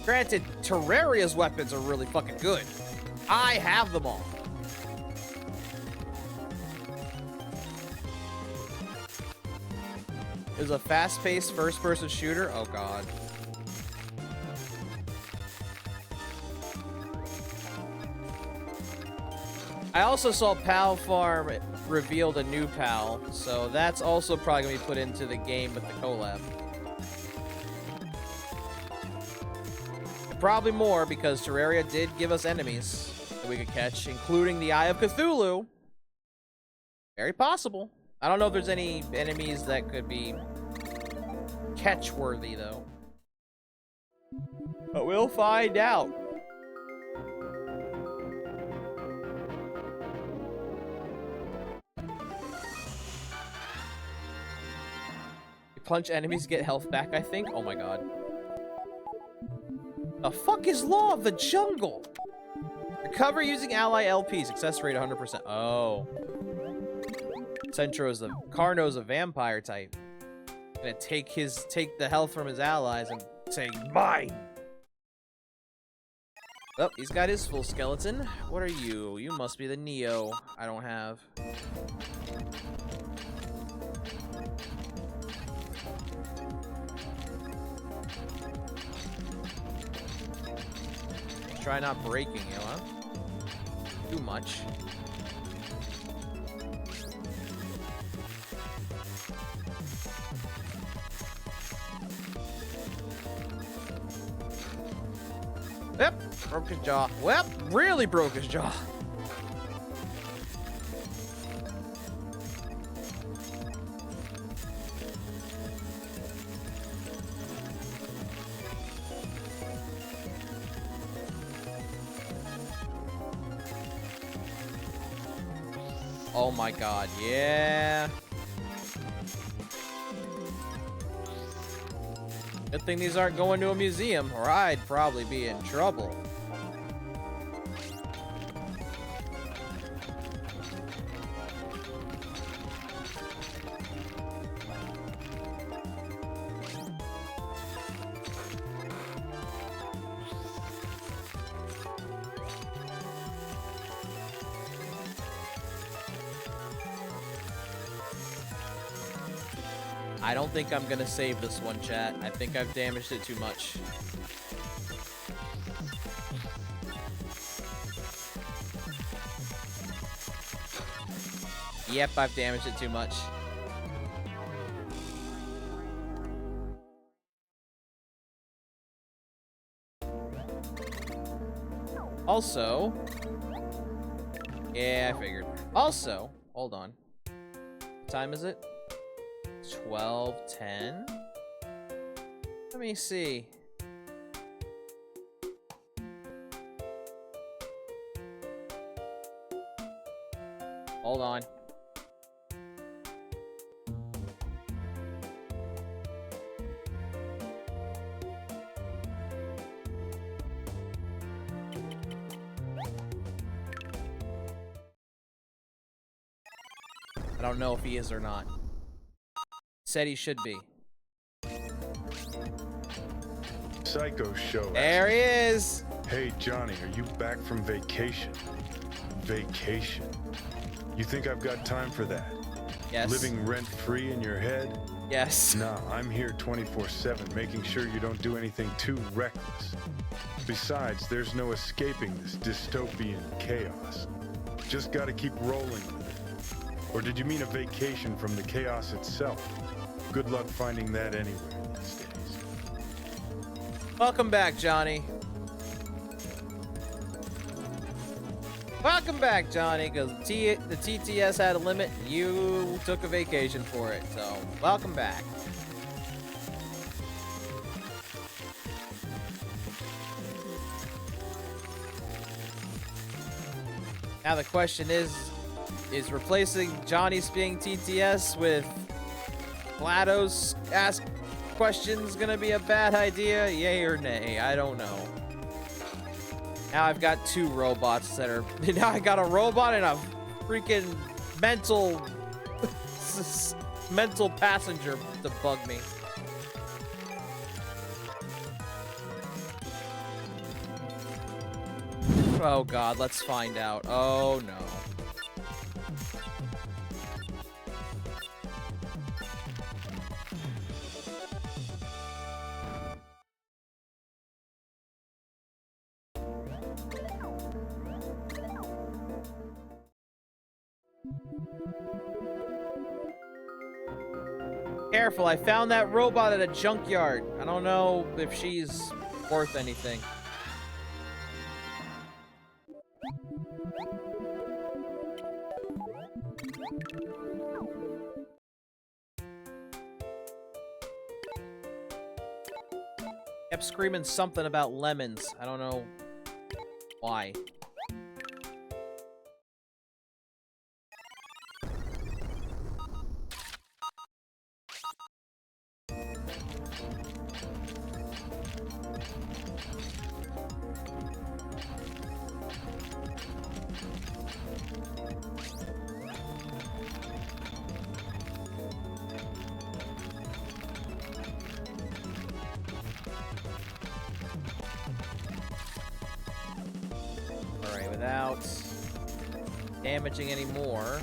Granted, Terraria's weapons are really fucking good. I have them all. It was a fast-paced first-person shooter. Oh god. I also saw Pal Farm revealed a new Pal, so that's also probably gonna be put into the game with the collab. And probably more because Terraria did give us enemies that we could catch, including the Eye of Cthulhu. Very possible. I don't know if there's any enemies that could be catch-worthy, though. But we'll find out. You punch enemies, get health back, I think? Oh my god. The fuck is Law of the Jungle? Recover using ally LP. Success rate 100%. Oh. Centro's Carno's a vampire type. Gonna take the health from his allies and say, mine! Oh, he's got his full skeleton. What are you? You must be the Neo I don't have. Try not breaking you, huh? Too much. Yep, broke his jaw. Well, really broke his jaw. Oh my god, yeah. Good thing these aren't going to a museum, or I'd probably be in trouble. I don't think I'm gonna save this one, chat. I think I've damaged it too much. Yep, I've damaged it too much. Also, Yeah, I figured. Also, hold on. What time is it? 12:10. Let me see. Hold on. I don't know if he is or not. Said he should be. Psycho Show. There he is. Hey, Johnny, are you back from vacation? Vacation? You think I've got time for that? Yes. Living rent-free in your head? Yes. Nah, I'm here 24/7, making sure you don't do anything too reckless. Besides, there's no escaping this dystopian chaos. Just gotta keep rolling with it. Or did you mean a vacation from the chaos itself? Good luck finding that anywhere these days. Welcome back, Johnny. Welcome back, Johnny, because the TTS had a limit. You took a vacation for it, so welcome back. Now the question is replacing Johnny's being TTS with GLaDOS Ask Questions gonna be a bad idea? Yay or nay? I don't know. Now I've got two robots that are... Now I got a robot and a freaking mental... mental passenger to bug me. Oh god, let's find out. Oh no. Careful, I found that robot at a junkyard. I don't know if she's worth anything. Kept screaming something about lemons. I don't know why. Without damaging any more.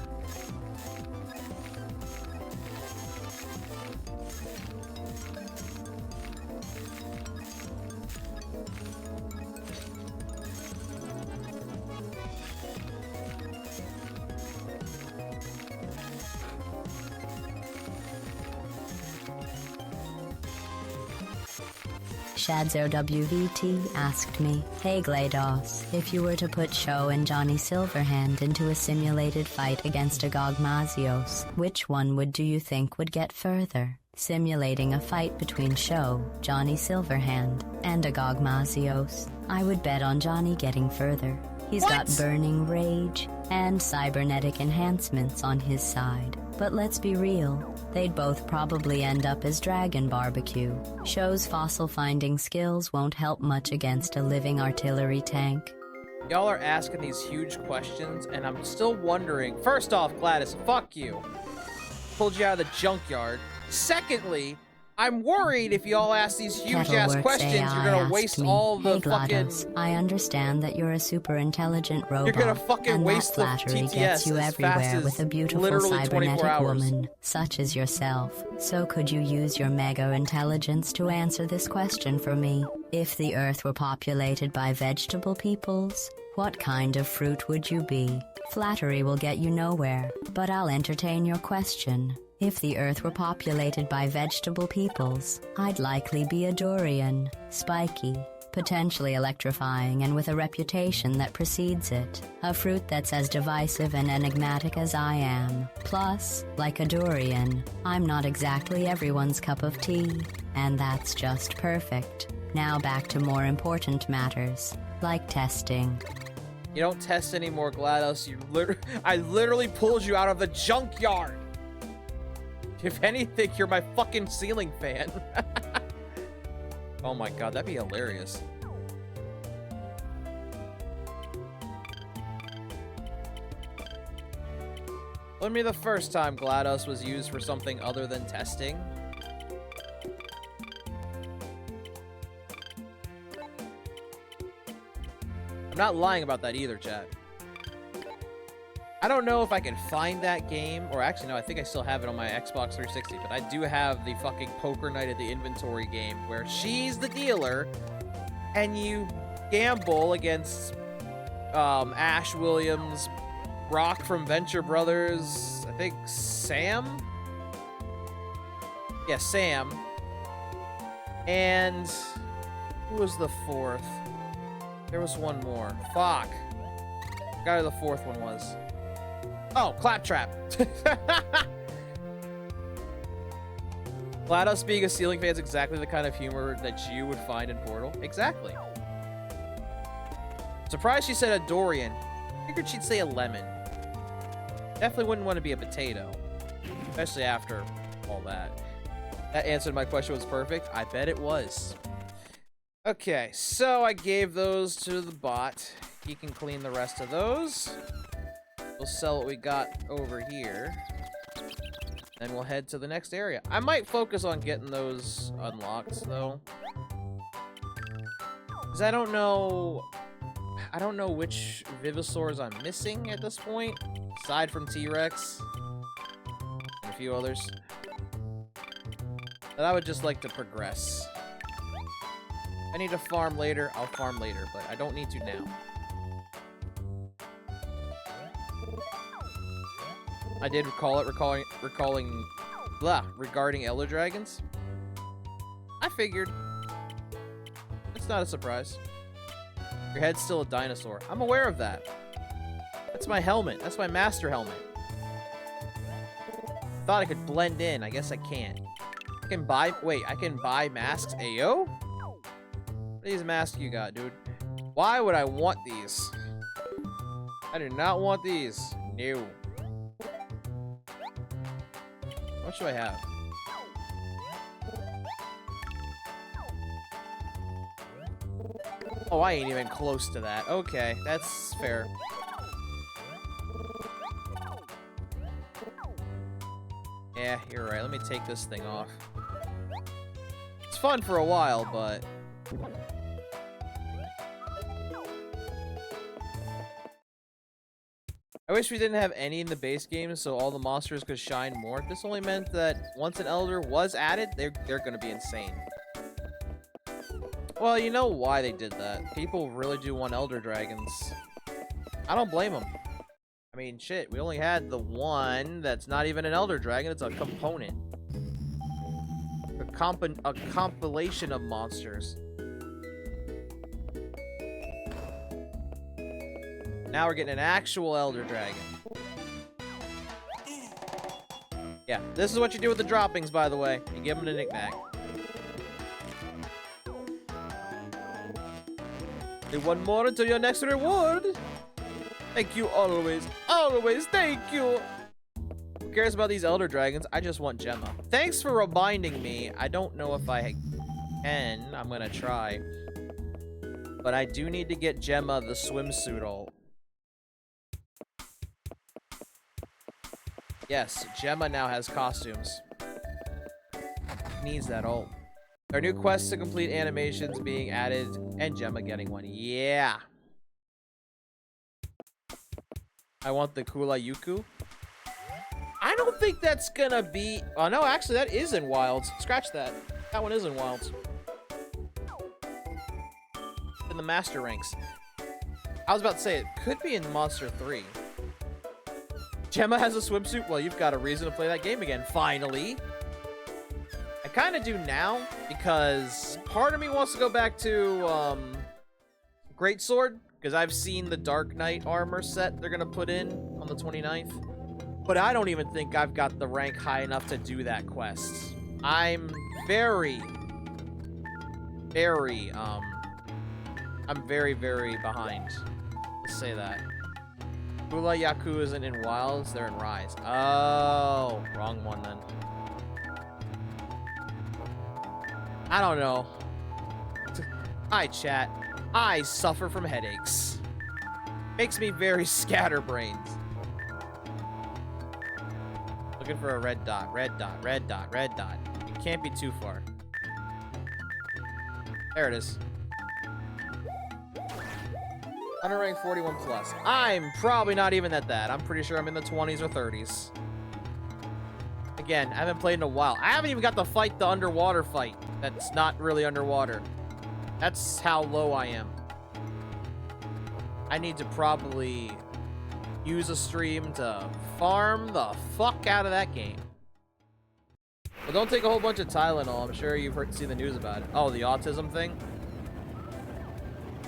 Shadzo WVT asked me, "Hey GLaDOS, if you were to put Sho and Johnny Silverhand into a simulated fight against Agogmazios, which one do you think would get further? Simulating a fight between Sho, Johnny Silverhand, and Agogmazios, I would bet on Johnny getting further. He's got burning rage and cybernetic enhancements on his side. But let's be real, they'd both probably end up as Dragon Barbecue. Sho's fossil-finding skills won't help much against a living artillery tank." Y'all are asking these huge questions, and I'm still wondering. First off, GLaDOS, fuck you. Pulled you out of the junkyard. Secondly, I'm worried if y'all ask these huge-ass Kettleworks questions, AI you're gonna asked waste me, all the "Hey GLaDOS, fucking... I understand that you're a super intelligent robot, You're gonna fucking and waste the that flattery TTS gets you as fast everywhere as with a beautiful literally 24 cybernetic hours. woman, such as yourself. So could you use your mega intelligence to answer this question for me? If the Earth were populated by vegetable peoples, what kind of fruit would you be? Flattery will get you nowhere, but I'll entertain your question. If the Earth were populated by vegetable peoples, I'd likely be a durian, spiky, potentially electrifying and with a reputation that precedes it. A fruit that's as divisive and enigmatic as I am. Plus, like a durian, I'm not exactly everyone's cup of tea. And that's just perfect. Now back to more important matters, like testing. You don't test anymore, GLaDOS. I literally pulled you out of the junkyard. If anything, you're my fucking ceiling fan. Oh my god, that'd be hilarious. Let me the first time GLaDOS was used for something other than testing. I'm not lying about that either, chat. I don't know if I can find that game, or actually no, I think I still have it on my Xbox 360, but I do have the fucking Poker Night at the Inventory game where she's the dealer and you gamble against Ash Williams, Brock from Venture Brothers, I think Sam? Yeah, Sam. And who was the fourth? There was one more. Fuck. Forgot who the fourth one was. Oh, Claptrap. GLaDOS being a ceiling fan is exactly the kind of humor that you would find in Portal. Exactly. Surprised she said a durian. Figured she'd say a lemon. Definitely wouldn't want to be a potato. Especially after all that. That answered my question was perfect. I bet it was. Okay, so I gave those to the bot. He can clean the rest of those. We'll sell what we got over here. Then we'll head to the next area. I might focus on getting those unlocked, though. Because I don't know which Vivosaurs I'm missing at this point. Aside from T-Rex. And a few others. But I would just like to progress. If I need to farm later, I'll farm later. But I don't need to now. I did recall it, regarding Elder Dragons. I figured. It's not a surprise. Your head's still a dinosaur. I'm aware of that. That's my helmet. That's my master helmet. Thought I could blend in. I guess I can't. I can buy masks. Ayo? What are these masks you got, dude? Why would I want these? I do not want these. No. What should I have? Oh, I ain't even close to that. Okay, that's fair. Yeah, you're right. Let me take this thing off. It's fun for a while, but... I wish we didn't have any in the base game so all the monsters could shine more. This only meant that once an Elder was added, they're gonna be insane. Well, you know why they did that. People really do want Elder Dragons. I don't blame them. I mean, shit, we only had the one that's not even an Elder Dragon, it's a component. A compilation of monsters. Now we're getting an actual Elder Dragon. Yeah, this is what you do with the droppings, by the way. You give them a knick-knack. Do one more until your next reward. Thank you always. Always, thank you. Who cares about these Elder Dragons? I just want Gemma. Thanks for reminding me. I don't know if I can. I'm gonna try. But I do need to get Gemma the swimsuit ult. Yes, Gemma now has costumes. Needs that ult. There are new quests to complete, animations being added, and Gemma getting one. Yeah. I want the Kula Yuku. I don't think that's gonna be... Oh, no, actually, that is in Wilds. Scratch that. That one is in Wilds. In the Master Ranks. I was about to say, it could be in Monster 3. Gemma has a swimsuit? Well, you've got a reason to play that game again, finally. I kind of do now because part of me wants to go back to Greatsword because I've seen the Dark Knight armor set they're gonna put in on the 29th, but I don't even think I've got the rank high enough to do that quest. I'm very behind. Let's say that. Ula Yaku isn't in Wilds, they're in Rise. Oh, wrong one then. I don't know. Hi, chat. I suffer from headaches. Makes me very scatterbrained. Looking for a red dot, red dot, red dot, red dot. It can't be too far. There it is. Under rank 41 plus. I'm probably not even at that. I'm pretty sure I'm in the 20s or 30s. Again, I haven't played in a while. I haven't even got to fight the underwater fight. That's not really underwater. That's how low I am. I need to probably use a stream to farm the fuck out of that game. But don't take a whole bunch of Tylenol. I'm sure you've seen the news about it. Oh, the autism thing?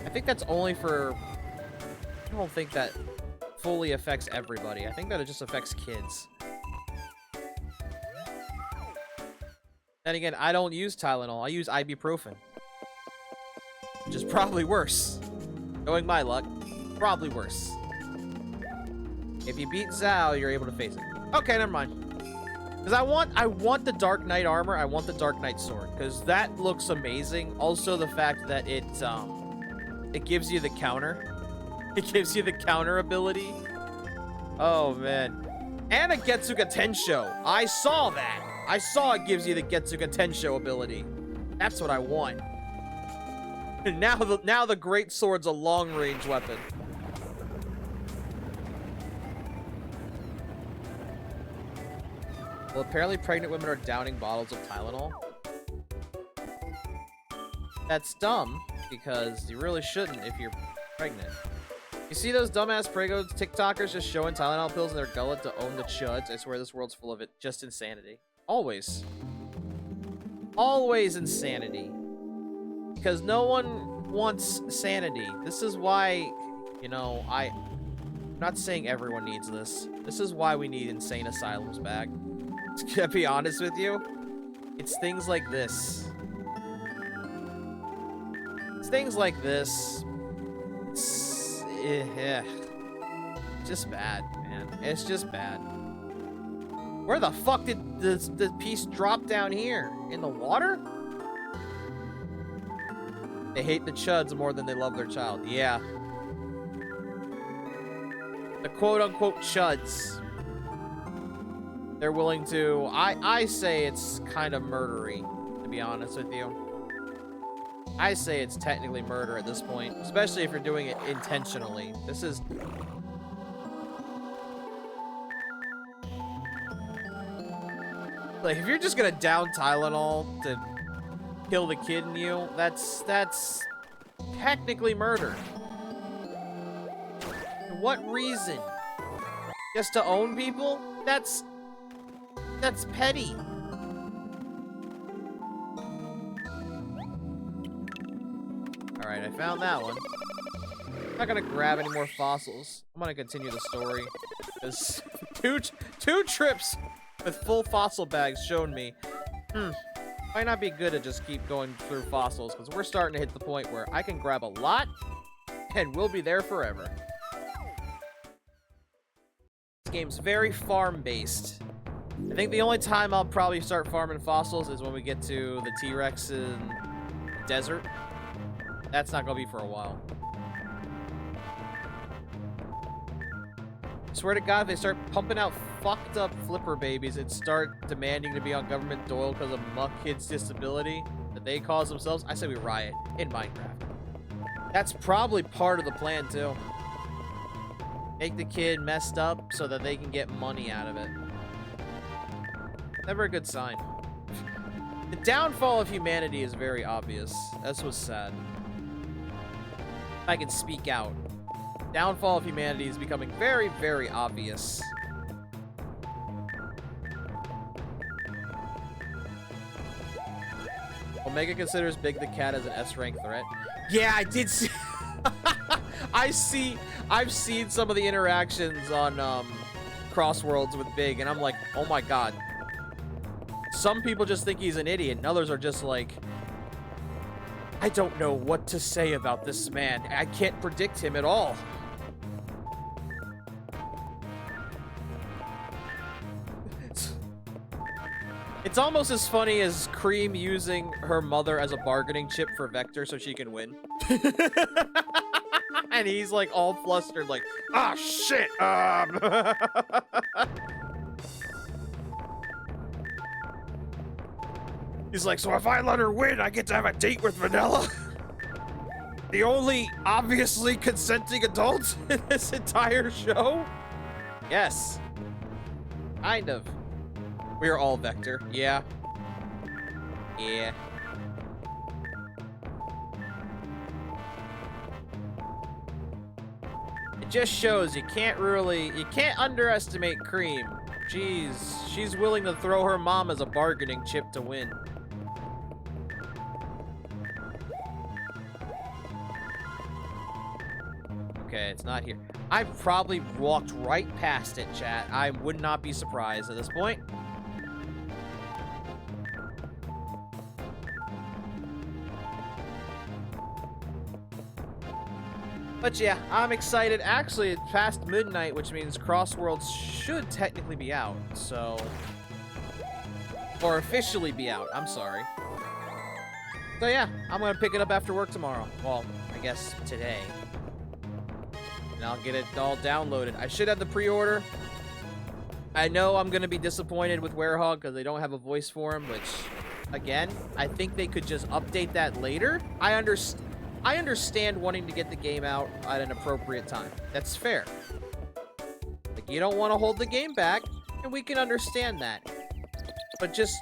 I think that's only for... I don't think that fully affects everybody. I think that it just affects kids. Then again, I don't use Tylenol. I use ibuprofen. Which is probably worse. Knowing my luck, probably worse. If you beat Zhao, you're able to face it. Okay, never mind. Because I want the Dark Knight armor. I want the Dark Knight sword. Because that looks amazing. Also, the fact that it gives you the counter. It gives you the counter ability. Oh, man. And a Getsuga Tensho. I saw that. I saw it gives you the Getsuga Tensho ability. That's what I want. And now the Great Sword's a long-range weapon. Well, apparently pregnant women are downing bottles of Tylenol. That's dumb, because you really shouldn't if you're pregnant. You see those dumbass Prego TikTokers just showing Tylenol pills in their gullet to own the chuds? I swear this world's full of it. Just insanity. Always. Always insanity. Because no one wants sanity. This is why, you know, I'm not saying everyone needs this. This is why we need insane asylums back. To be honest with you, it's things like this. It's things like this. It's just bad, man. It's just bad. Where the fuck did this piece drop down here? In the water? They hate the chuds more than they love their child. Yeah. The quote-unquote chuds. They're willing to... I say it's kind of murdery, to be honest with you. I say it's technically murder at this point, especially if you're doing it intentionally. This is... Like, if you're just gonna down Tylenol to kill the kid in you, that's technically murder. For what reason? Just to own people? That's petty. Alright, I found that one. I'm not gonna grab any more fossils. I'm gonna continue the story. Because two trips with full fossil bags showed me, might not be good to just keep going through fossils, because we're starting to hit the point where I can grab a lot, and we'll be there forever. This game's very farm-based. I think the only time I'll probably start farming fossils is when we get to the T-Rex in the desert. That's not gonna be for a while. Swear to God, if they start pumping out fucked up flipper babies and start demanding to be on government dole because of Muck Kid's disability that they cause themselves, I say we riot in Minecraft. That's probably part of the plan too. Make the kid messed up so that they can get money out of it. Never a good sign. The downfall of humanity is very obvious. That's what's sad. I can speak out. Downfall of humanity is becoming very, very obvious. Omega considers Big the Cat as an S-rank threat. Yeah, I did see. I've seen some of the interactions on Crossworlds with Big, and I'm like, oh my god. Some people just think he's an idiot, and others are just like, I don't know what to say about this man. I can't predict him at all. It's almost as funny as Cream using her mother as a bargaining chip for Vector so she can win. And he's like all flustered, like, Ah, shit. He's like, so if I let her win, I get to have a date with Vanilla? The only obviously consenting adult in this entire show? yes. Kind of. We are all Vector. Yeah. Yeah. It just shows you can't underestimate Cream. Jeez, she's willing to throw her mom as a bargaining chip to win. Okay, it's not here. I probably walked right past it, chat. I would not be surprised at this point. But yeah, I'm excited. Actually, it's past midnight, which means Crossworlds should technically be out, so... Or officially be out, I'm sorry. So yeah, I'm gonna pick it up after work tomorrow. Well, I guess today. And I'll get it all downloaded. I should have the pre-order. I know I'm gonna be disappointed with Werehog because they don't have a voice for him, which, again, I think they could just update that later. I understand wanting to get the game out at an appropriate time. That's fair. Like, you don't want to hold the game back, and we can understand that. But just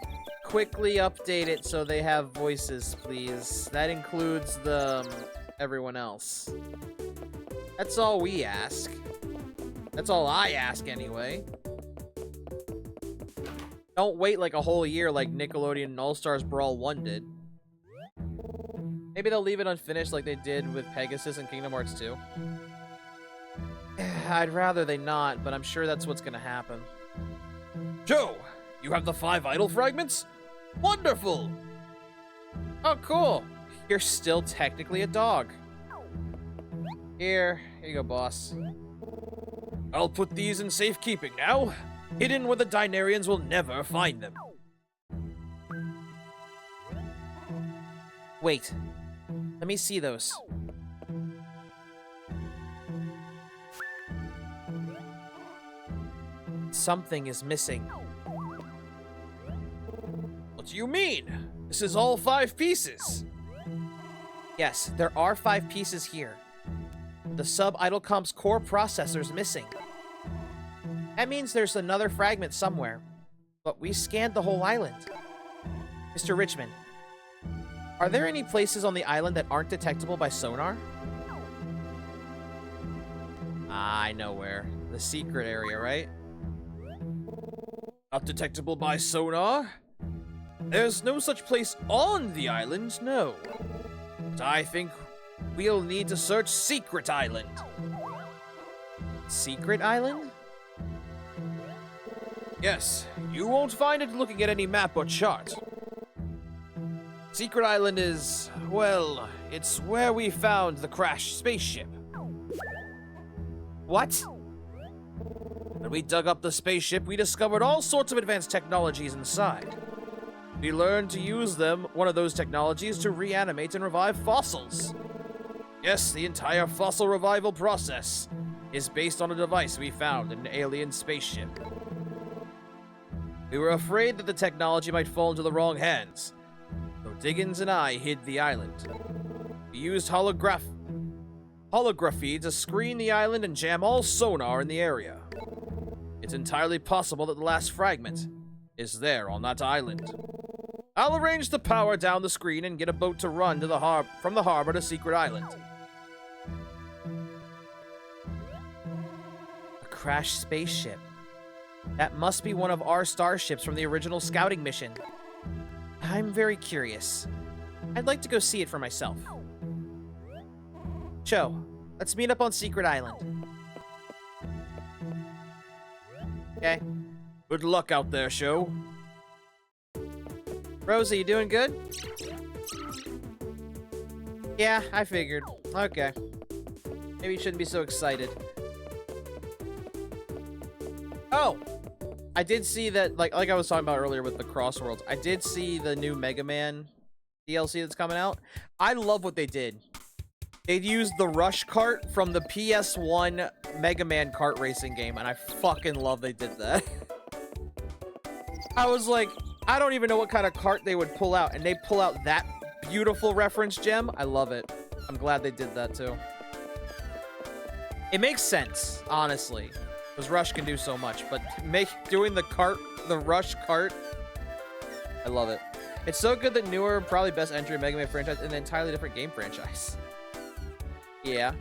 quickly update it so they have voices, please. That includes the everyone else. That's all we ask. That's all I ask, anyway. Don't wait like a whole year like Nickelodeon All-Stars Brawl 1 did. Maybe they'll leave it unfinished like they did with Pegasus and Kingdom Hearts 2. I'd rather they not, but I'm sure that's what's gonna happen. Joe, you have the 5 idol fragments? Wonderful! Oh, cool. You're still technically a dog. Here you go, boss. I'll put these in safekeeping now, hidden where the Dinarians will never find them. Wait. Let me see those. Something is missing. What do you mean? This is all 5 pieces. Yes, there are 5 pieces here. The sub-Idolcomp's core processor's missing. That means there's another fragment somewhere. But we scanned the whole island. Mr. Richmond, are there any places on the island that aren't detectable by sonar? I know where. The secret area, right? Not detectable by sonar? There's no such place on the island, no. But I think we'll need to search Secret Island. Secret Island? Yes, you won't find it looking at any map or chart. Secret Island is, well, it's where we found the crashed spaceship. What? When we dug up the spaceship, we discovered all sorts of advanced technologies inside. We learned to use one of those technologies, to reanimate and revive fossils. Yes, the entire fossil revival process is based on a device we found in an alien spaceship. We were afraid that the technology might fall into the wrong hands, so Diggins and I hid the island. We used holography to screen the island and jam all sonar in the area. It's entirely possible that the last fragment is there on that island. I'll arrange to power down the screen and get a boat to run to from the harbor to Secret Island. A crashed spaceship. That must be one of our starships from the original scouting mission. I'm very curious. I'd like to go see it for myself. Cho, let's meet up on Secret Island. Okay. Good luck out there, Sho. Rosie, you doing good? Yeah, I figured. Okay. Maybe you shouldn't be so excited. Oh! I did see that, like I was talking about earlier with the Crossworlds, I did see the new Mega Man DLC that's coming out. I love what they did. They'd used the Rush cart from the PS1 Mega Man kart racing game, and I fucking love they did that. I was like, I don't even know what kind of cart they would pull out, and they pull out that beautiful reference gem. I love it. I'm glad they did that too. It makes sense, honestly, because Rush can do so much, but doing the Rush cart, I love it. It's so good that newer, probably best entry in Mega Man franchise in an entirely different game franchise. Yeah.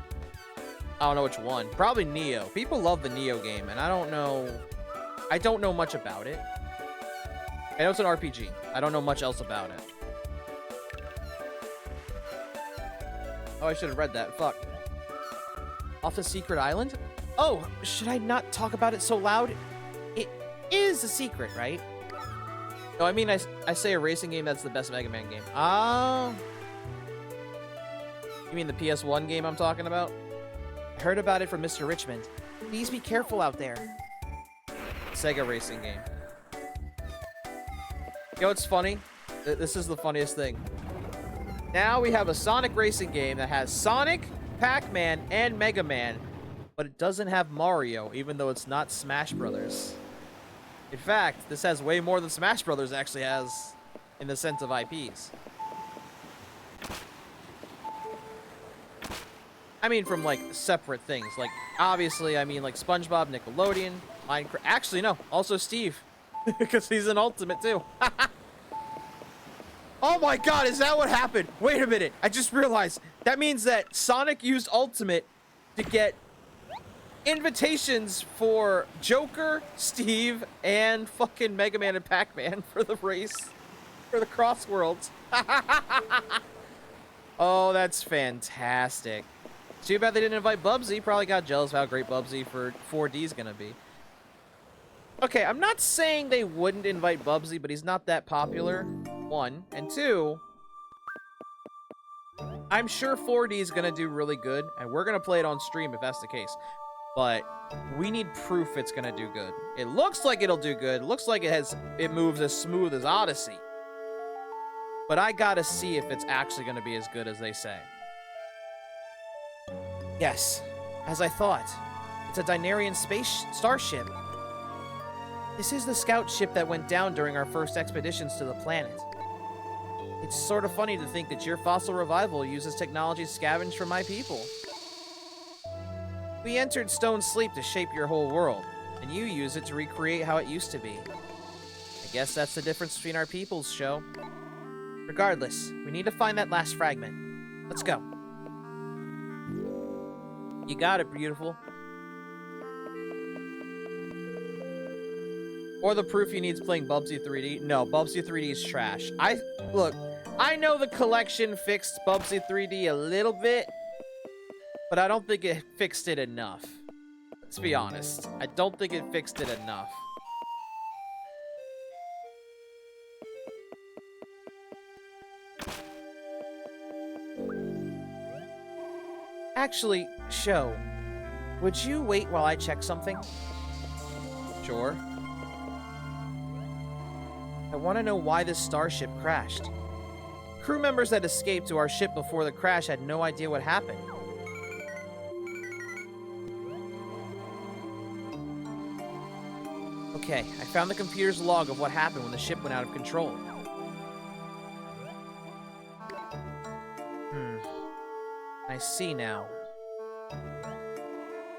I don't know which one. Probably Neo. People love the Neo game, and I don't know much about it. I know it's an RPG. I don't know much else about it. Oh, I should have read that. Fuck. Off the Secret Island? Oh, should I not talk about it so loud? It is a secret, right? No, I mean, I say a racing game that's the best Mega Man game. Oh. You mean the PS1 game I'm talking about? I heard about it from Mr. Richmond. Please be careful out there. Sega racing game. You know what's funny? This is the funniest thing. Now we have a Sonic racing game that has Sonic, Pac-Man, and Mega Man, but it doesn't have Mario, even though it's not Smash Brothers. In fact, this has way more than Smash Brothers actually has in the sense of IPs. I mean, from, like, separate things. Like, obviously, I mean, like, SpongeBob, Nickelodeon, Minecraft. Actually, no. Also Steve. Because he's an Ultimate, too. Oh my god, is that what happened? Wait a minute. I just realized. That means that Sonic used Ultimate to get invitations for Joker, Steve, and fucking Mega Man and Pac-Man for the race. For the Crossworlds. Oh, that's fantastic. Too bad they didn't invite Bubsy. Probably got jealous of how great Bubsy for 4D is gonna be. Okay, I'm not saying they wouldn't invite Bubsy, but he's not that popular. One. And two, I'm sure 4D is gonna do really good, and we're gonna play it on stream if that's the case. But we need proof it's gonna do good. It looks like it'll do good. It looks like it moves as smooth as Odyssey. But I gotta see if it's actually gonna be as good as they say. Yes, as I thought. It's a Dynarian space starship. This is the scout ship that went down during our first expeditions to the planet. It's sort of funny to think that your fossil revival uses technology scavenged from my people. We entered Stone Sleep to shape your whole world, and you use it to recreate how it used to be. I guess that's the difference between our peoples, Sho. Regardless, we need to find that last fragment. Let's go. You got it, beautiful. Or the proof he needs playing Bubsy 3D. No, Bubsy 3D is trash. Look, I know the collection fixed Bubsy 3D a little bit, but I don't think it fixed it enough. Let's be honest. I don't think it fixed it enough. Actually, Sho, would you wait while I check something? Sure. I want to know why this starship crashed. Crew members that escaped to our ship before the crash had no idea what happened. Okay, I found the computer's log of what happened when the ship went out of control. I see now.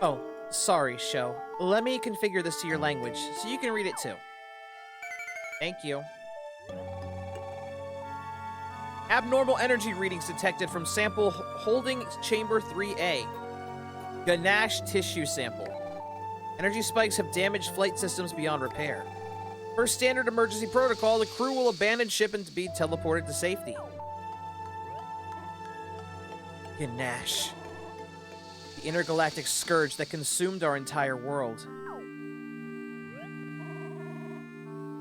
Oh, sorry, Sho. Let me configure this to your language, so you can read it too. Thank you. Abnormal energy readings detected from sample holding chamber 3A. Ganache tissue sample. Energy spikes have damaged flight systems beyond repair. Per standard emergency protocol, the crew will abandon ship and be teleported to safety. Ganesh. The intergalactic scourge that consumed our entire world.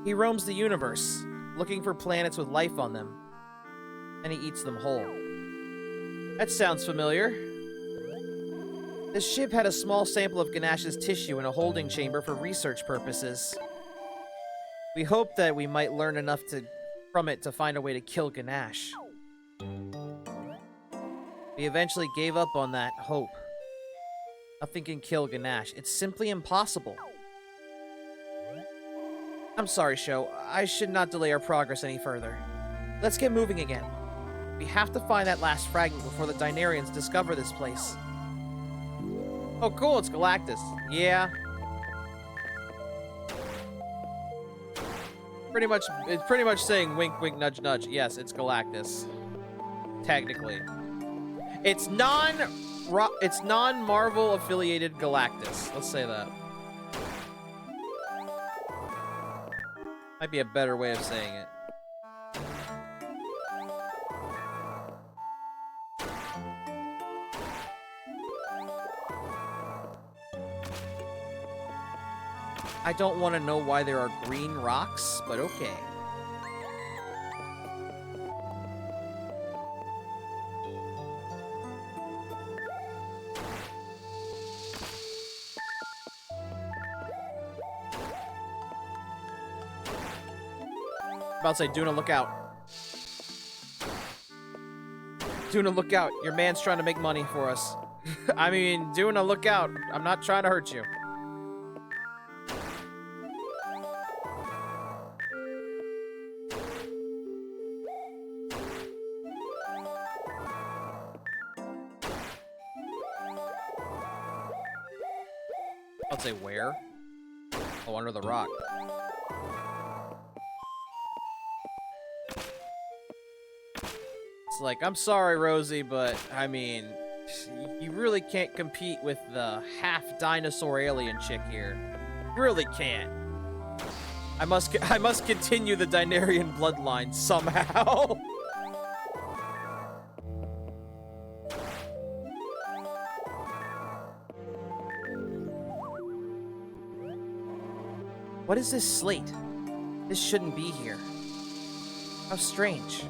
He roams the universe, looking for planets with life on them, and he eats them whole. That sounds familiar. This ship had a small sample of Ganesh's tissue in a holding chamber for research purposes. We hoped that we might learn enough from it to find a way to kill Ganesh. We eventually gave up on that hope. Nothing can kill Ganesh. It's simply impossible. I'm sorry, Sho. I should not delay our progress any further. Let's get moving again. We have to find that last fragment before the Dinarians discover this place. Oh, cool. It's Galactus. Yeah. It's pretty much saying wink, wink, nudge, nudge. Yes, it's Galactus. Technically. It's non-Marvel affiliated Galactus. Let's say that. Might be a better way of saying it. I don't want to know why there are green rocks, but okay. About to say, Duna, look out. Duna, look out. Your man's trying to make money for us. I mean, Duna, look out. I'm not trying to hurt you. I'll say where? Oh, under the rock. It's like, I'm sorry, Rosie, but, I mean, you really can't compete with the half-dinosaur alien chick here. You really can't. I must continue the Dinarian bloodline somehow. What is this slate? This shouldn't be here. How strange.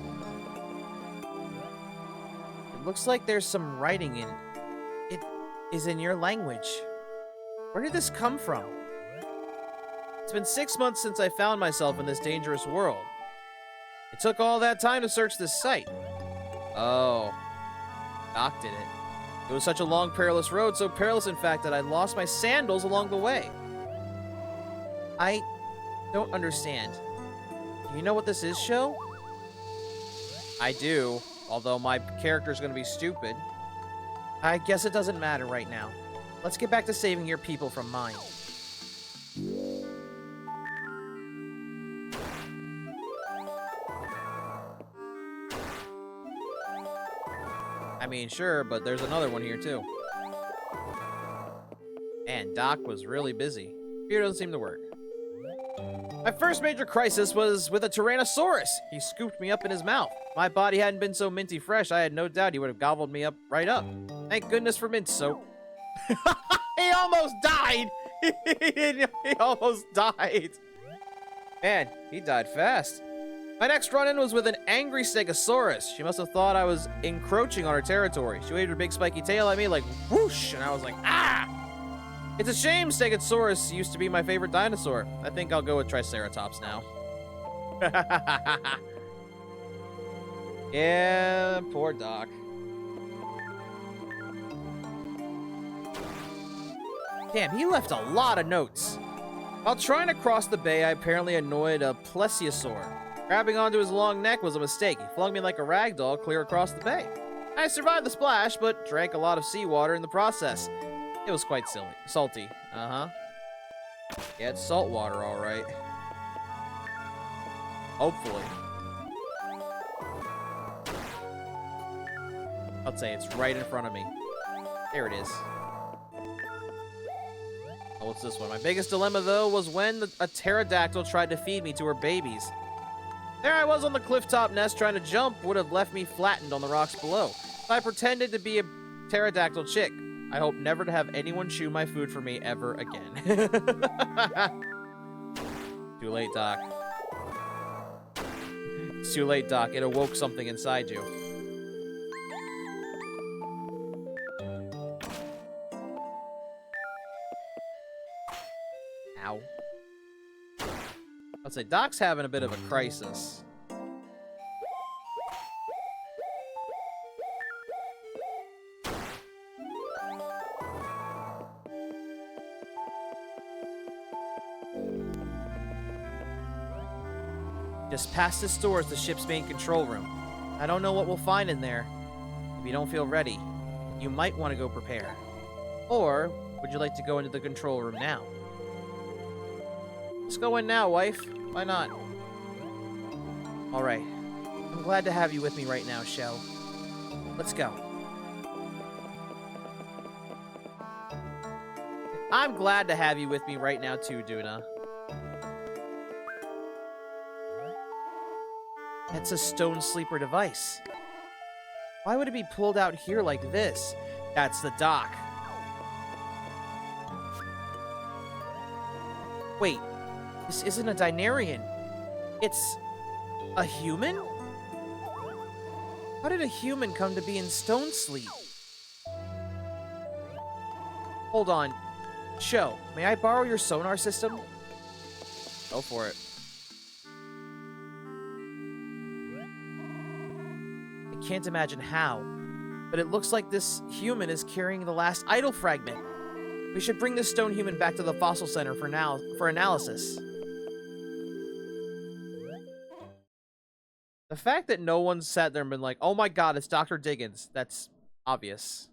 It looks like there's some writing in it. It is in your language. Where did this come from? It's been 6 months since I found myself in this dangerous world. It took all that time to search this site. Oh. Doc did it. It was such a long, perilous road, so perilous, in fact, that I lost my sandals along the way. I don't understand. Do you know what this is, Sho? I do, although my character's gonna be stupid. I guess it doesn't matter right now. Let's get back to saving your people from mine. I mean, sure, but there's another one here, too. And Doc was really busy. Fear doesn't seem to work. My first major crisis was with a Tyrannosaurus. He scooped me up in his mouth. If my body hadn't been so minty fresh, I had no doubt he would have gobbled me up right up. Thank goodness for mint soap. He almost died! He almost died. Man, he died fast. My next run-in was with an angry Stegosaurus. She must have thought I was encroaching on her territory. She waved her big spiky tail at me like whoosh, and I was like, ah! It's a shame Stegosaurus used to be my favorite dinosaur. I think I'll go with Triceratops now. Yeah, poor Doc. Damn, he left a lot of notes. While trying to cross the bay, I apparently annoyed a plesiosaur. Grabbing onto his long neck was a mistake. He flung me like a rag doll clear across the bay. I survived the splash, but drank a lot of seawater in the process. It was quite salty. Uh-huh. Yeah, it's salt water, all right. Hopefully. I'll say it's right in front of me. There it is. Oh, what's this one? My biggest dilemma, though, was when a pterodactyl tried to feed me to her babies. There I was on the clifftop nest trying to jump, would have left me flattened on the rocks below. I pretended to be a pterodactyl chick. I hope never to have anyone chew my food for me ever again. Too late, Doc. It's too late, Doc. It awoke something inside you. Ow. I'd say Doc's having a bit of a crisis. Just past this door is the ship's main control room. I don't know what we'll find in there. If you don't feel ready, you might want to go prepare. Or, would you like to go into the control room now? Let's go in now, wife. Why not? Alright. I'm glad to have you with me right now, Shell. Let's go. I'm glad to have you with me right now too, Duna. That's a stone sleeper device. Why would it be pulled out here like this? That's the dock. Wait, this isn't a Dinarian. It's a human? How did a human come to be in stone sleep? Hold on. Sho, may I borrow your sonar system? Go for it. I can't imagine how, but it looks like this human is carrying the last idol fragment. We should bring this stone human back to the fossil center for analysis. The fact that no one sat there and been like, oh my god, it's Dr. Diggins, that's obvious.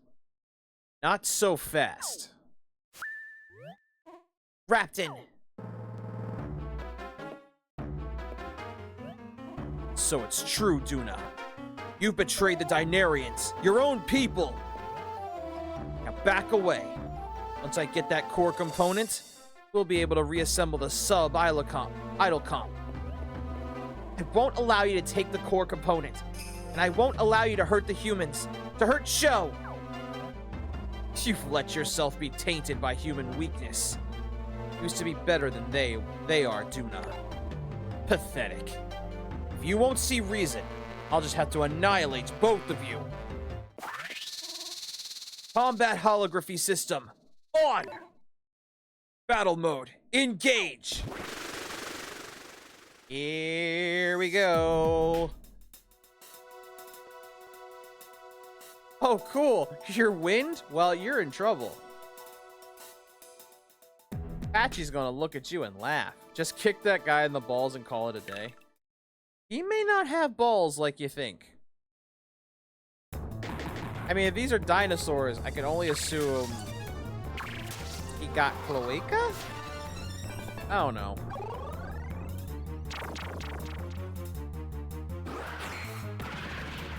Not so fast. Raptin! So it's true, Duna. You've betrayed the Dinarians, your own people! Now back away. Once I get that core component, we'll be able to reassemble the idol comp. I won't allow you to take the core component, and I won't allow you to hurt the humans, to hurt Sho! You've let yourself be tainted by human weakness. Used to be better than they are, Duna. Pathetic. If you won't see reason, I'll just have to annihilate both of you. Combat holography system, on! Battle mode, engage! Here we go. Oh, cool. Your wind? Well, you're in trouble. Apache's gonna look at you and laugh. Just kick that guy in the balls and call it a day. He may not have balls like you think. I mean, if these are dinosaurs, I can only assume he got cloaca? I don't know.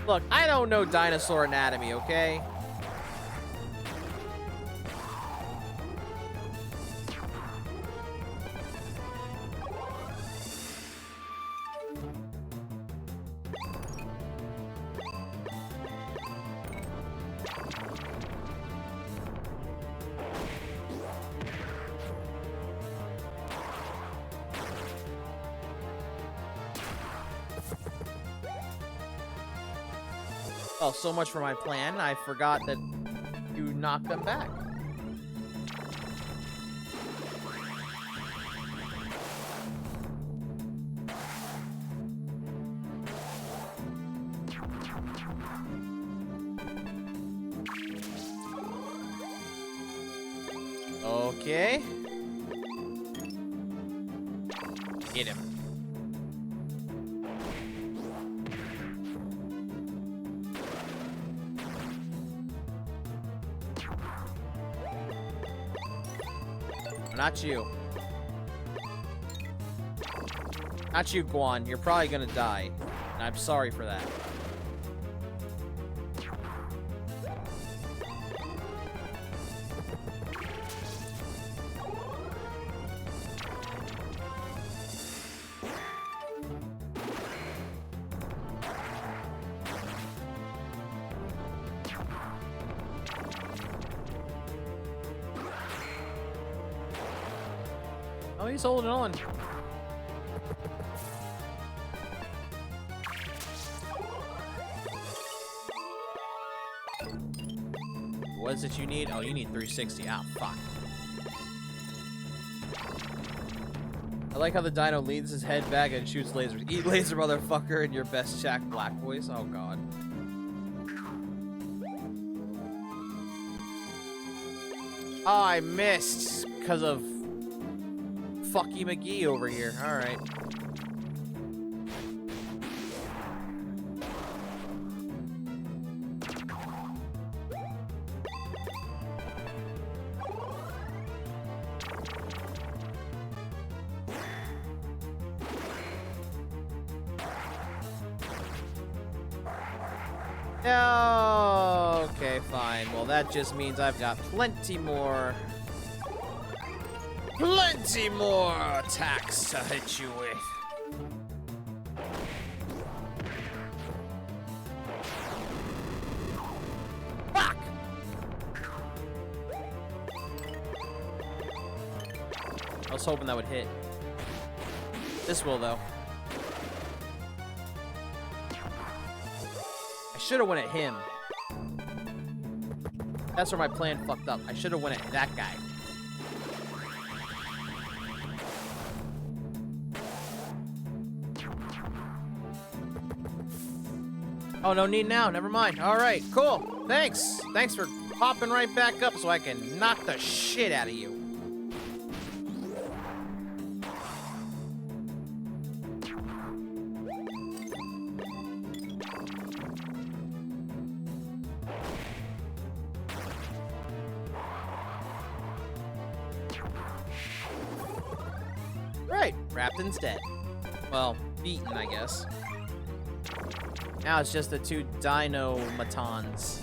Look, I don't know dinosaur anatomy, okay? Well, so much for my plan. I forgot that you knocked them back. Okay. Hit him. Not you. Not you, Guan. You're probably gonna die. And I'm sorry for that. Oh, he's holding on. What is it you need? Oh, you need 360. Ah, fuck. I like how the dino leans his head back and shoots lasers. Eat laser, motherfucker, in your best Jack Black voice. Oh, God. Oh, I missed because of Fucky McGee over here. All right. Okay, fine. Well, that just means I've got plenty more attacks to hit you with. Fuck! I was hoping that would hit. This will, though. I should have went at him. That's where my plan fucked up. I should have went at that guy. Oh, no need now. Never mind. All right, cool. Thanks. Thanks for popping right back up so I can knock the shit out of you. Right, Rapton's dead. Well, beaten, I guess. Now it's just the two Dino-matons.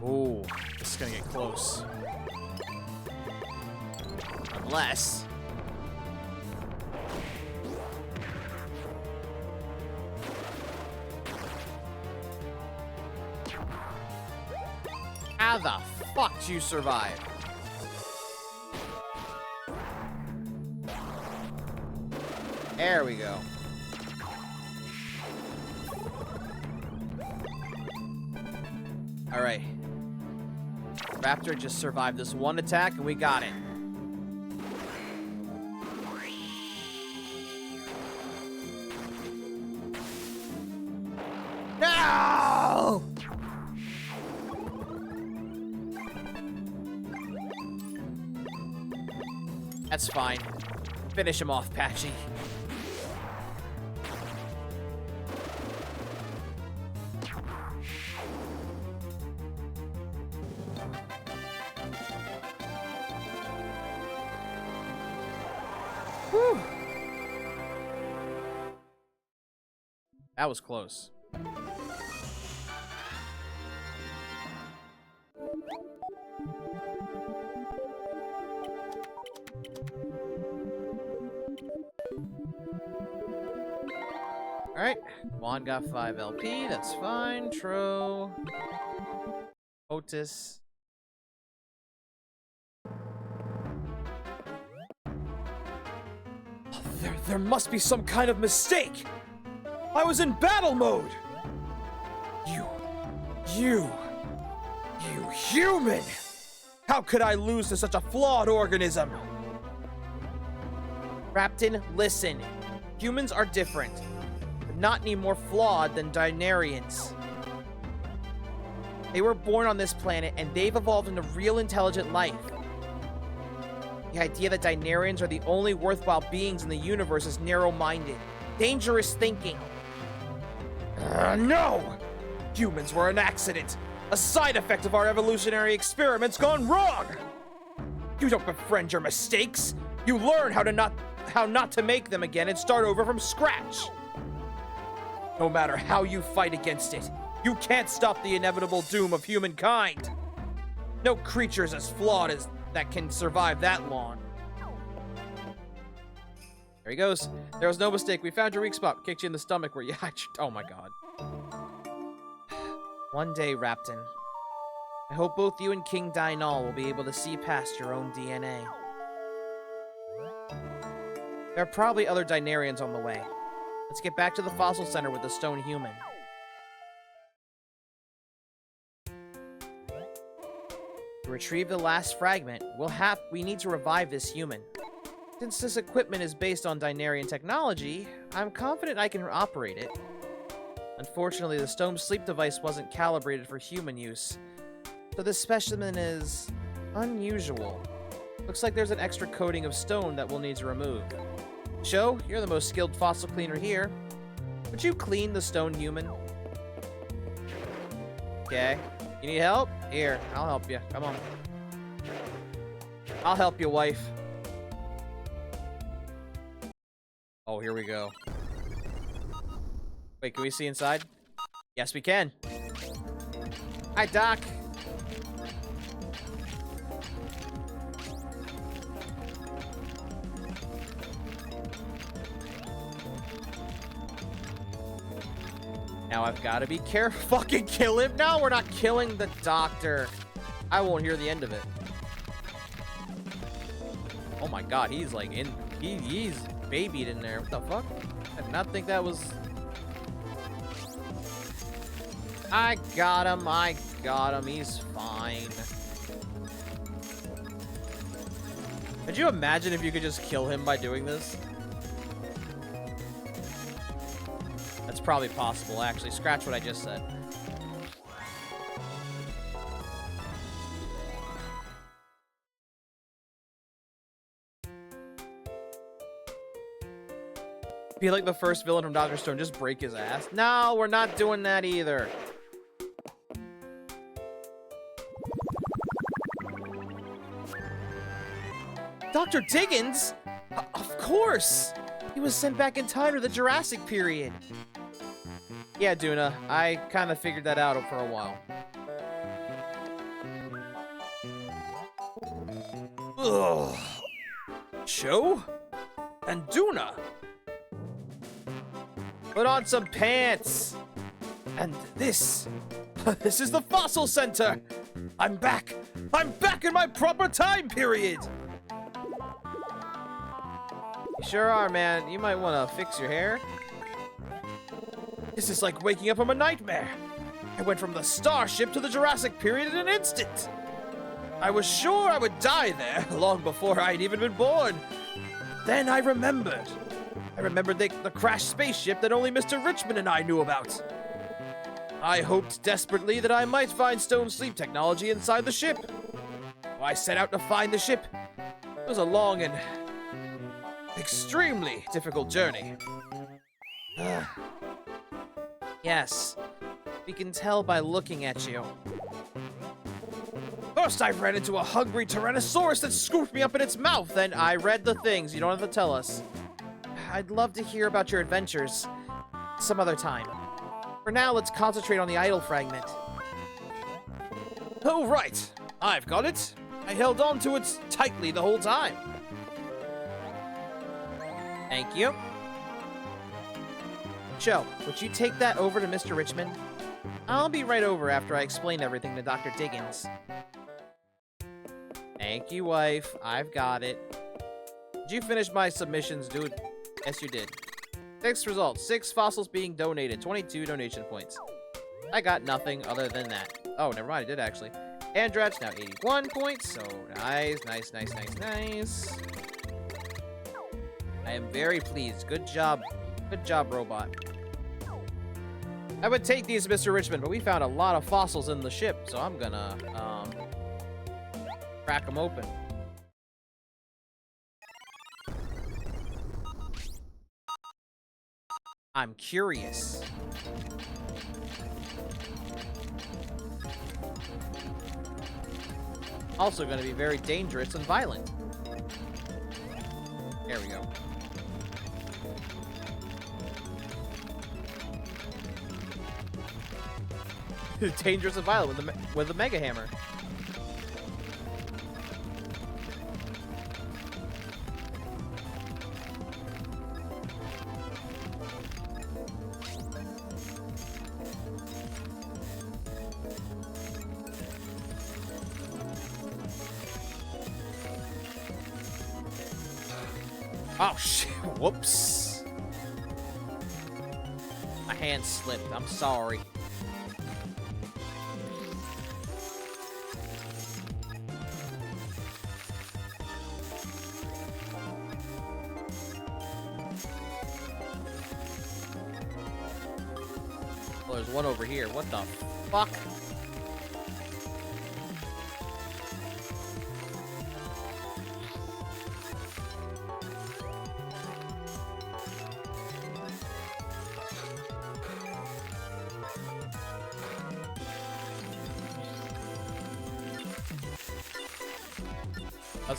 Ooh, this is gonna get close. Unless... How the fuck did you survive? There we go. All right. Raptor just survived this one attack and we got it. No! That's fine. Finish him off, Patchy. Whew. That was close. Alright, Juan got 5 LP, that's fine. Tro. Otis. There must be some kind of mistake! I was in battle mode! You human! How could I lose to such a flawed organism? Rapton, listen. Humans are different. Not any more flawed than Dinarians. They were born on this planet, and they've evolved into real intelligent life. The idea that Dinarians are the only worthwhile beings in the universe is narrow-minded. Dangerous thinking. No! Humans were an accident. A side effect of our evolutionary experiments gone wrong! You don't befriend your mistakes. You learn how not to make them again and start over from scratch. No matter how you fight against it, you can't stop the inevitable doom of humankind. No creature is as flawed as that can survive that long. There he goes. There was no mistake. We found your weak spot. Kicked you in the stomach where you... Oh my god. One day, Rapton, I hope both you and King Dynal will be able to see past your own DNA. There are probably other Dynarians on the way. Let's get back to the fossil center with the stone human. To retrieve the last fragment, we need to revive this human. Since this equipment is based on Dynarian technology, I'm confident I can operate it. Unfortunately, the stone sleep device wasn't calibrated for human use, so this specimen is unusual. Looks like there's an extra coating of stone that we'll need to remove. Sho, you're the most skilled fossil cleaner here. Would you clean the stone human? Okay. You need help? Here, I'll help you. Come on. I'll help you, wife. Oh, here we go. Wait, can we see inside? Yes, we can. Hi, Doc. Now I've got to be careful. Fucking kill him. No, we're not killing the doctor. I won't hear the end of it. Oh my god, he's like in. He's babied in there. What the fuck? I did not think that was. I got him. I got him. He's fine. Could you imagine if you could just kill him by doing this? That's probably possible, actually. Scratch what I just said. Be like the first villain from Dr. Stone, just break his ass. No, we're not doing that either. Dr. Diggins? Of course! He was sent back in time to the Jurassic period. Yeah, Duna, I kind of figured that out for a while. Ugh. Sho? And Duna? Put on some pants! And this... this is the Fossil Center! I'm back! I'm back in my proper time period! You sure are, man. You might want to fix your hair. This is like waking up from a nightmare. I went from the Starship to the Jurassic period in an instant. I was sure I would die there long before I'd even been born. Then I remembered. I remembered the crashed spaceship that only Mr. Richmond and I knew about. I hoped desperately that I might find stone sleep technology inside the ship. So I set out to find the ship. It was a long and extremely difficult journey. Yes, we can tell by looking at you. First, I ran into a hungry Tyrannosaurus that scooped me up in its mouth. Then I read the things. You don't have to tell us. I'd love to hear about your adventures some other time. For now, let's concentrate on the idol fragment. Oh, right. I've got it. I held on to it tightly the whole time. Thank you. Sho, would you take that over to Mr. Richmond? I'll be right over after I explain everything to Dr. Diggins. Thank you, wife. I've got it. Did you finish my submissions, dude? Yes, you did. 6 results. 6 fossils being donated. 22 donation points. I got nothing other than that. Oh, never mind. I did, actually. Andratch now 81 points. So, nice, nice, nice, nice, nice. I am very pleased. Good job. Good job, robot. I would take these, Mr. Richmond, but we found a lot of fossils in the ship, so I'm gonna, crack them open. I'm curious. Also gonna be very dangerous and violent. There we go. Dangerous and violent with the Mega Hammer. Oh, shit. Whoops. My hand slipped. I'm sorry. Well, there's one over here. What the fuck?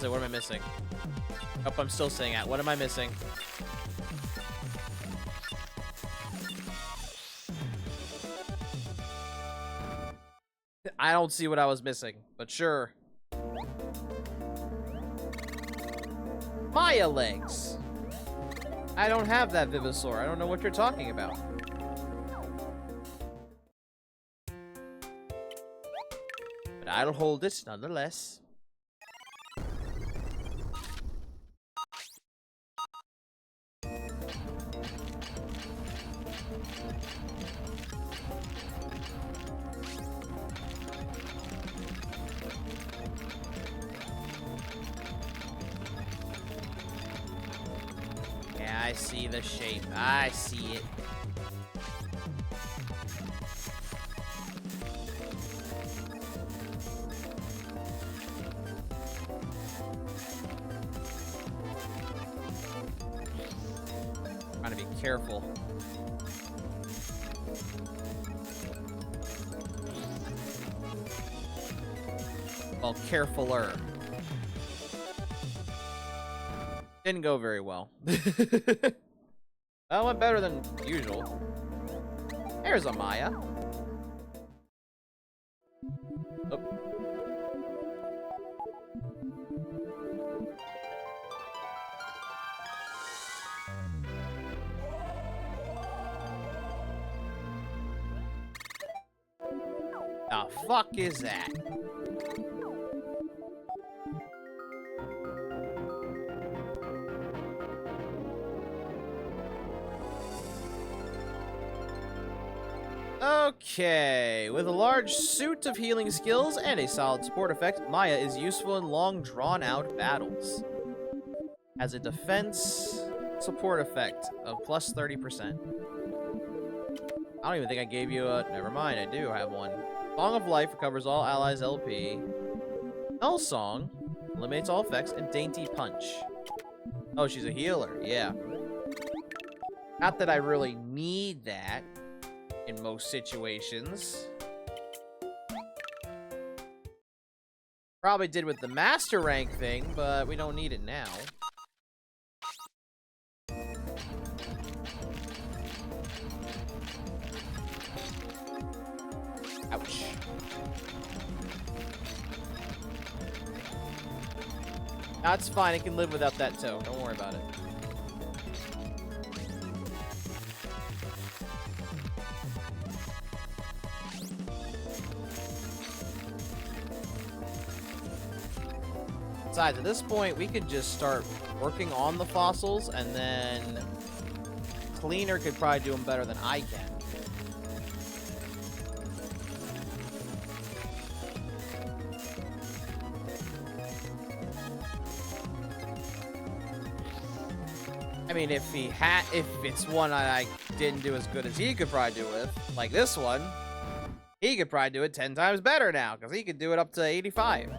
What am I missing? Oh, I'm still saying that. What am I missing? I don't see what I was missing, but sure. Maya legs. I don't have that Vivosaur. I don't know what you're talking about. But I'll hold it nonetheless. I see the shape. I see it. Trying to be careful. Well, carefuler. Didn't go very well. That went better than usual. There's a Maya. Oh. The fuck is that? Okay, with a large suit of healing skills and a solid support effect, Maya is useful in long, drawn-out battles. Has a defense support effect of plus 30%. I don't even think I gave you a... Never mind, I do have one. Song of Life recovers all allies LP. Hell Song eliminates all effects, and Dainty Punch. Oh, she's a healer, yeah. Not that I really need that in most situations. Probably did with the master rank thing, but we don't need it now. Ouch. That's fine, it can live without that toe. Don't worry about it. Besides, at this point, we could just start working on the fossils, and then Cleaner could probably do them better than I can. I mean, if it's one I didn't do as good as he could probably do with, like this one, he could probably do it 10 times better now, because he could do it up to 85.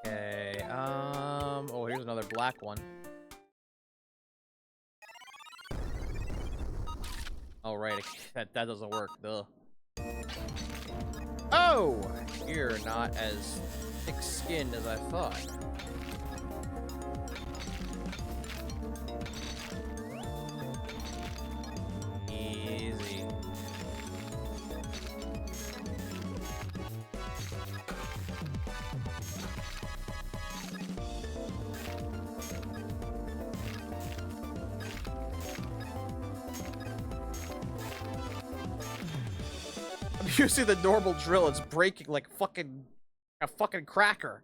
Okay, oh, here's another black one. Oh, right, that doesn't work, duh. Oh! You're not as thick-skinned as I thought. Easy. You see the normal drill, it's breaking like a fucking cracker.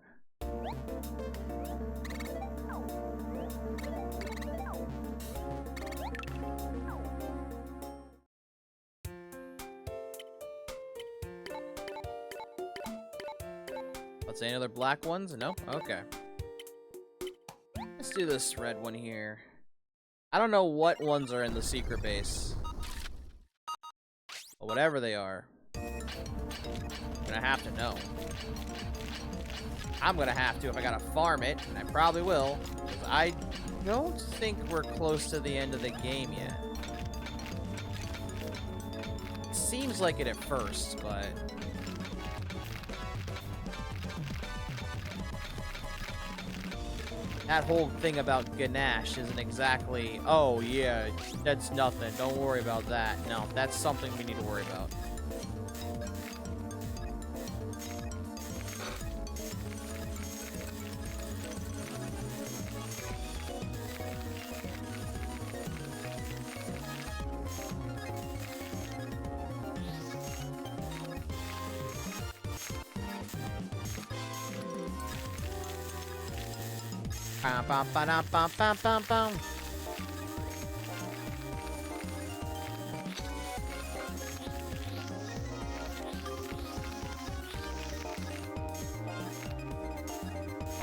Let's say any other black ones? No? Okay. Let's do this red one here. I don't know what ones are in the secret base. But whatever they are, I'm gonna have to know. I'm gonna have to if I gotta farm it, and I probably will, because I don't think we're close to the end of the game yet. Seems like it at first, but... that whole thing about Ganache isn't exactly, oh yeah, that's nothing, don't worry about that. No, that's something we need to worry about. Bum, bum, ba-dum, bum, bum, bum, bum.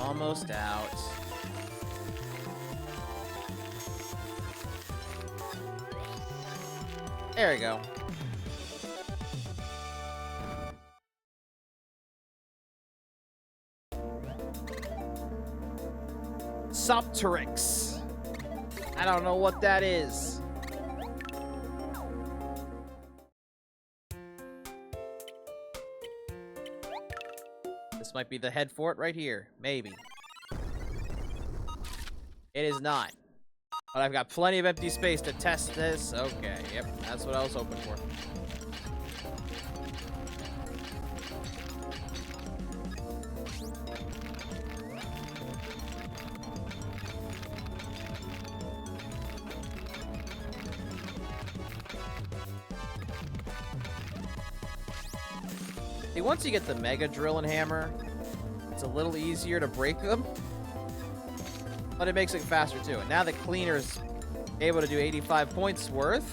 Almost out. There we go. Sopteryx. I don't know what that is. This might be the head for it right here. Maybe. It is not. But I've got plenty of empty space to test this. Okay, yep, that's what I was hoping for. See, once you get the Mega Drill and Hammer, it's a little easier to break them. But it makes it faster too. And now the Cleaner's able to do 85 points worth.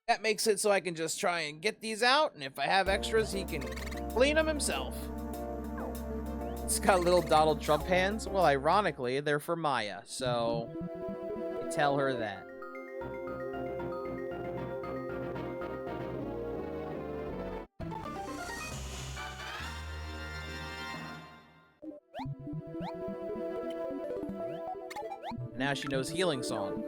That makes it so I can just try and get these out, and if I have extras, he can clean them himself. It's got little Donald Trump hands. Well, ironically, they're for Maya, so I tell her that. Now she knows Healing Song.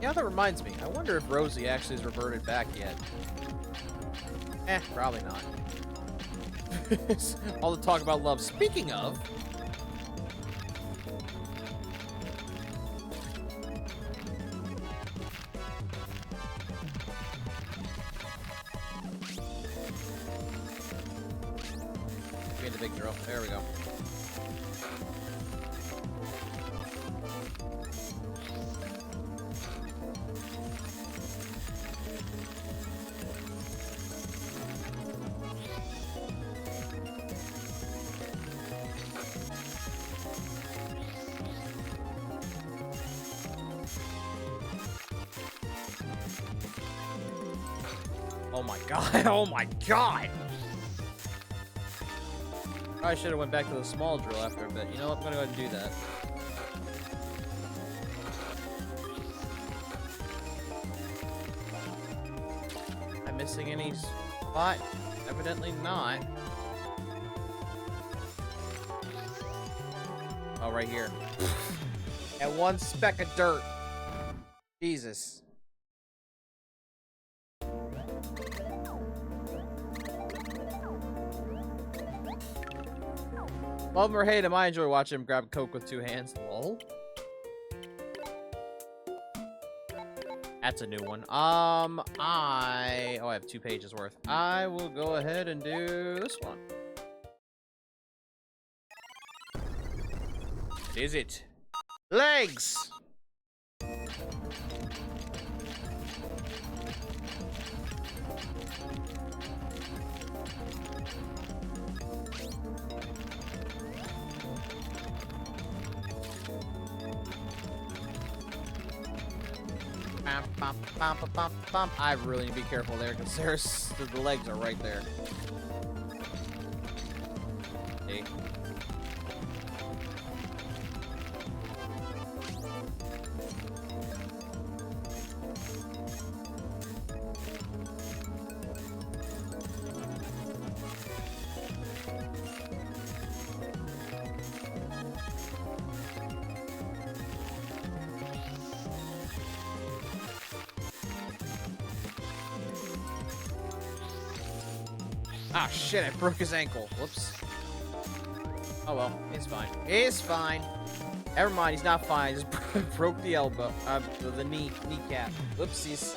Yeah, that reminds me. I wonder if Rosie actually has reverted back yet. Probably not. All the talk about love. Speaking of... the big drill. There we go. Oh my god. Oh my god. I should have went back to the small drill after a bit. You know what? I'm gonna go ahead and do that. Am I missing any spot? Evidently not. Oh, right here. And one speck of dirt. Jesus. Love him or hate him, I enjoy watching him grab Coke with two hands. Lol. That's a new one. I have 2 pages worth. I will go ahead and do this one. What is it? Legs! I really need to be careful there because the legs are right there. Hey. Ah, shit, I broke his ankle. Whoops. Oh well, he's fine. He's fine. Never mind, he's not fine. I just broke the elbow. The kneecap. Whoopsies.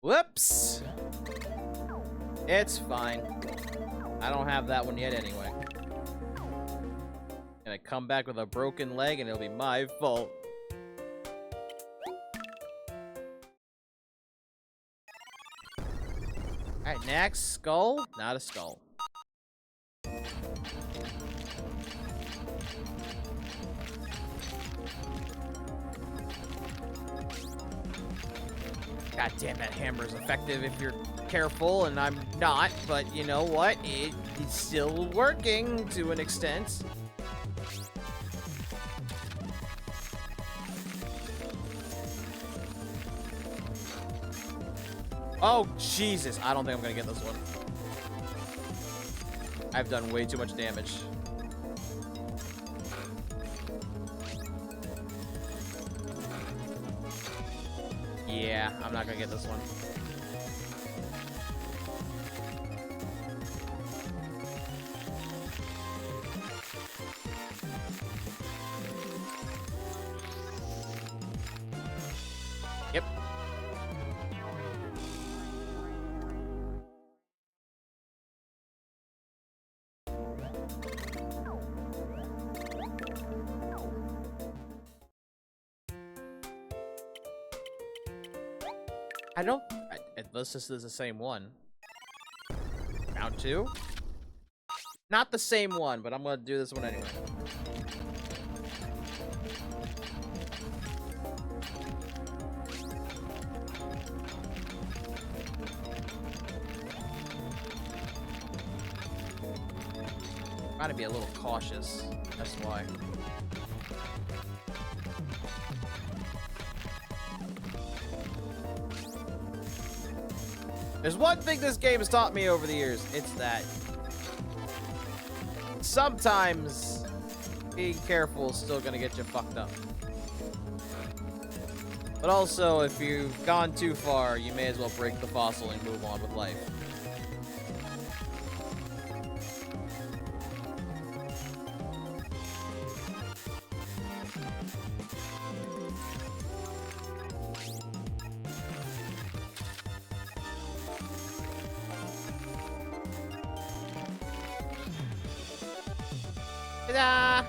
Whoops. It's fine. I don't have that one yet anyway. Gonna come back with a broken leg and it'll be my fault. Alright, next. Skull? Not a skull. God damn, that hammer is effective if you're careful, and I'm not, but you know what? It's still working to an extent. Oh, Jesus. I don't think I'm gonna get this one. I've done way too much damage. Yeah, I'm not gonna get this one. Yep. Unless this is the same one. Round 2? Not the same one, but I'm gonna do this one anyway. Trying to be a little cautious. That's why. There's one thing this game has taught me over the years. It's that sometimes being careful is still gonna get you fucked up. But also, if you've gone too far, you may as well break the fossil and move on with life. Ta-da!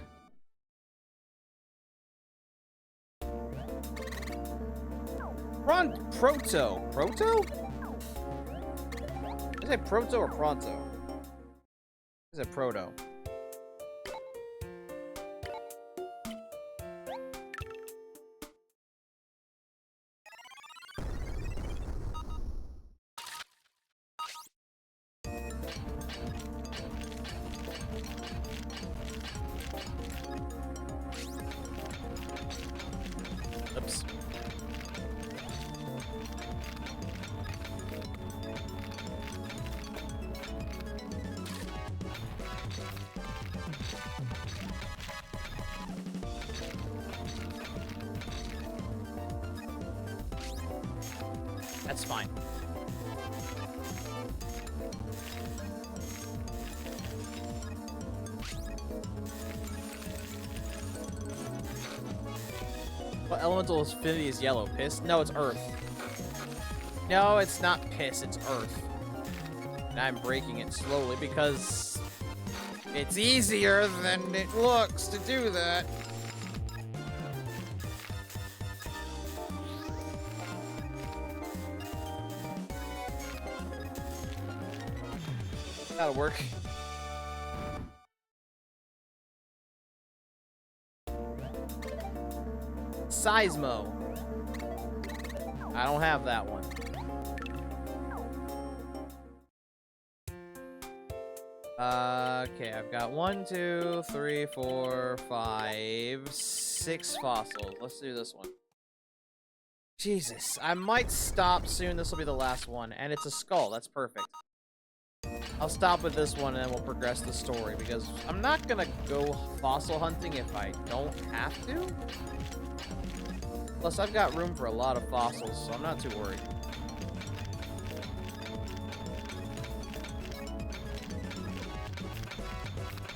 Proto? Proto? Is it Proto or Pronto? Is it Proto? Oops. That's fine. What elemental affinity is yellow? Piss? No, it's earth. No, it's not piss, it's earth. And I'm breaking it slowly because it's easier than it looks to do that. That'll work. Seismo. I don't have that one. Okay, I've got 1, 2, 3, 4, 5, 6 fossils. Let's do this one. Jesus, I might stop soon. This will be the last one. And it's a skull. That's perfect. I'll stop with this one and then we'll progress the story because I'm not gonna go fossil hunting if I don't have to. Plus, I've got room for a lot of fossils, so I'm not too worried.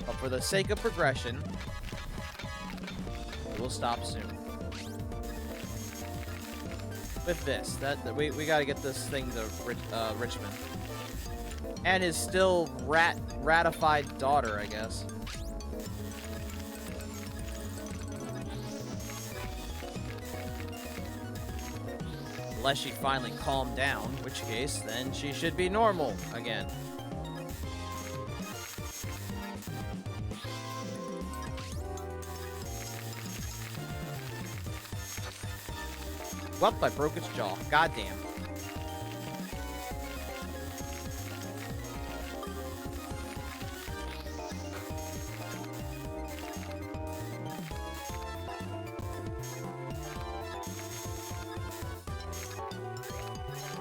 But for the sake of progression, we'll stop soon. With this, we gotta get this thing to Richmond. And his still ratified daughter, I guess. Unless she finally calmed down, in which case, then she should be normal again. Well, I broke its jaw. Goddamn.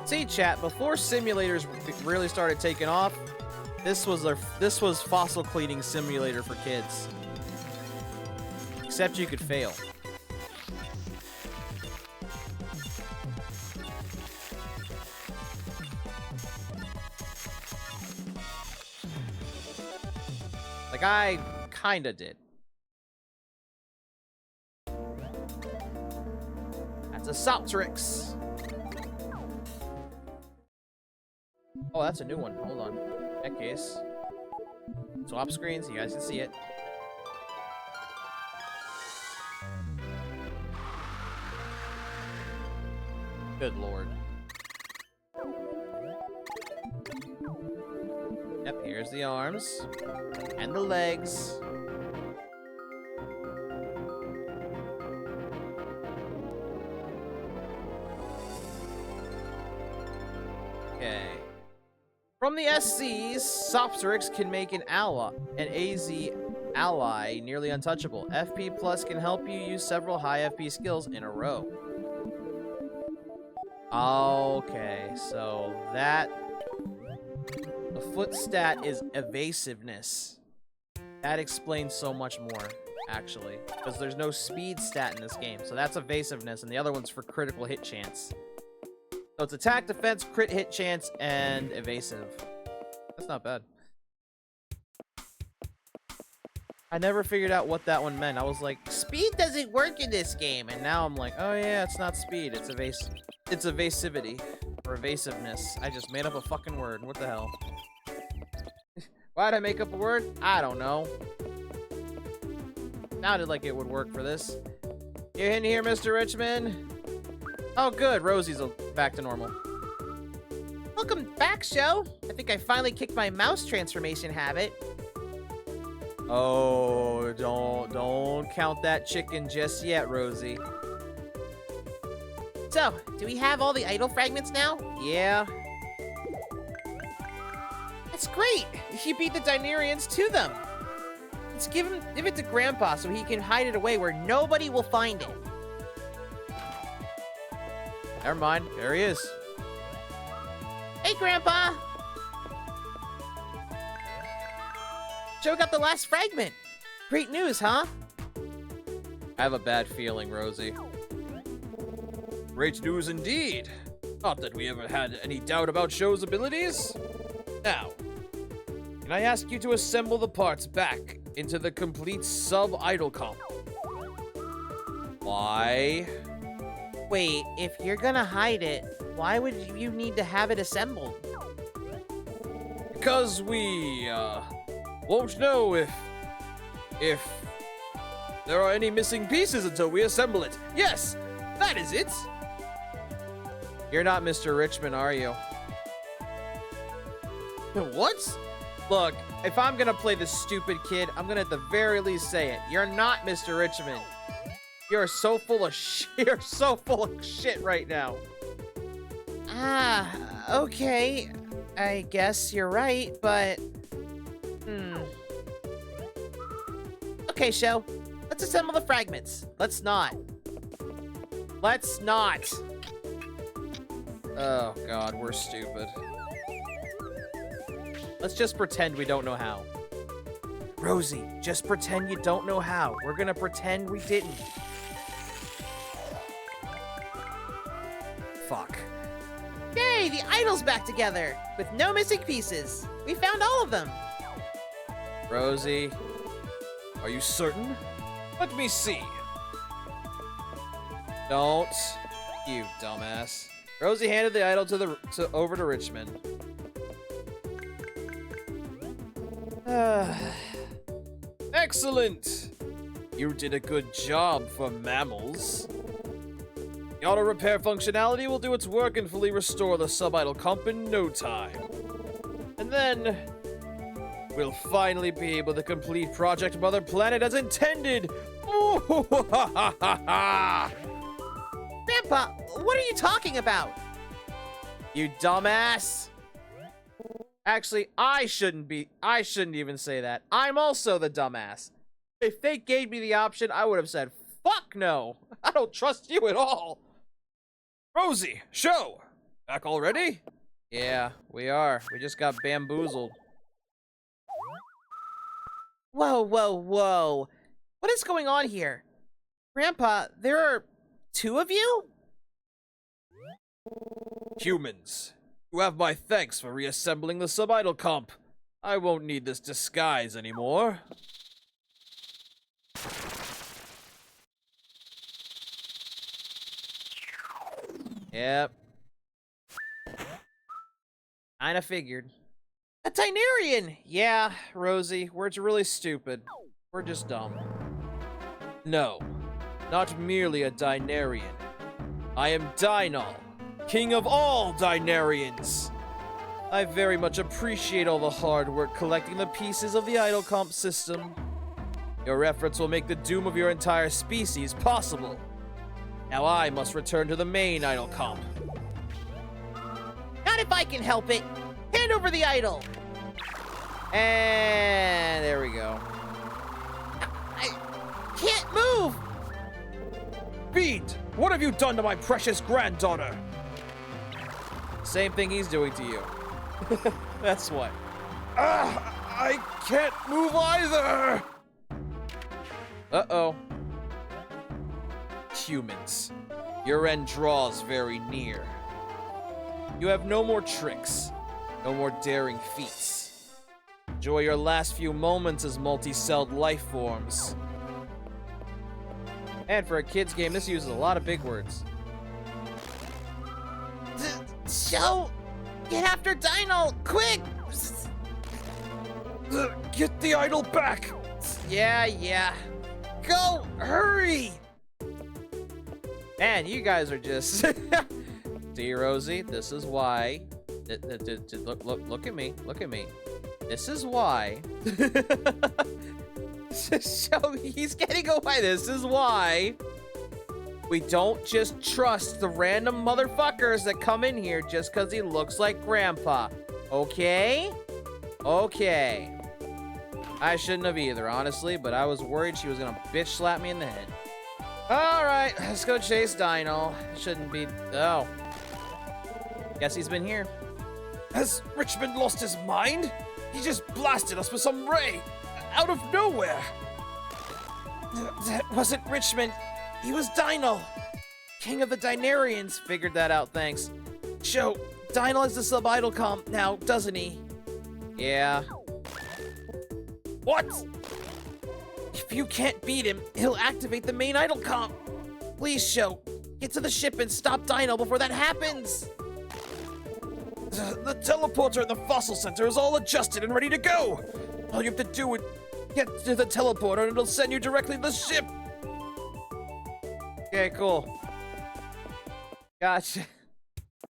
See, chat, before simulators really started taking off, this was fossil cleaning simulator for kids. Except you could fail. Like, I kinda did. That's a Soptrix. Oh, that's a new one. Hold on. In that case, swap screen so you guys can see it. Good lord. Yep, here's the arms. And the legs. Okay. From the SCs, Soptrix can make an AZ ally nearly untouchable. FP Plus can help you use several high FP skills in a row. Okay, so that... The foot stat is evasiveness. That explains so much more, actually. Because there's no speed stat in this game, so that's evasiveness, and the other one's for critical hit chance. So it's attack, defense, crit hit chance, and evasive. That's not bad. I never figured out what that one meant. I was like, speed doesn't work in this game. And now I'm like, oh yeah, it's not speed. It's evasivity. Or evasiveness. I just made up a fucking word. What the hell? Why'd I make up a word? I don't know. Sounded like it would work for this. You in here, Mr. Richmond? Oh, good. Rosie's back to normal. Welcome back, show. I think I finally kicked my mouse transformation habit. Oh, don't count that chicken just yet, Rosie. So, do we have all the idol fragments now? Yeah. That's great. You beat the Dinarians to them. Let's give it to Grandpa so he can hide it away where nobody will find it. Never mind. There he is. Hey, Grandpa! Joe got the last fragment. Great news, huh? I have a bad feeling, Rosie. Great news indeed. Not that we ever had any doubt about Show's abilities. Now, can I ask you to assemble the parts back into the complete sub-idol comp? Why? Wait, if you're gonna hide it, why would you need to have it assembled? Because we, won't know if there are any missing pieces until we assemble it. Yes, that is it. You're not Mr. Richmond, are you? What? Look, if I'm gonna play this stupid kid, I'm gonna at the very least say it. You're not Mr. Richmond. You're so full of shit. You're so full of shit right now. Ah, okay. I guess you're right, but... Okay, Sho. Let's assemble the fragments. Let's not. Let's not. Oh god, we're stupid. Let's just pretend we don't know how. Rosie, just pretend you don't know how. We're gonna pretend we didn't. Fuck. Yay, the idol's back together, with no missing pieces. We found all of them. Rosie, are you certain? Let me see. Don't. You dumbass. Rosie handed the idol over to Richmond. Excellent! You did a good job for mammals. The auto repair functionality will do its work and fully restore the sub-idol comp in no time. And then we'll finally be able to complete Project Mother Planet as intended. Ooh, ha, ha, ha, ha. Grandpa, what are you talking about? You dumbass. Actually, I shouldn't even say that. I'm also the dumbass. If they gave me the option, I would have said, fuck no. I don't trust you at all. Rosie, Sho, back already? Yeah, we are. We just got bamboozled. Whoa, whoa, whoa. What is going on here? Grandpa, there are 2 of you? Humans, you have my thanks for reassembling the sub-idol comp. I won't need this disguise anymore. Yep. Kinda figured. A Dinarian! Yeah, Rosie, we're really stupid. We're just dumb. No, not merely a Dinarian. I am Dynol, king of all Dinarians. I very much appreciate all the hard work collecting the pieces of the idol comp system. Your efforts will make the doom of your entire species possible. Now I must return to the main idol comp. Not if I can help it! Hand over the idol! And there we go. I can't move! Beat! What have you done to my precious granddaughter? Same thing he's doing to you. That's what. I can't move either! Uh-oh. Humans, your end draws very near. You have no more tricks, no more daring feats. Enjoy your last few moments as multi-celled life forms. And for a kid's game, this uses a lot of big words. Sho! Get after Dino! Quick! Get the idol back! Yeah. Go! Hurry! Man, you guys are just... See, Rosie, this is why... Look at me. Look at me. This is why... So he's getting away. This is why... we don't just trust the random motherfuckers that come in here just because he looks like Grandpa. Okay? Okay. I shouldn't have either, honestly, but I was worried she was gonna bitch slap me in the head. Alright, let's go chase Dino. Shouldn't be... oh. Guess he's been here. Has Richmond lost his mind? He just blasted us with some ray out of nowhere. That wasn't Richmond. He was Dino. King of the Dinarians. Figured that out, thanks. Sho, Dino has the sub-idol comp now, doesn't he? Yeah. What? If you can't beat him, he'll activate the main idol comp. Please, Show. Get to the ship and stop Dino before that happens! The teleporter in the fossil center is all adjusted and ready to go. All you have to do is get to the teleporter and it'll send you directly to the ship. Okay, cool. Gotcha.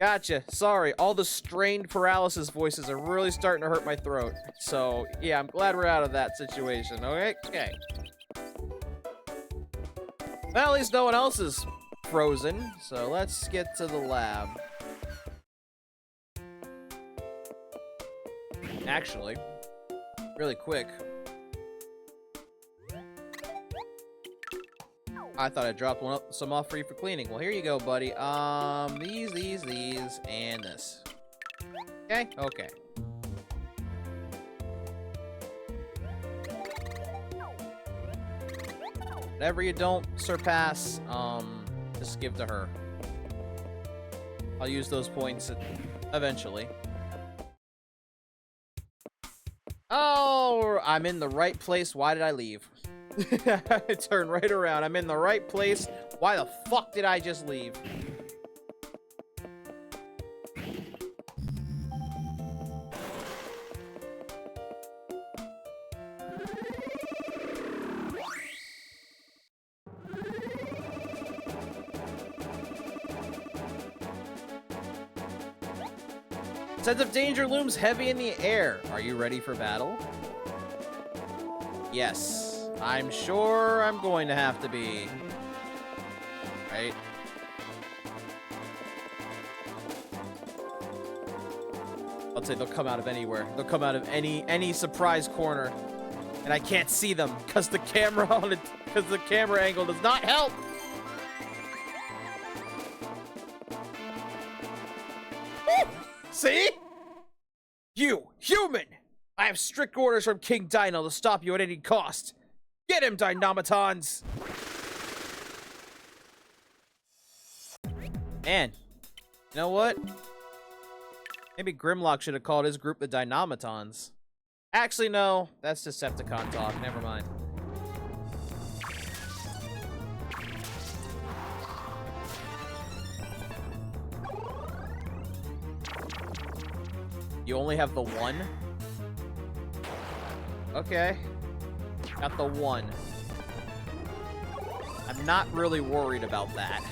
Gotcha. Sorry, all the strained paralysis voices are really starting to hurt my throat. So, yeah, I'm glad we're out of that situation, okay? Okay. Well, at least no one else is frozen, so let's get to the lab. Actually, really quick. I thought I dropped some off for you for cleaning. Well, here you go, buddy. These, and this. Okay? Okay. Whatever you don't surpass, just give to her. I'll use those points eventually. Oh, I'm in the right place. Why did I leave? I turned right around. I'm in the right place. Why the fuck did I just leave? Sense of danger looms heavy in the air. Are you ready for battle? Yes. I'm sure I'm going to have to be. Right? I'll say they'll come out of anywhere. They'll come out of any surprise corner. And I can't see them because the camera on it, because the camera angle does not help. See? You, human! I have strict orders from King Dino to stop you at any cost. Get him, Dynamotons! Man, you know what? Maybe Grimlock should have called his group the Dynamotons. Actually, no. That's Decepticon talk. Never mind. You only have the one? Okay. Got the one. I'm not really worried about that.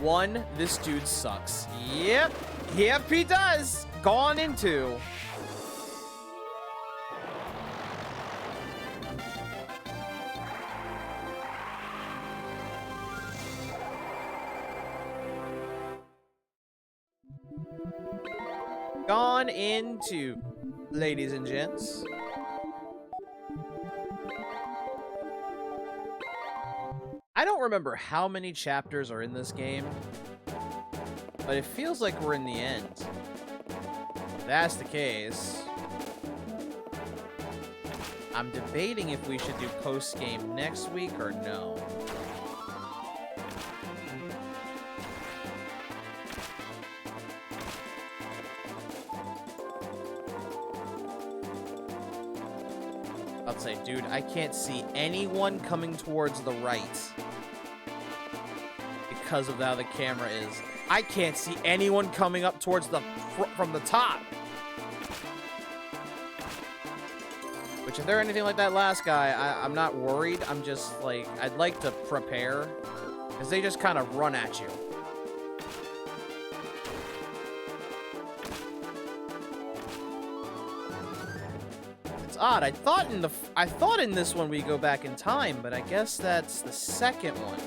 One, this dude sucks. Yep. Yep, he does. Gone into. Gone into, ladies and gents. I don't remember how many chapters are in this game, but it feels like we're in the end. If that's the case, I'm debating if we should do post-game next week or no. I'll say, dude, I can't see anyone coming towards the right because of how the camera is. I can't see anyone coming up towards the from the top. Which, if they're anything like that last guy, I'm not worried. I'm just like, I'd like to prepare, because they just kind of run at you. Odd. I thought in this one we go back in time, but I guess that's the second one.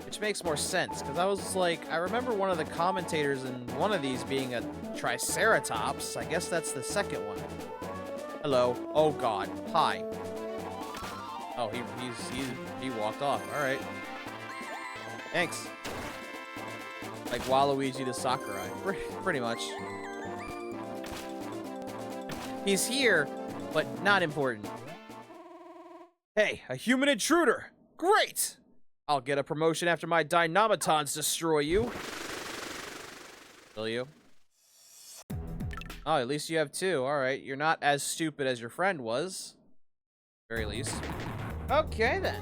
Which makes more sense, because I was like, I remember one of the commentators in one of these being a Triceratops. I guess that's the second one. Hello. Oh god. Hi. Oh, he walked off. Alright. Thanks. Like Waluigi to Sakurai. Pretty much. He's here, but not important. Hey, a human intruder! Great! I'll get a promotion after my Dynamitons destroy you. Will you? Oh, at least you have 2. Alright, you're not as stupid as your friend was. Very least. Okay, then.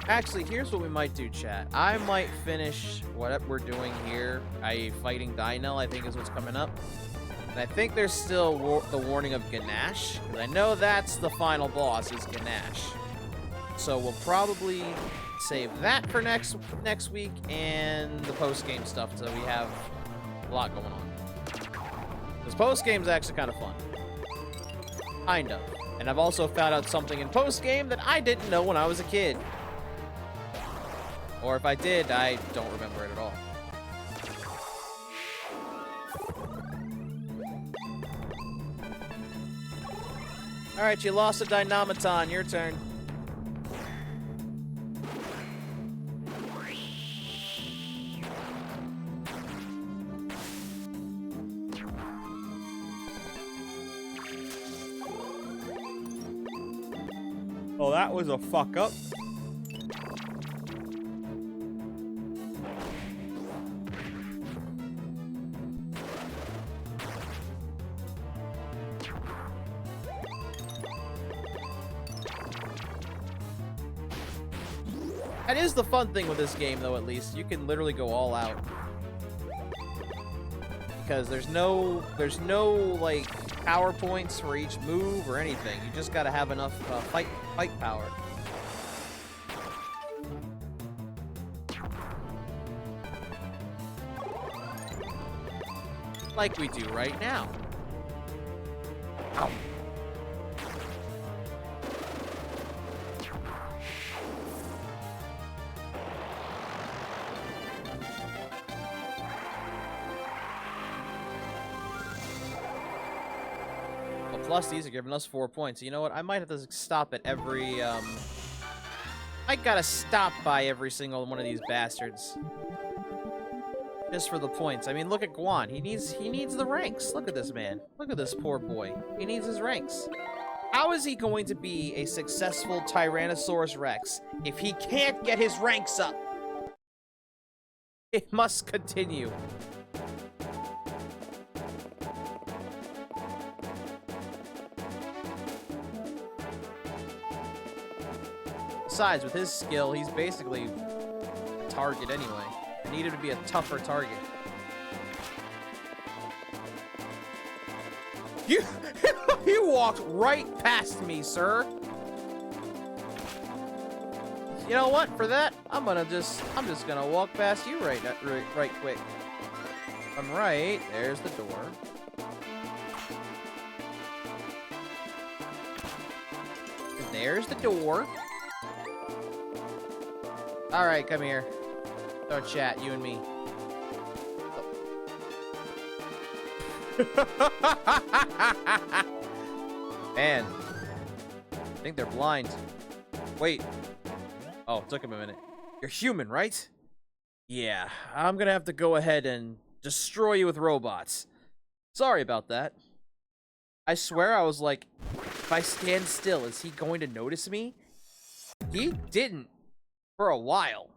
Actually, here's what we might do, chat. I might finish what we're doing here, i.e. fighting Dino, I think is what's coming up. And I think there's still the warning of Ganache, because I know that's the final boss, is Ganache. So we'll probably save that for next week, and the post-game stuff, so we have a lot going on. This post-game's actually kind of fun. Kind of. And I've also found out something in post-game that I didn't know when I was a kid. Or if I did, I don't remember it at all. Alright, you lost a Dynamiton. Your turn. Oh, that was a fuck up. That is the fun thing with this game, though, at least. You can literally go all out. Because there's no, like, power points for each move or anything. You just gotta have enough fight power. Like we do right now. Ow. Plus, these are giving us 4 points. You know what? I might have to stop at every, I gotta stop by every single one of these bastards. Just for the points. I mean, look at Guan. He needs the ranks. Look at this man. Look at this poor boy. He needs his ranks. How is he going to be a successful Tyrannosaurus Rex if he can't get his ranks up? It must continue. Besides, with his skill, he's basically a target anyway. I need him to be a tougher target. You walked right past me, sir. You know what? For that, I'm just gonna walk past you right quick. I'm right. There's the door. And there's the door. Alright, come here. Start chat, you and me. Man. I think they're blind. Wait. Oh, it took him a minute. You're human, right? Yeah, I'm gonna have to go ahead and destroy you with robots. Sorry about that. I swear I was like, if I stand still, is he going to notice me? He didn't. For a while.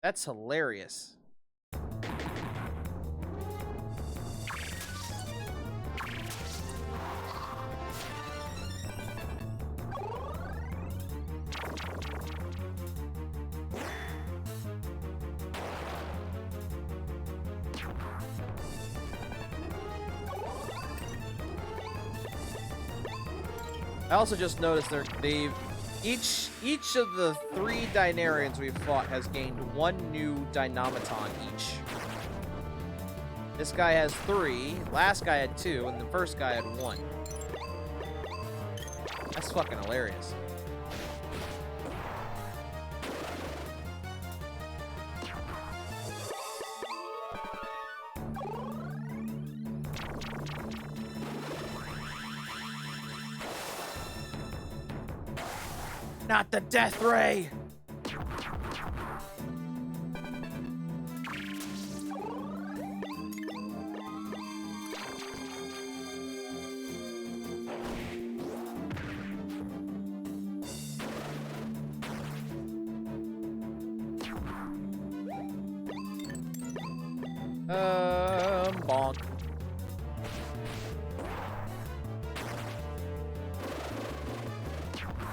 That's hilarious. I also just noticed they've each of the 3 Dynarians we've fought has gained 1 new Dynamiton each. This guy has 3, last guy had 2, and the first guy had 1. That's fucking hilarious. Not the death ray!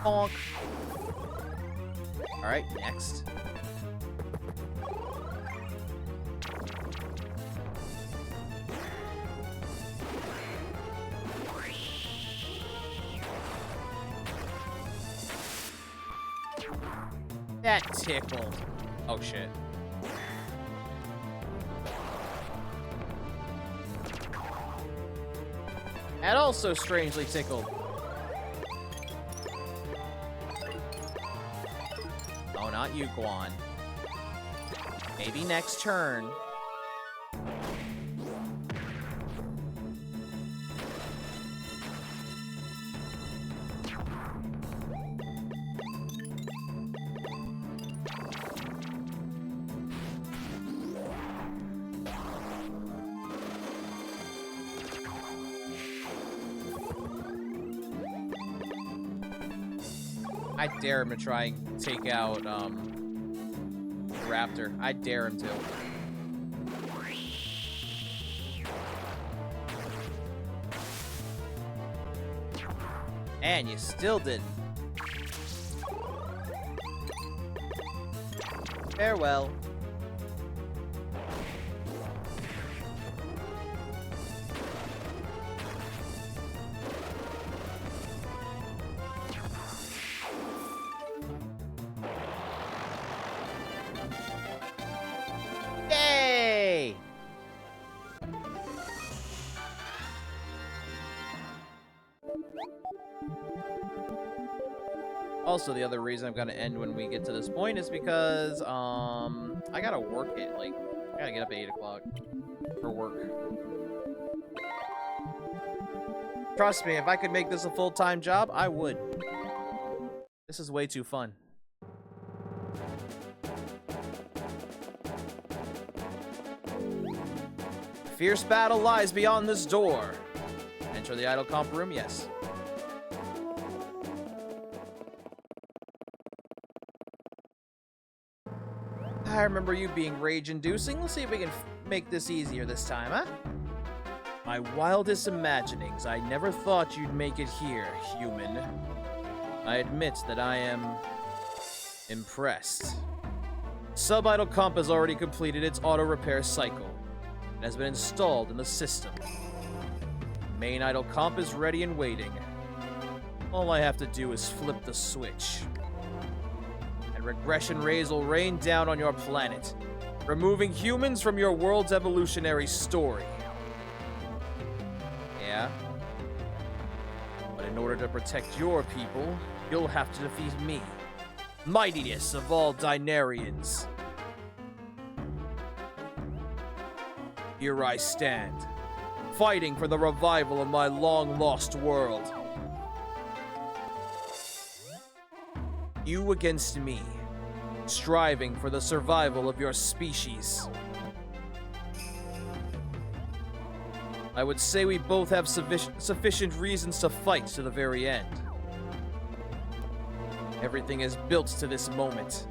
Bonk. Alright, next. That tickled. Oh shit. That also strangely tickled. Oh, not you, Guan. Maybe next turn. I dare him to try and take out, the Raptor. I dare him to. And you still didn't. Farewell. Yay! Also, the other reason I'm gonna end when we get to this point is because, I gotta work it. Like, I gotta get up at 8 o'clock for work. Trust me, if I could make this a full-time job, I would. This is way too fun. Fierce battle lies beyond this door. Enter the idle comp room, yes. I remember you being rage-inducing. Let's see if we can make this easier this time, huh? My wildest imaginings. I never thought you'd make it here, human. I admit that I am impressed. Sub-idle comp has already completed its auto-repair cycle and has been installed in the system. Main idle comp is ready and waiting. All I have to do is flip the switch. Regression rays will rain down on your planet, removing humans from your world's evolutionary story. Yeah? But in order to protect your people, you'll have to defeat me, mightiest of all Dinarians. Here I stand, fighting for the revival of my long-lost world. You against me, striving for the survival of your species. I would say we both have sufficient reasons to fight to the very end. Everything is built to this moment.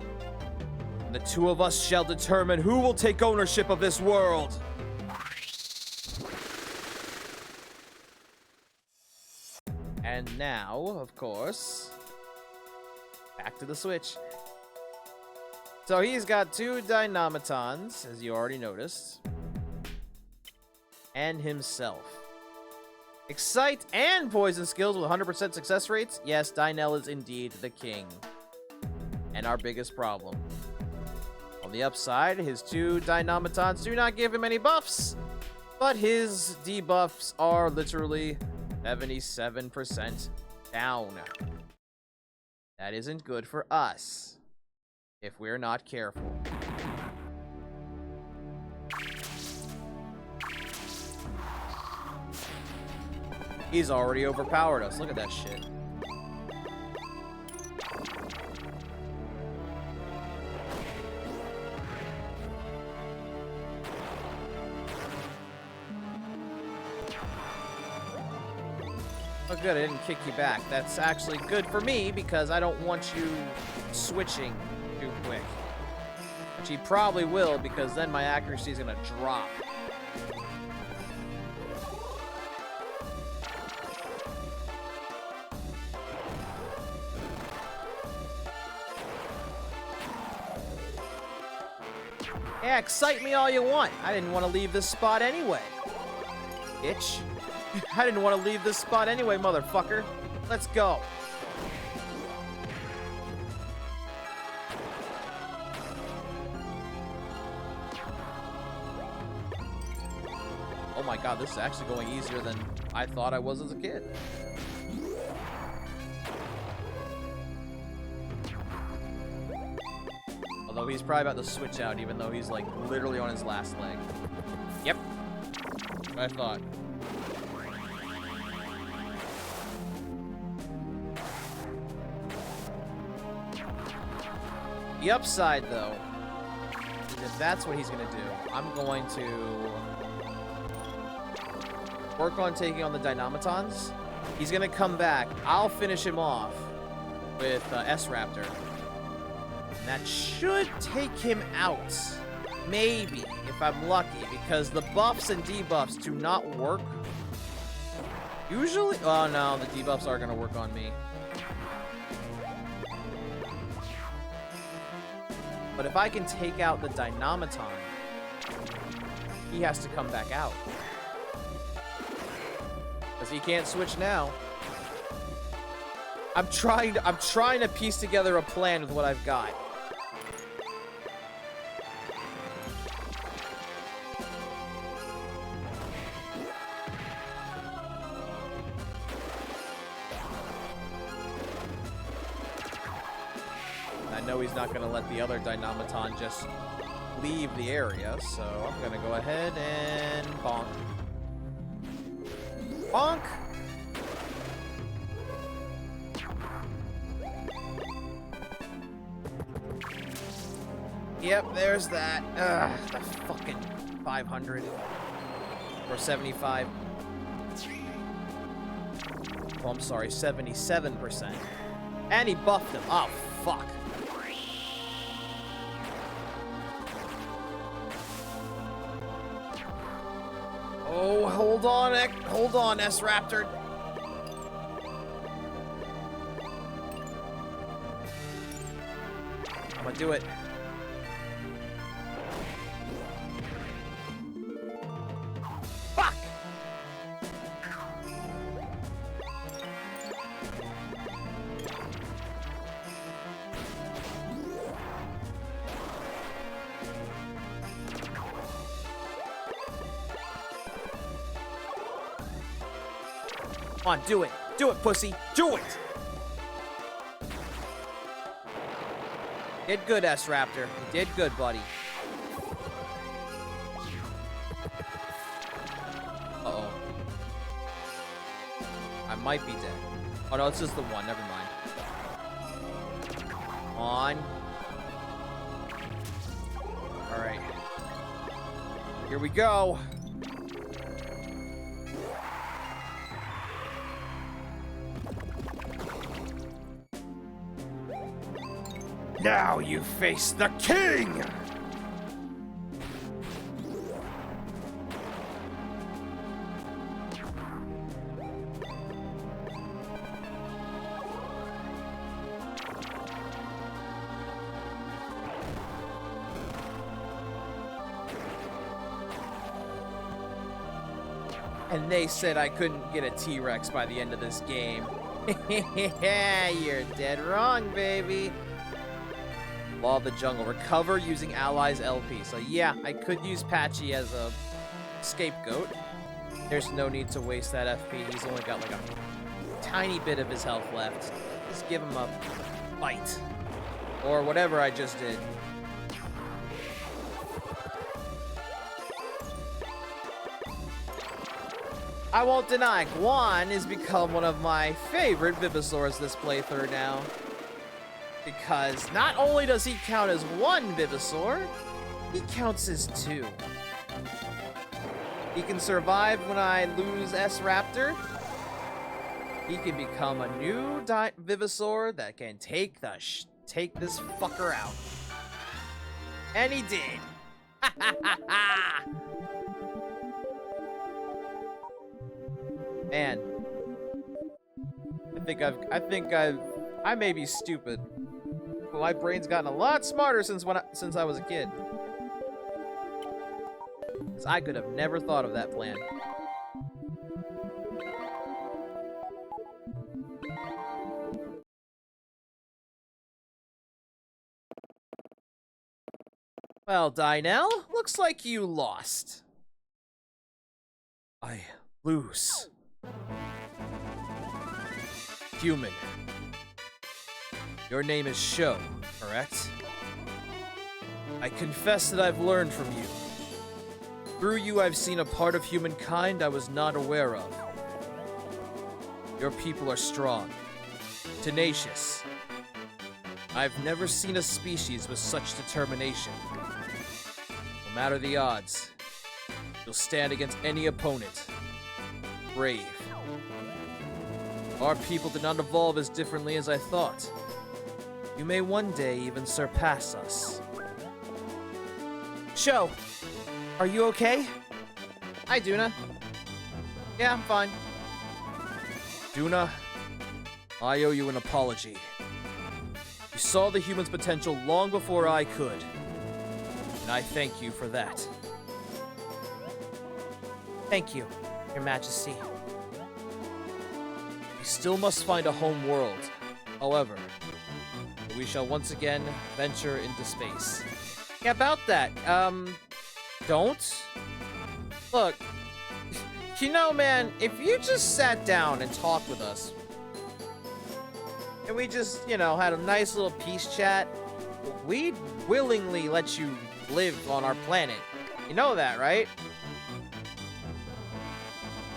And the two of us shall determine who will take ownership of this world. And now, of course, back to the Switch. So he's got 2 Dynamitons, as you already noticed. And himself. Excite and Poison skills with 100% success rates. Yes, Dynel is indeed the king. And our biggest problem. On the upside, his 2 Dynamitons do not give him any buffs. But his debuffs are literally 77% down. That isn't good for us, if we're not careful. He's already overpowered us. Look at that shit. Oh good, I didn't kick you back. That's actually good for me because I don't want you switching too quick. Which he probably will because then my accuracy is gonna drop. Yeah, excite me all you want. I didn't want to leave this spot anyway. Bitch. I didn't want to leave this spot anyway, motherfucker. Let's go. Oh my god, this is actually going easier than I thought I was as a kid. Although he's probably about to switch out, even though he's like literally on his last leg. Yep. What I thought. The upside, though, is if that's what he's going to do, I'm going to work on taking on the Dynamitons. He's going to come back. I'll finish him off with S-Raptor. And that should take him out. Maybe, if I'm lucky, because the buffs and debuffs do not work. Usually... Oh, no, the debuffs are going to work on me. But if I can take out the Dynamiton, he has to come back out. Because he can't switch now. I'm trying to piece together a plan with what I've got. I know he's not going to let the other Dynamiton just leave the area, so I'm going to go ahead and bonk. Bonk! Yep, there's that. Ugh, the fucking 500. Or 75. Oh, I'm sorry, 77%. And he buffed him. Oh, fuck. Oh, hold on, S-Raptor. I'm gonna do it. Fuck! Come on, do it. Do it, pussy. Do it! Did good, S-Raptor. You did good, buddy. Uh-oh. I might be dead. Oh, no, it's just the one. Never mind. On. Alright. Here we go. Now you face the king! And they said I couldn't get a T-Rex by the end of this game. Yeah, you're dead wrong, baby. Law of the Jungle. Recover using allies LP. So yeah, I could use Patchy as a scapegoat. There's no need to waste that FP. He's only got like a tiny bit of his health left. Just give him a bite. Or whatever I just did. I won't deny, Guan has become one of my favorite Vivosaurs this playthrough now. Because not only does he count as one Vivosaur, he counts as two. He can survive when I lose S-Raptor. He can become a new Vivosaur that can take this fucker out. And he did. Man, I may be stupid. But my brain's gotten a lot smarter since I was a kid. 'Cause I could have never thought of that plan. Well, Dynel, looks like you lost. I lose. Human. Your name is Sho, correct? I confess that I've learned from you. Through you, I've seen a part of humankind I was not aware of. Your people are strong, tenacious. I've never seen a species with such determination. No matter the odds, you'll stand against any opponent. Brave. Our people did not evolve as differently as I thought. You may one day even surpass us. Sho, are you okay? Hi, Duna. Yeah, I'm fine. Duna, I owe you an apology. You saw the humans' potential long before I could, and I thank you for that. Thank you, Your Majesty. We still must find a home world. However, we shall once again venture into space. Yeah, about that, don't? Look, you know, man, if you just sat down and talked with us, and we just, you know, had a nice little peace chat, we'd willingly let you live on our planet. You know that, right?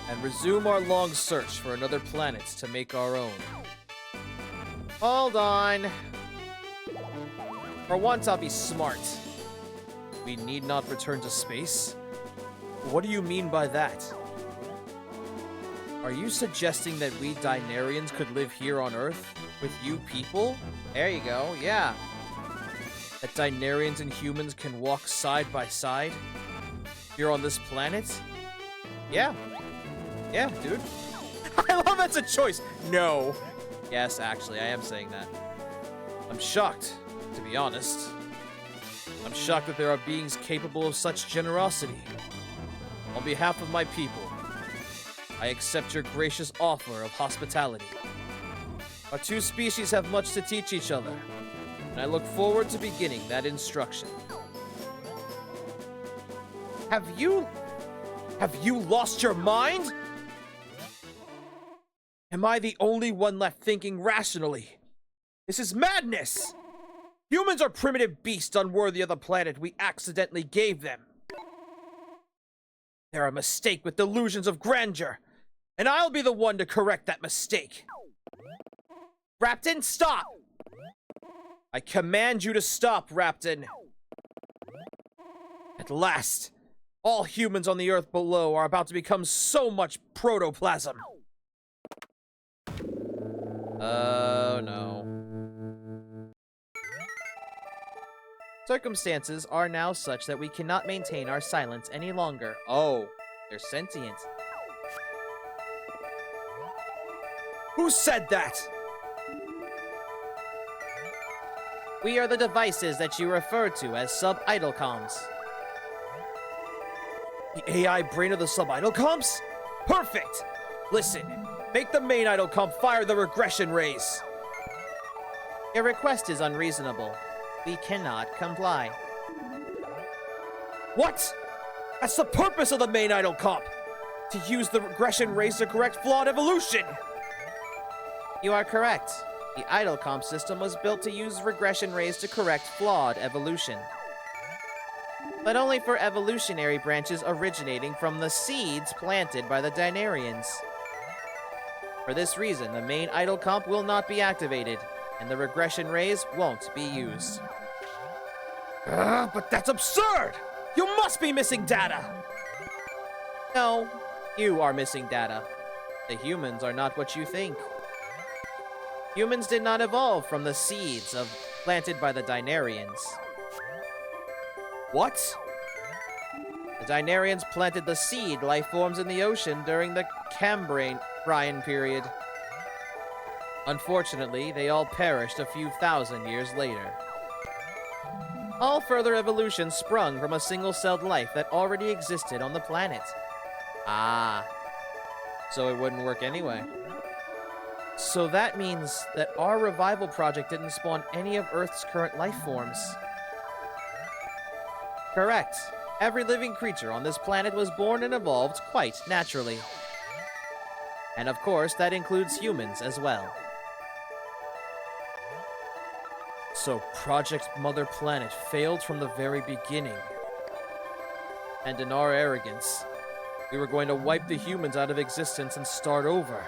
And resume our long search for another planet to make our own. Hold on. For once, I'll be smart. We need not return to space? What do you mean by that? Are you suggesting that we Dynarians could live here on Earth with you people? There you go, yeah. That Dynarians and humans can walk side by side here on this planet? Yeah. Yeah, dude. I love that's a choice. No. Yes, actually, I am saying that. I'm shocked, to be honest. I'm shocked that there are beings capable of such generosity. On behalf of my people, I accept your gracious offer of hospitality. Our two species have much to teach each other, and I look forward to beginning that instruction. Have you lost your mind? Am I the only one left thinking rationally? This is madness! Humans are primitive beasts unworthy of the planet we accidentally gave them. They're a mistake with delusions of grandeur, and I'll be the one to correct that mistake. Raptin, stop! I command you to stop, Raptin. At last, all humans on the Earth below are about to become so much protoplasm. Oh, no. Circumstances are now such that we cannot maintain our silence any longer. Oh, they're sentient. Who said that? We are the devices that you refer to as sub-idolcoms. The AI brain of the sub-idolcoms? Perfect! Listen, make the main idolcom fire the regression rays. Your request is unreasonable. We cannot comply. What? That's the purpose of the main idolcom! To use the regression rays to correct flawed evolution! You are correct. The idolcom system was built to use regression rays to correct flawed evolution. But only for evolutionary branches originating from the seeds planted by the Dynarians. For this reason, the main idolcom will not be activated, and the regression rays won't be used. But that's absurd! You must be missing data! No, you are missing data. The humans are not what you think. Humans did not evolve from the seeds planted by the Dynarians. What? The Dynarians planted the seed life forms in the ocean during the Cambrian period. Unfortunately, they all perished a few thousand years later. All further evolution sprung from a single-celled life that already existed on the planet. Ah. So it wouldn't work anyway. So that means that our revival project didn't spawn any of Earth's current life forms. Correct. Every living creature on this planet was born and evolved quite naturally. And of course, that includes humans as well. So Project Mother Planet failed from the very beginning. And in our arrogance, we were going to wipe the humans out of existence and start over.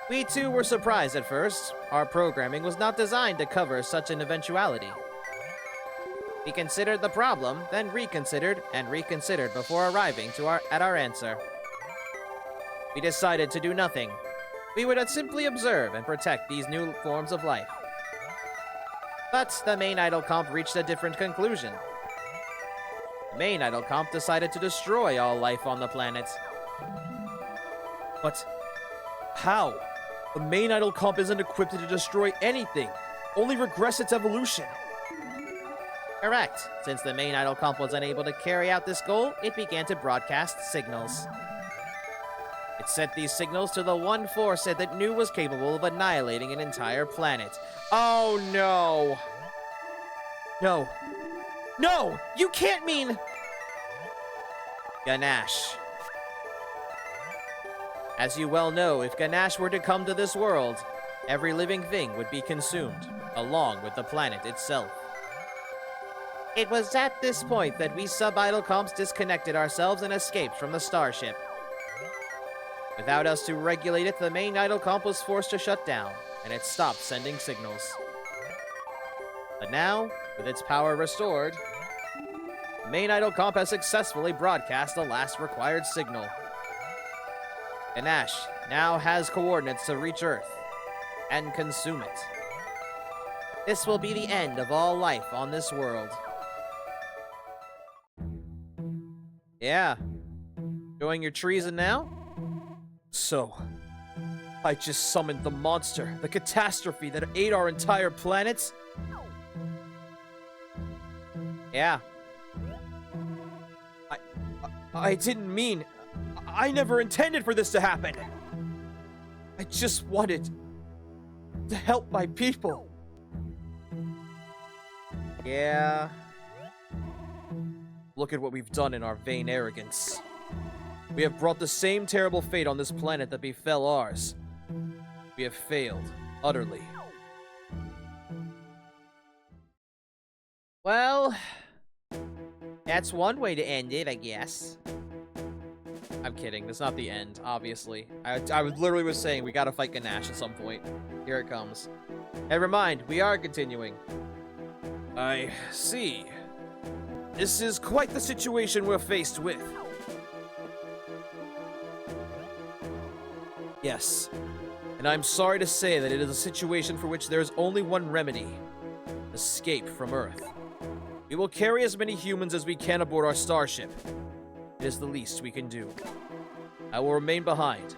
We too were surprised at first. Our programming was not designed to cover such an eventuality. We considered the problem, then reconsidered and reconsidered before arriving at our answer. We decided to do nothing. We would simply observe and protect these new forms of life. But the main Idol Comp reached a different conclusion. The main Idol Comp decided to destroy all life on the planet. But how? The main Idol Comp isn't equipped to destroy anything, only regress its evolution. Correct. Since the main Idol Comp was unable to carry out this goal, it began to broadcast signals. It sent these signals to the one force that it knew was capable of annihilating an entire planet. Oh no! No. No! You can't mean... Ganache. As you well know, if Ganache were to come to this world, every living thing would be consumed, along with the planet itself. It was at this point that we sub-idol comps disconnected ourselves and escaped from the starship. Without us to regulate it, the main idol comp was forced to shut down, and it stopped sending signals. But now, with its power restored, the main idol comp has successfully broadcast the last required signal. Ganache now has coordinates to reach Earth and consume it. This will be the end of all life on this world. Yeah. Showing your treason now? So, I just summoned the monster, the catastrophe that ate our entire planet? Yeah. I didn't mean... I never intended for this to happen. I just wanted to help my people. Yeah. Look at what we've done in our vain arrogance. We have brought the same terrible fate on this planet that befell ours. We have failed, utterly. Well, that's one way to end it, I guess. I'm kidding, that's not the end, obviously. I literally was saying we gotta fight Ganache at some point. Here it comes. Never mind, we are continuing. I see. This is quite the situation we're faced with. Yes, and I'm sorry to say that it is a situation for which there is only one remedy. Escape from Earth. We will carry as many humans as we can aboard our starship. It is the least we can do. I will remain behind,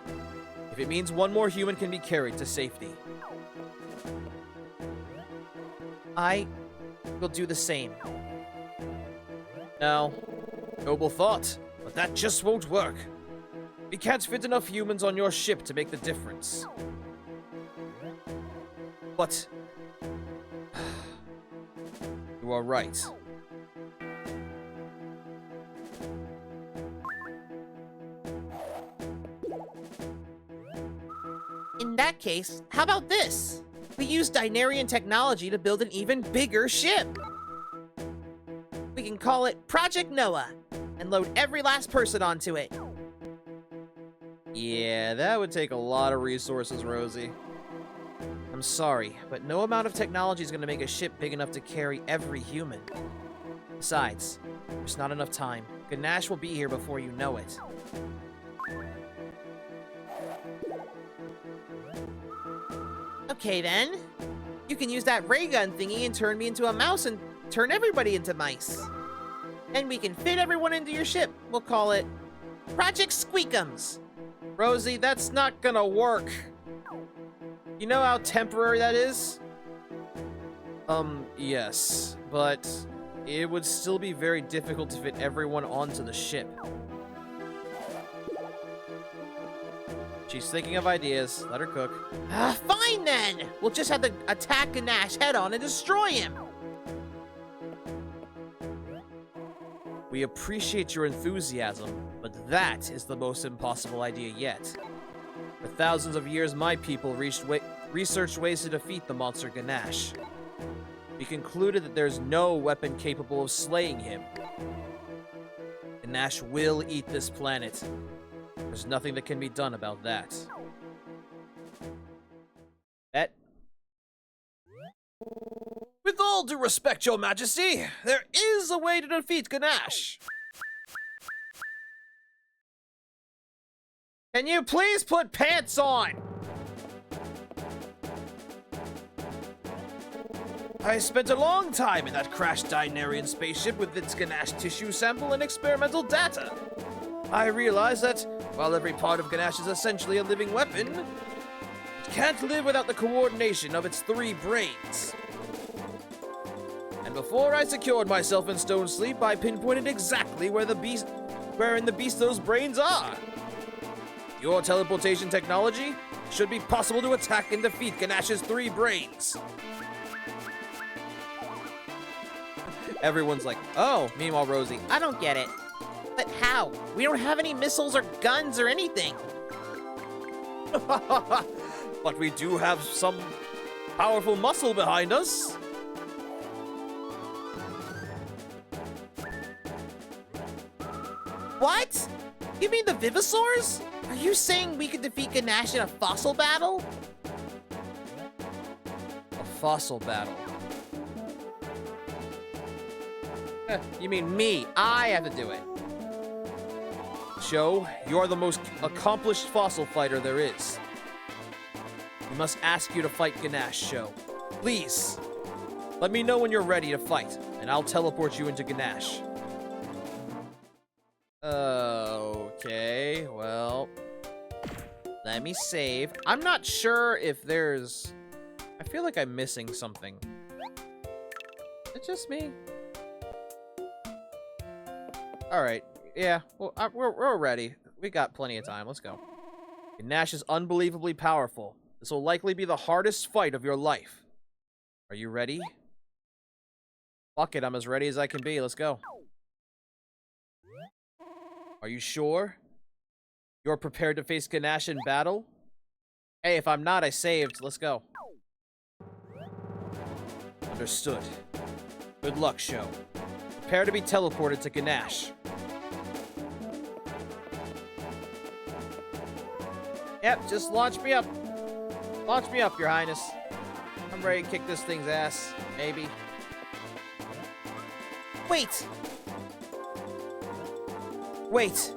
if it means one more human can be carried to safety. I will do the same. Now, noble thought, but that just won't work. We can't fit enough humans on your ship to make the difference. But... you are right. In that case, how about this? We use Dynarian technology to build an even bigger ship. We can call it Project Noah, and load every last person onto it. Yeah, that would take a lot of resources, Rosie. I'm sorry, but no amount of technology is going to make a ship big enough to carry every human. Besides, there's not enough time. Ganache will be here before you know it. Okay then. You can use that ray gun thingy and turn me into a mouse and turn everybody into mice. And we can fit everyone into your ship. We'll call it Project Squeakums. Rosie, that's not gonna work. You know how temporary that is? Yes, but it would still be very difficult to fit everyone onto the ship. She's thinking of ideas. Let her cook. Fine then! We'll just have to attack Ganache head-on and destroy him! We appreciate your enthusiasm, but that is the most impossible idea yet. For thousands of years, my people researched ways to defeat the monster Ganache. We concluded that there's no weapon capable of slaying him. Ganache will eat this planet. There's nothing that can be done about that. With all due respect, Your Majesty, there is a way to defeat Ganache. Can you please put pants on? I spent a long time in that crashed Dinarian spaceship with its Ganache tissue sample and experimental data. I realized that, while every part of Ganache is essentially a living weapon, it can't live without the coordination of its 3 brains. And before I secured myself in stone sleep, I pinpointed exactly where in the beast those brains are. Your teleportation technology should be possible to attack and defeat Ganache's 3 brains. Everyone's like, oh, meanwhile, Rosie. I don't get it. But how? We don't have any missiles or guns or anything. But we do have some powerful muscle behind us. What? You mean the Vivisaurs? Are you saying we could defeat Ganache in a fossil battle? A fossil battle. You mean me? I have to do it. Sho, you're the most accomplished fossil fighter there is. We must ask you to fight Ganache, Sho. Please, let me know when you're ready to fight, and I'll teleport you into Ganache. Okay, well, let me save. I'm not sure if there's... I feel like I'm missing something. It's just me. Alright, yeah, well, we're ready. We got plenty of time, let's go. Ganache is unbelievably powerful. This will likely be the hardest fight of your life. Are you ready? Fuck it, I'm as ready as I can be, let's go. Are you sure? You're prepared to face Ganache in battle? Hey, if I'm not, I saved, let's go. Understood. Good luck, Sho. Prepare to be teleported to Ganache. Yep, just launch me up. Launch me up, Your Highness. I'm ready to kick this thing's ass. Maybe. Wait! Wait.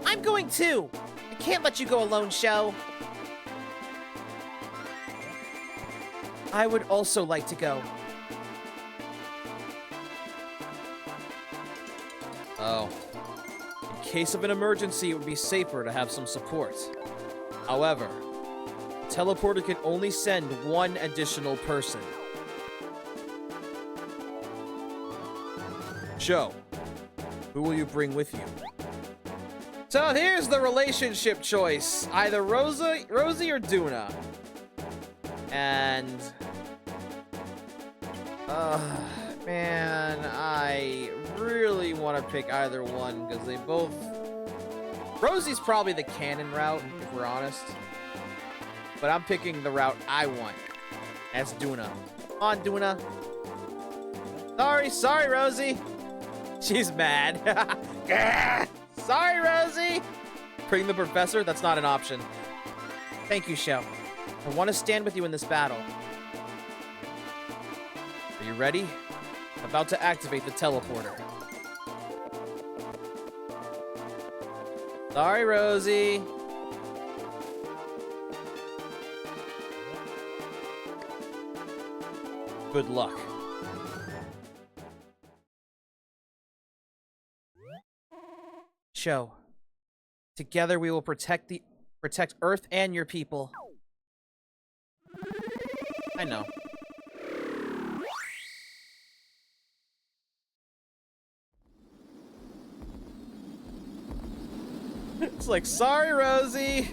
I'm going too! I can't let you go alone, Sho. I would also like to go. Oh. In case of an emergency, it would be safer to have some support. However, the teleporter can only send one additional person. Sho, who will you bring with you? So here's the relationship choice. Either Rosie or Duna. And... man, I really want to pick either one because they both... Rosie's probably the canon route, if we're honest. But I'm picking the route I want. That's Duna. Come on, Duna. Sorry, Rosie. She's mad. Sorry, Rosie. Bring the professor? That's not an option. Thank you, Sho. I want to stand with you in this battle. Are you ready? I'm about to activate the teleporter. Sorry, Rosie. Good luck. Sho, together we will protect Earth and your people. I know. It's like, sorry, Rosie.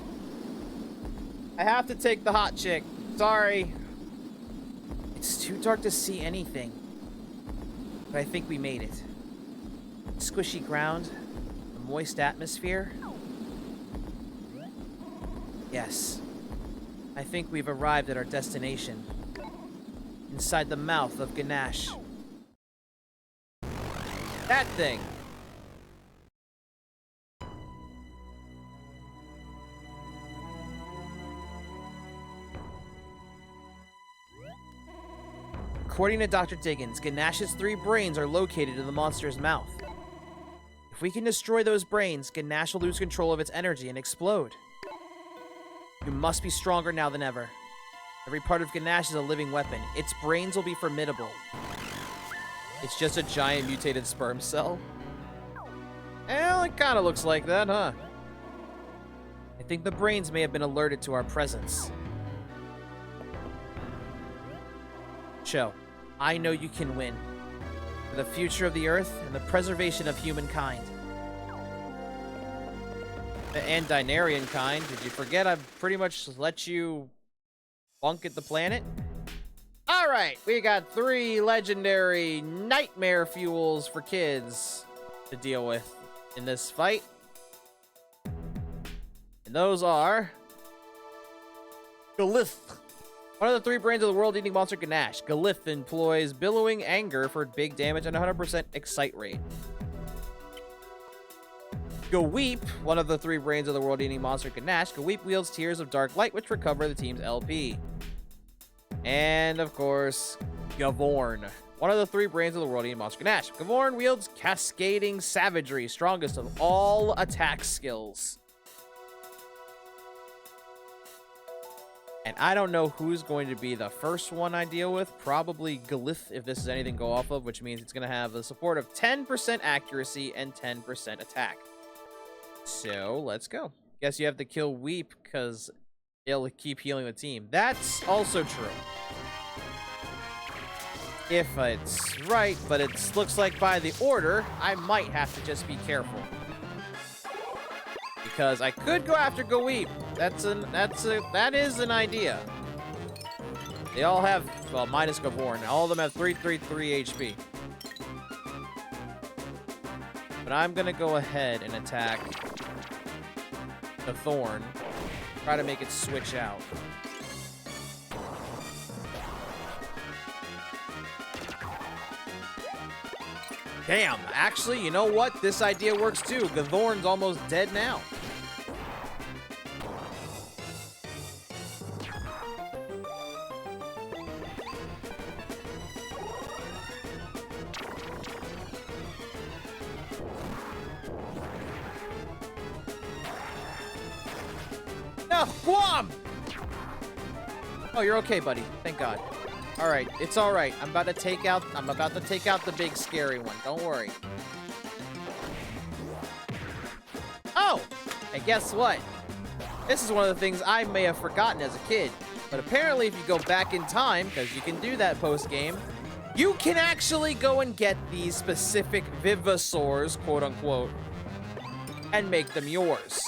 I have to take the hot chick. Sorry. It's too dark to see anything. But I think we made it. Squishy ground, a moist atmosphere. Yes. I think we've arrived at our destination. Inside the mouth of Ganesh. That thing! According to Dr. Diggins, Ganesh's 3 brains are located in the monster's mouth. If we can destroy those brains, Ganesh will lose control of its energy and explode. You must be stronger now than ever. Every part of Ganesh is a living weapon. Its brains will be formidable. It's just a giant mutated sperm cell. Well, it kind of looks like that, huh? I think the brains may have been alerted to our presence. Cho, I know you can win. For the future of the Earth and the preservation of humankind. And Dinarian kind. Did you forget I pretty much let you bunk at the planet? Alright, we got 3 legendary nightmare fuels for kids to deal with in this fight. And those are... Galith. One of the 3 brains of the world-eating monster Ganesh. Galith employs billowing anger for big damage and 100% excite rate. Gaweep, one of the 3 brains of the world-eating monster Ganesh. Gaweep wields Tears of Dark Light, which recover the team's LP. And, of course, Gavorn, one of the 3 brains of the world-eating monster Ganesh. Gavorn wields Cascading Savagery, strongest of all attack skills. And I don't know who's going to be the first one I deal with. Probably Galith, if this is anything to go off of, which means it's going to have the support of 10% accuracy and 10% attack. So, let's go. Guess you have to kill Weep, because it'll keep healing the team. That's also true. If it's right, but it looks like by the order, I might have to just be careful. Because I could go after Gaweep. That is an idea. They all have, well, minus Gavorn. All of them have 333 HP. But I'm gonna go ahead and attack the Thorn. Try to make it switch out. Damn, actually, you know what? This idea works too. Gathorn's almost dead now. No, Guam! Oh, you're okay, buddy. Thank God. All right, it's all right. I'm about to take out the big scary one. Don't worry. Oh, and guess what? This is one of the things I may have forgotten as a kid. But apparently, if you go back in time, because you can do that post-game, you can actually go and get these specific Vivasaurs, quote-unquote, and make them yours.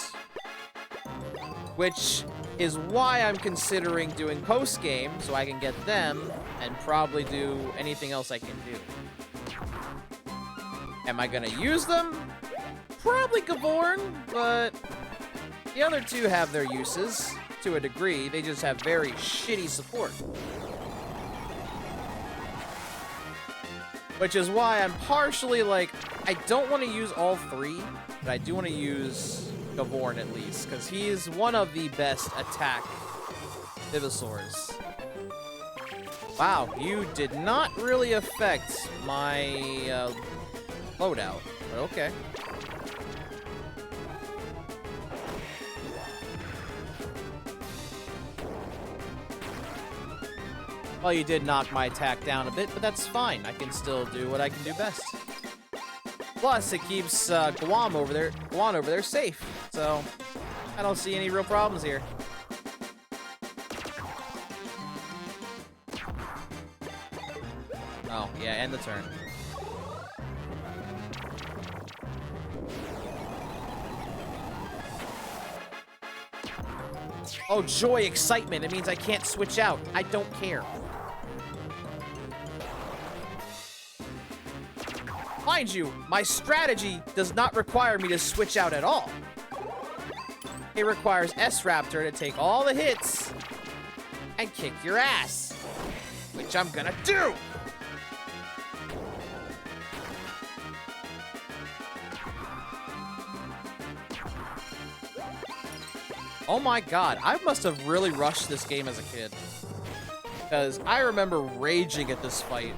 Which is why I'm considering doing post-game, so I can get them and probably do anything else I can do. Am I gonna use them? Probably Gavorn, but the other 2 have their uses to a degree. They just have very shitty support. Which is why I'm partially like, I don't want to use all 3, but I do want to use Gavorn at least, because he's one of the best attack Vivasaurs. Wow, you did not really affect my loadout, but okay. Well, you did knock my attack down a bit, but that's fine. I can still do what I can do best. Plus, it keeps Guan over there safe. So, I don't see any real problems here. Yeah, end the turn. Oh, joy, excitement. It means I can't switch out. I don't care. Mind you, my strategy does not require me to switch out at all. It requires S-Raptor to take all the hits and kick your ass, which I'm gonna do. Oh my god, I must have really rushed this game as a kid. Because I remember raging at this fight.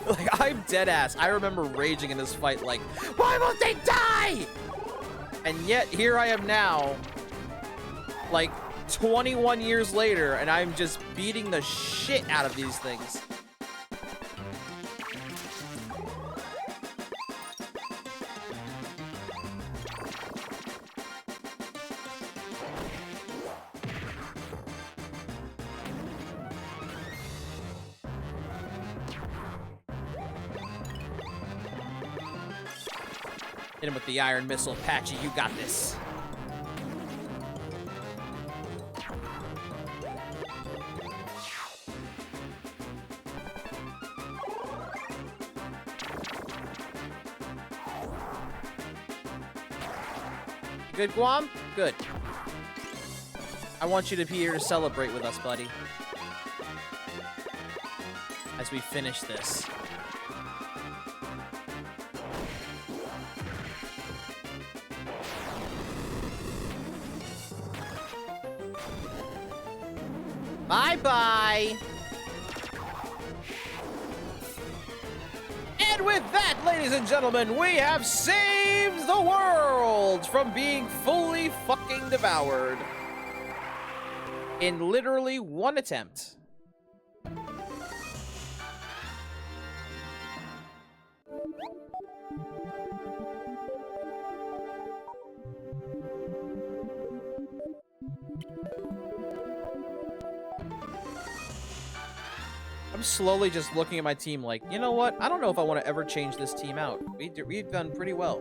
Like, I'm dead ass. I remember raging in this fight like, why won't they die? And yet, here I am now, like 21 years later, and I'm just beating the shit out of these things. Hit him with the iron missile. Patchy, you got this. Good, Guam? Good. I want you to be here to celebrate with us, buddy. As we finish this. Bye-bye. And with that, ladies and gentlemen, we have saved the world from being fully fucking devoured. In literally one attempt. I'm slowly just looking at my team like, you know what? I don't know if I want to ever change this team out. We've done pretty well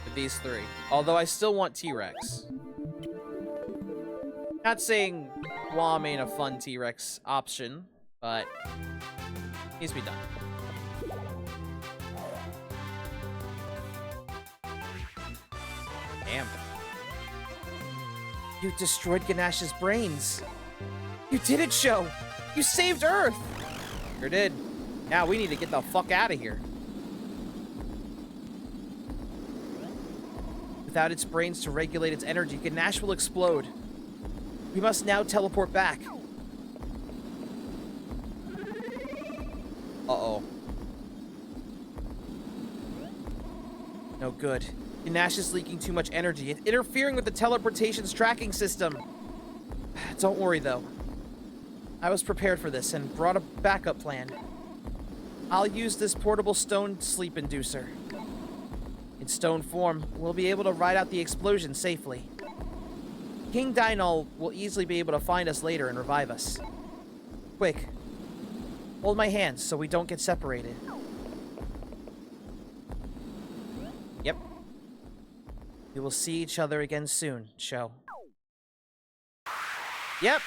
with these three. Although I still want T-Rex. Not saying Guam ain't a fun T-Rex option, but needs to be done. Damn. You destroyed Ganash's brains. You did it, Sho! You saved Earth! Sure did. Now we need to get the fuck out of here. Without its brains to regulate its energy, Ganache will explode. We must now teleport back. Uh-oh. No good. Ganache is leaking too much energy. It's interfering with the teleportation's tracking system. Don't worry, though. I was prepared for this and brought a backup plan. I'll use this portable stone sleep inducer. In stone form, we'll be able to ride out the explosion safely. King Dynol will easily be able to find us later and revive us. Quick, hold my hands so we don't get separated. Yep. We will see each other again soon, Sho. Yep.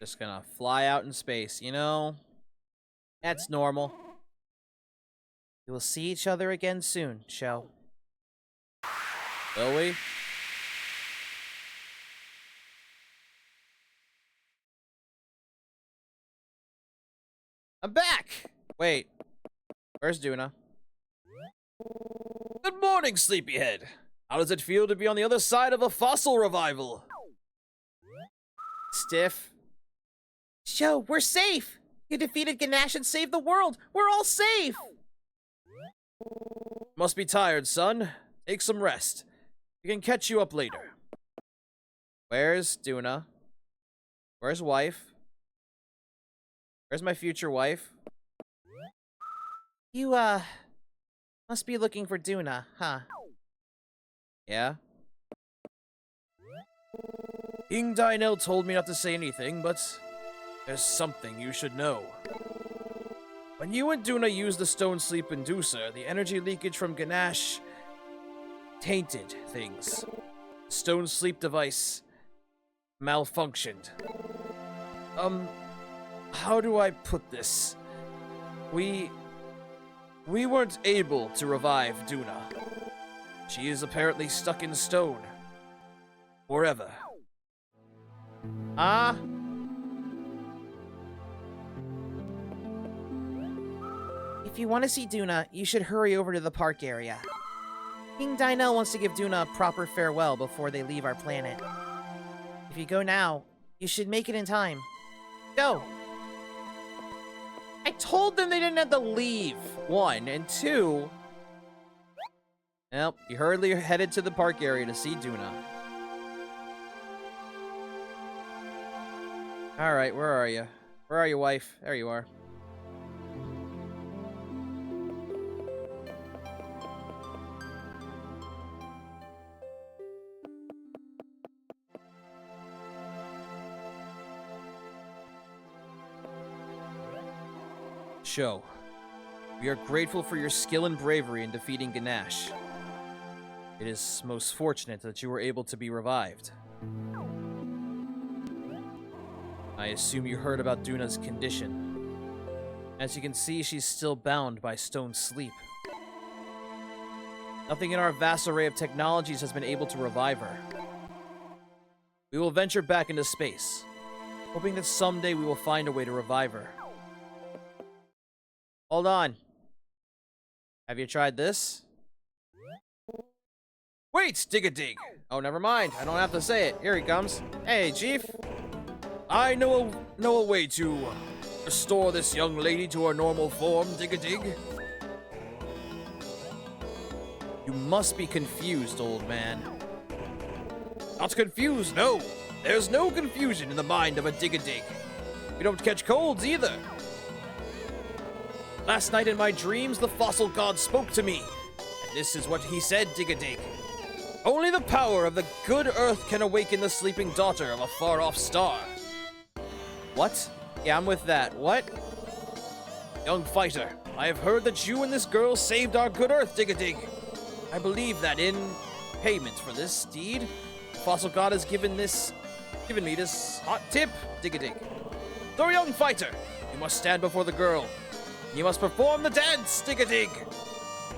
Just gonna fly out in space, you know? That's normal. We will see each other again soon, Sho. Will we? I'm back! Wait. Where's Duna? Good morning, Sleepyhead. How does it feel to be on the other side of a fossil revival? Stiff. Show, we're safe! You defeated Ganache and saved the world! We're all safe! Must be tired, son. Take some rest. We can catch you up later. Where's Duna? Where's wife? Where's my future wife? You, must be looking for Duna, huh? Yeah? King Dynel told me not to say anything, but there's something you should know. When you and Duna used the Stone Sleep Inducer, the energy leakage from Ganache tainted things. The Stone Sleep device malfunctioned. How do I put this? We weren't able to revive Duna. She is apparently stuck in stone. Forever. Ah? If you want to see Duna, you should hurry over to the park area. King Dynel wants to give Duna a proper farewell before they leave our planet. If you go now, you should make it in time. Go! I told them they didn't have to leave. 1, and 2. Well, you hurriedly headed to the park area to see Duna. Alright, where are you? Where are you, wife? There you are. Show. We are grateful for your skill and bravery in defeating Ganache. It is most fortunate that you were able to be revived. I assume you heard about Duna's condition. As you can see, she's still bound by Stone Sleep. Nothing in our vast array of technologies has been able to revive her. We will venture back into space, hoping that someday we will find a way to revive her. Hold on. Have you tried this? Wait, Dig-a-Dig! Oh, never mind. I don't have to say it. Here he comes. Hey, Chief. I know a way to restore this young lady to her normal form, Dig-a-Dig. You must be confused, old man. Not confused, no. There's no confusion in the mind of a Dig-a-Dig. We don't catch colds either. Last night in my dreams, the fossil god spoke to me. And this is what he said, Dig-a-Dig. Only the power of the good earth can awaken the sleeping daughter of a far-off star. What? Yeah, I'm with that. What? Young fighter, I have heard that you and this girl saved our good earth, Dig-a-Dig. I believe that in payment for this deed, the fossil god has given me this hot tip, Dig-a-Dig. So, young fighter, you must stand before the girl. You must perform the dance, Dig-a-Dig.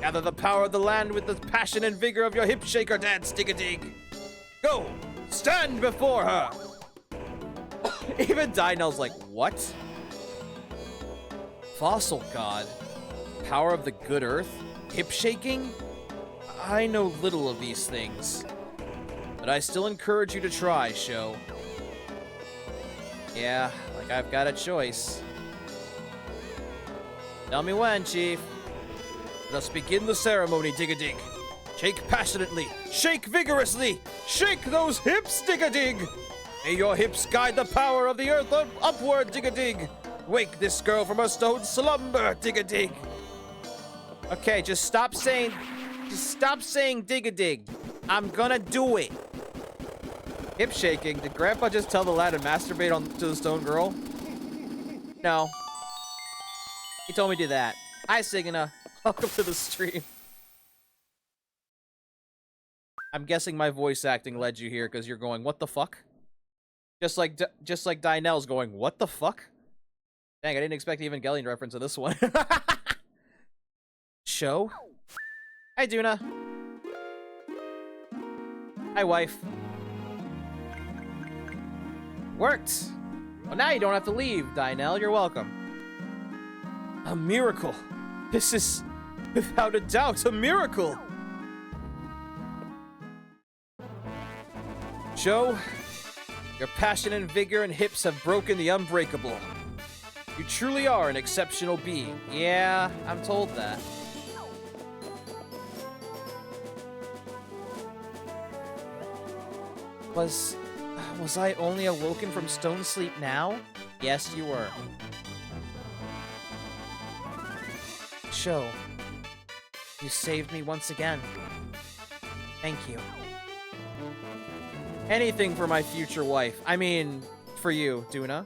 Gather the power of the land with the passion and vigor of your hip shaker dance, Dig-a-Dig. Go, stand before her. Even Dynel's like, what? Fossil god? Power of the good earth? Hip shaking? I know little of these things. But I still encourage you to try, Sho. Yeah, like I've got a choice. Tell me when, Chief. Let us begin the ceremony, Dig-a-Dig. Shake passionately, shake vigorously, shake those hips, Dig-a-Dig. May your hips guide the power of the earth upward, Dig-a-Dig. Wake this girl from her stone slumber, Dig-a-Dig. Okay, just stop saying Dig-a-Dig. I'm gonna do it. Hip shaking. Did Grandpa just tell the lad to masturbate to the stone girl? No. He told me to do that. Hi, Sigina. Welcome to the stream. I'm guessing my voice acting led you here because you're going, what the fuck? Just like Dynel's going, what the fuck? Dang, I didn't expect Evangelion reference to this one. Show? Hi, Duna. Hi, wife. Worked. Well, now you don't have to leave, Dynel. You're welcome. A miracle. This is, without a doubt, a miracle. Sho, Your passion and vigor and hips have broken the unbreakable. You truly are an exceptional being. Yeah, I'm told that. Was I only awoken from stone sleep now? Yes, you were. Sho, you saved me once again. Thank you. Anything for my future wife. I mean, for you, Duna.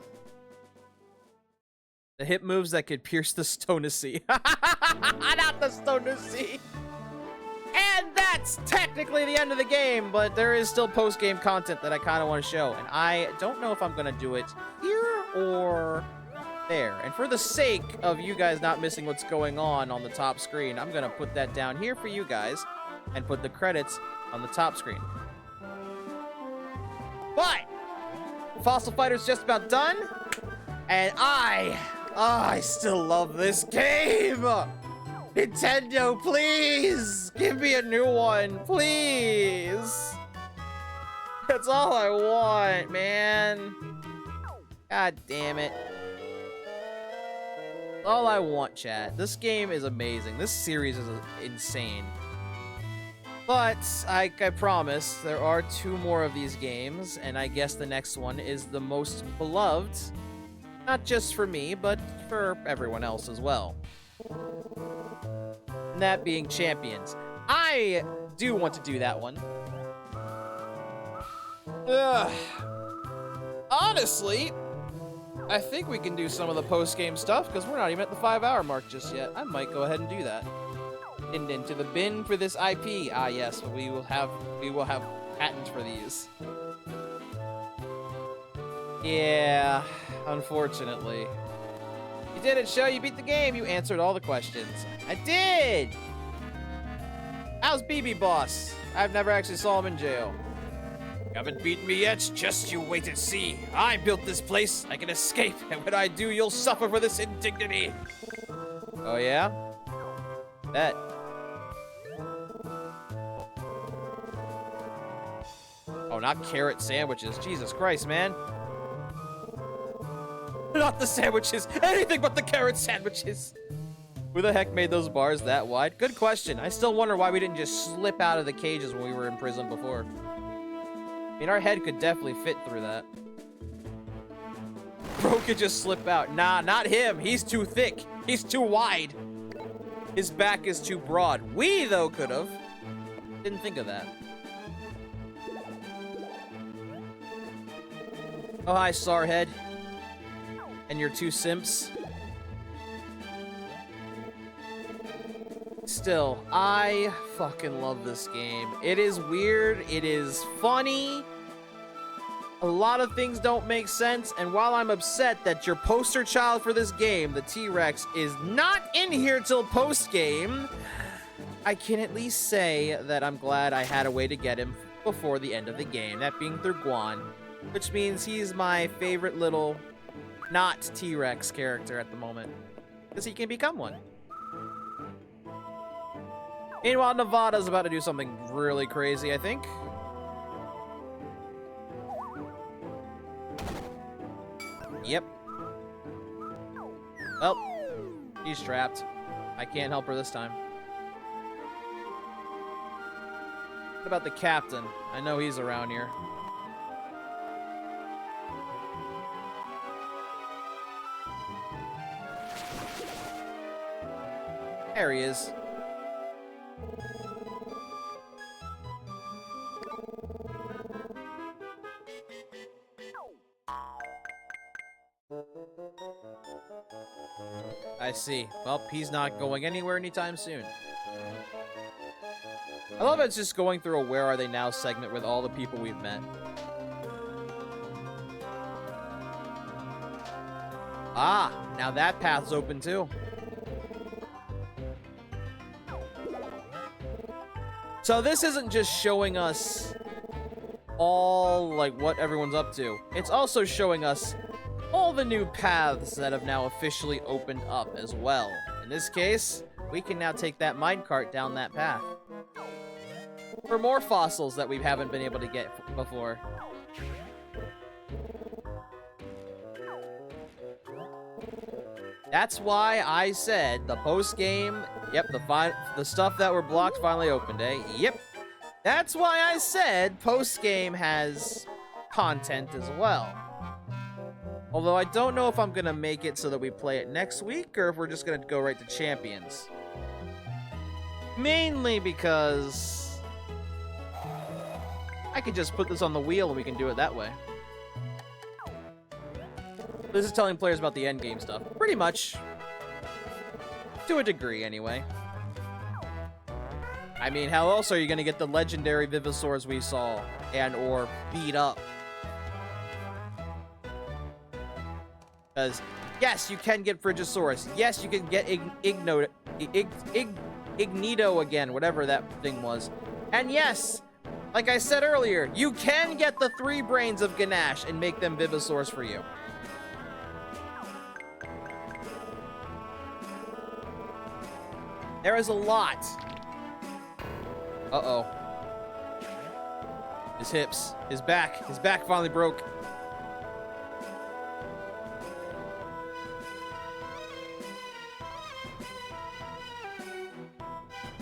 The hip moves that could pierce the Stonacy. Not the Stonacy. And that's technically the end of the game, but there is still post-game content that I kind of want to show. And I don't know if I'm going to do it here or there. And for the sake of you guys not missing what's going on the top screen, I'm going to put that down here for you guys and put the credits on the top screen. But Fossil Fighter's just about done, and I still love this game. Nintendo, please give me a new one, please. That's all I want, man. God damn it. All I want, chat. This game is amazing. This series is insane. But, like I promised, there are 2 more of these games, and I guess the next one is the most beloved. Not just for me, but for everyone else as well. And that being Champions. I do want to do that one. Honestly, I think we can do some of the post-game stuff, because we're not even at the 5-hour mark just yet. I might go ahead and do that. And into the bin for this IP. Ah, yes, we will have patents for these. Yeah, unfortunately. You did it, Sho. You beat the game. You answered all the questions. I did! How's BB Boss? I've never actually saw him in jail. You haven't beaten me yet? Just you wait and see. I built this place. I can escape, and when I do, you'll suffer for this indignity. Oh, yeah? Bet. Oh, not carrot sandwiches. Jesus Christ, man. Not the sandwiches. Anything but the carrot sandwiches. Who the heck made those bars that wide? Good question. I still wonder why we didn't just slip out of the cages when we were in prison before. I mean, our head could definitely fit through that. Bro could just slip out. Nah, not him. He's too thick. He's too wide. His back is too broad. We, though, could have. Didn't think of that. Oh, hi, Sarhead. And your 2 simps. Still, I fucking love this game. It is weird. It is funny. A lot of things don't make sense. And while I'm upset that your poster child for this game, the T-Rex, is not in here till post-game, I can at least say that I'm glad I had a way to get him before the end of the game. That being through Guan. Which means he's my favorite little not T-Rex character at the moment. Because he can become one. Meanwhile, Nevada's about to do something really crazy, I think. Yep. Well, she's trapped. I can't help her this time. What about the captain? I know he's around here. There he is. I see. Well, he's not going anywhere anytime soon. I love it's just going through a Where Are They Now segment with all the people we've met. Ah, now that path's open too. So this isn't just showing us all, like, what everyone's up to. It's also showing us all the new paths that have now officially opened up as well. In this case, we can now take that minecart down that path. For more fossils that we haven't been able to get before. That's why I said the post game. Yep, the stuff that were blocked finally opened, eh? Yep. That's why I said post game has content as well. Although I don't know if I'm gonna make it so that we play it next week or if we're just gonna go right to Champions. Mainly because I could just put this on the wheel and we can do it that way. This is telling players about the endgame stuff. Pretty much. To a degree, anyway. I mean, how else are you going to get the legendary Vivisaurs we saw and or beat up? Because, yes, you can get Frigisaurus. Yes, you can get Ignito again, whatever that thing was. And yes, like I said earlier, you can get the 3 brains of Ganache and make them Vivisaurs for you. There is a lot. Uh-oh. His hips. His back finally broke.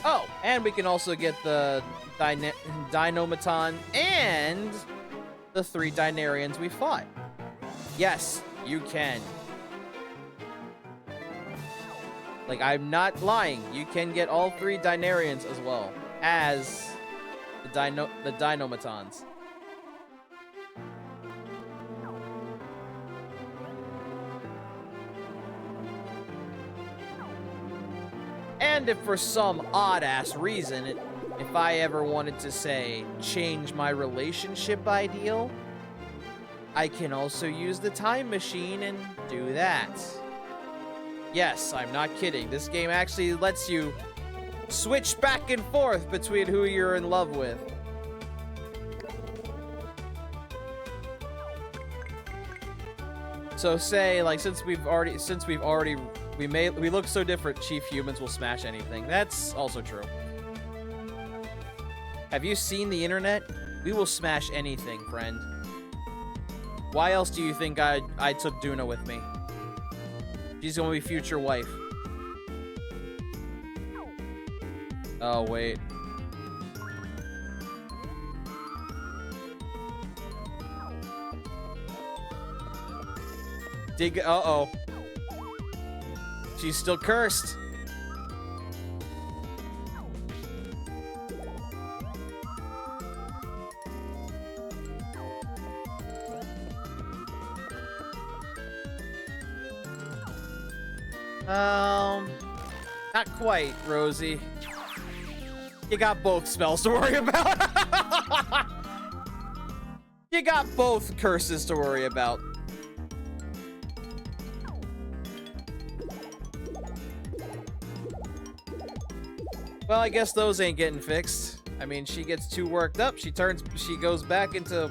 Oh, and we can also get the Dinomaton and the 3 Dinarians we fought. Yes, you can. Like, I'm not lying. You can get all 3 Dinarians as well as the Dinomatons. And if for some odd-ass reason, if I ever wanted to, say, change my relationship ideal, I can also use the time machine and do that. Yes, I'm not kidding. This game actually lets you switch back and forth between who you're in love with. So say, like, since we look so different, Chief Humans will smash anything. That's also true. Have you seen the internet? We will smash anything, friend. Why else do you think I took Duna with me? She's gonna be future wife. Oh, wait. Uh-oh. She's still cursed. Not quite, Rosie. You got both spells to worry about. You got both curses to worry about. Well, I guess those ain't getting fixed. I mean, she gets too worked up. She goes back into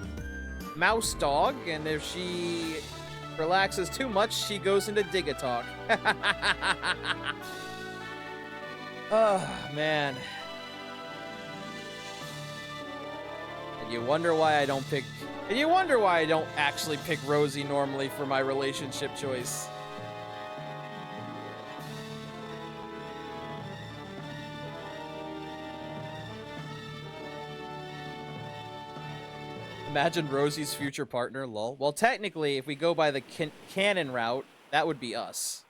Mouse Dog, and if she relaxes too much, she goes into Digitalk. Oh, man. And you wonder why I don't actually pick Rosie normally for my relationship choice. Imagine Rosie's future partner, lol. Well, technically, if we go by the canon route, that would be us.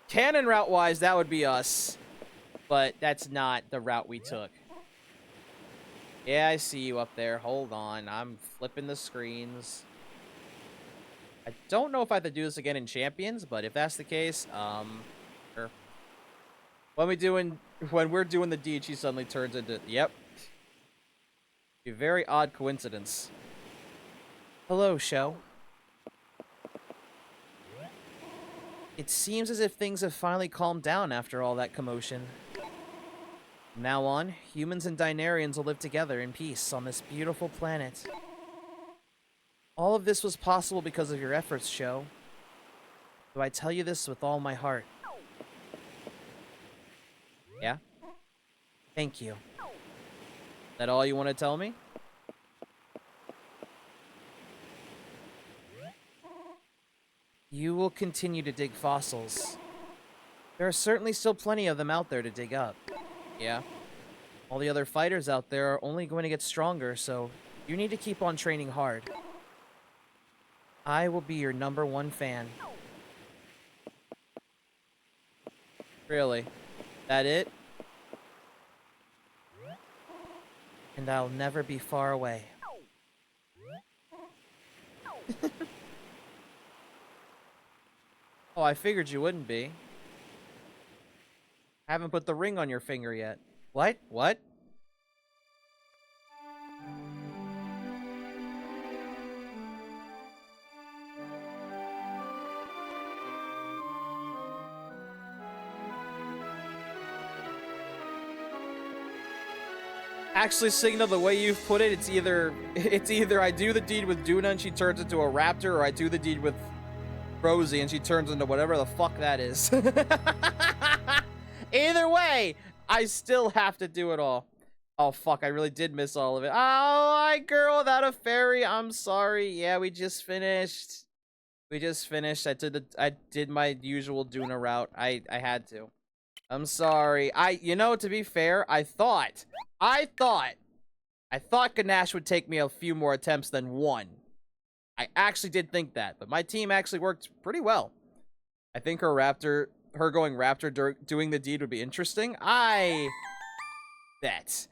Canon route-wise, that would be us. But that's not the route we took. Yeah, I see you up there. Hold on. I'm flipping the screens. I don't know if I have to do this again in Champions, but if that's the case, sure. When we're doing the deed, she suddenly turns into... Yep. A very odd coincidence. Hello, show. It seems as if things have finally calmed down after all that commotion. From now on, humans and Dinarians will live together in peace on this beautiful planet. All of this was possible because of your efforts, show. So I tell you this with all my heart. Yeah? Thank you. That all you want to tell me? you will continue to dig fossils. There are certainly still plenty of them out there to dig up. Yeah. All the other fighters out there are only going to get stronger, so you need to keep on training hard. I will be your #1 fan. Really? That it? And I'll never be far away. Oh, I figured you wouldn't be. I haven't put the ring on your finger yet. What? What? Actually, Signa, the way you've put it, it's either I do the deed with Duna and she turns into a raptor, or I do the deed with Rosie and she turns into whatever the fuck that is. Either way, I still have to do it all. Oh fuck, I really did miss all of it. Oh, hi girl without a fairy. I'm sorry. Yeah, we just finished. I did my usual Duna route. I had to. I'm sorry. You know, to be fair, I thought Ganache would take me a few more attempts than one. I actually did think that, but my team actually worked pretty well. I think her going raptor doing the deed would be interesting. I bet.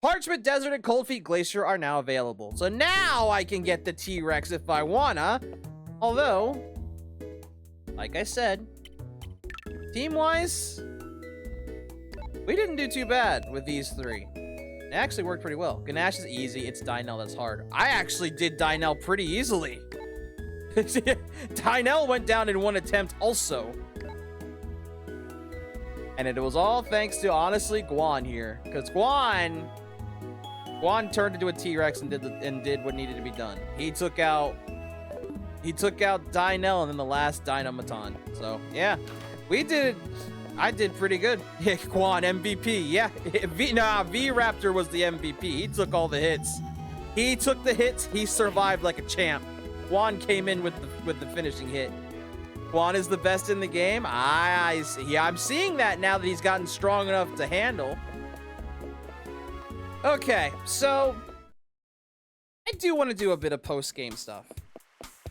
Parchment Desert and Coldfeet Glacier are now available. So now I can get the T-Rex if I wanna. Although, like I said, team-wise, we didn't do too bad with these three. It actually worked pretty well. Ganache is easy. It's Dynel that's hard. I actually did Dynel pretty easily. Dynel went down in one attempt also. And it was all thanks to, honestly, Guan here. Because Guan turned into a T-Rex and did what needed to be done. He took out Dynel and then the last Dynamaton. So, yeah. I did pretty good. Yeah, Guan, MVP. Yeah. V-Raptor was the MVP. He took all the hits. He took the hits. He survived like a champ. Guan came in with the finishing hit. Guan is the best in the game. I'm seeing that now that he's gotten strong enough to handle. Okay, so I do want to do a bit of post-game stuff.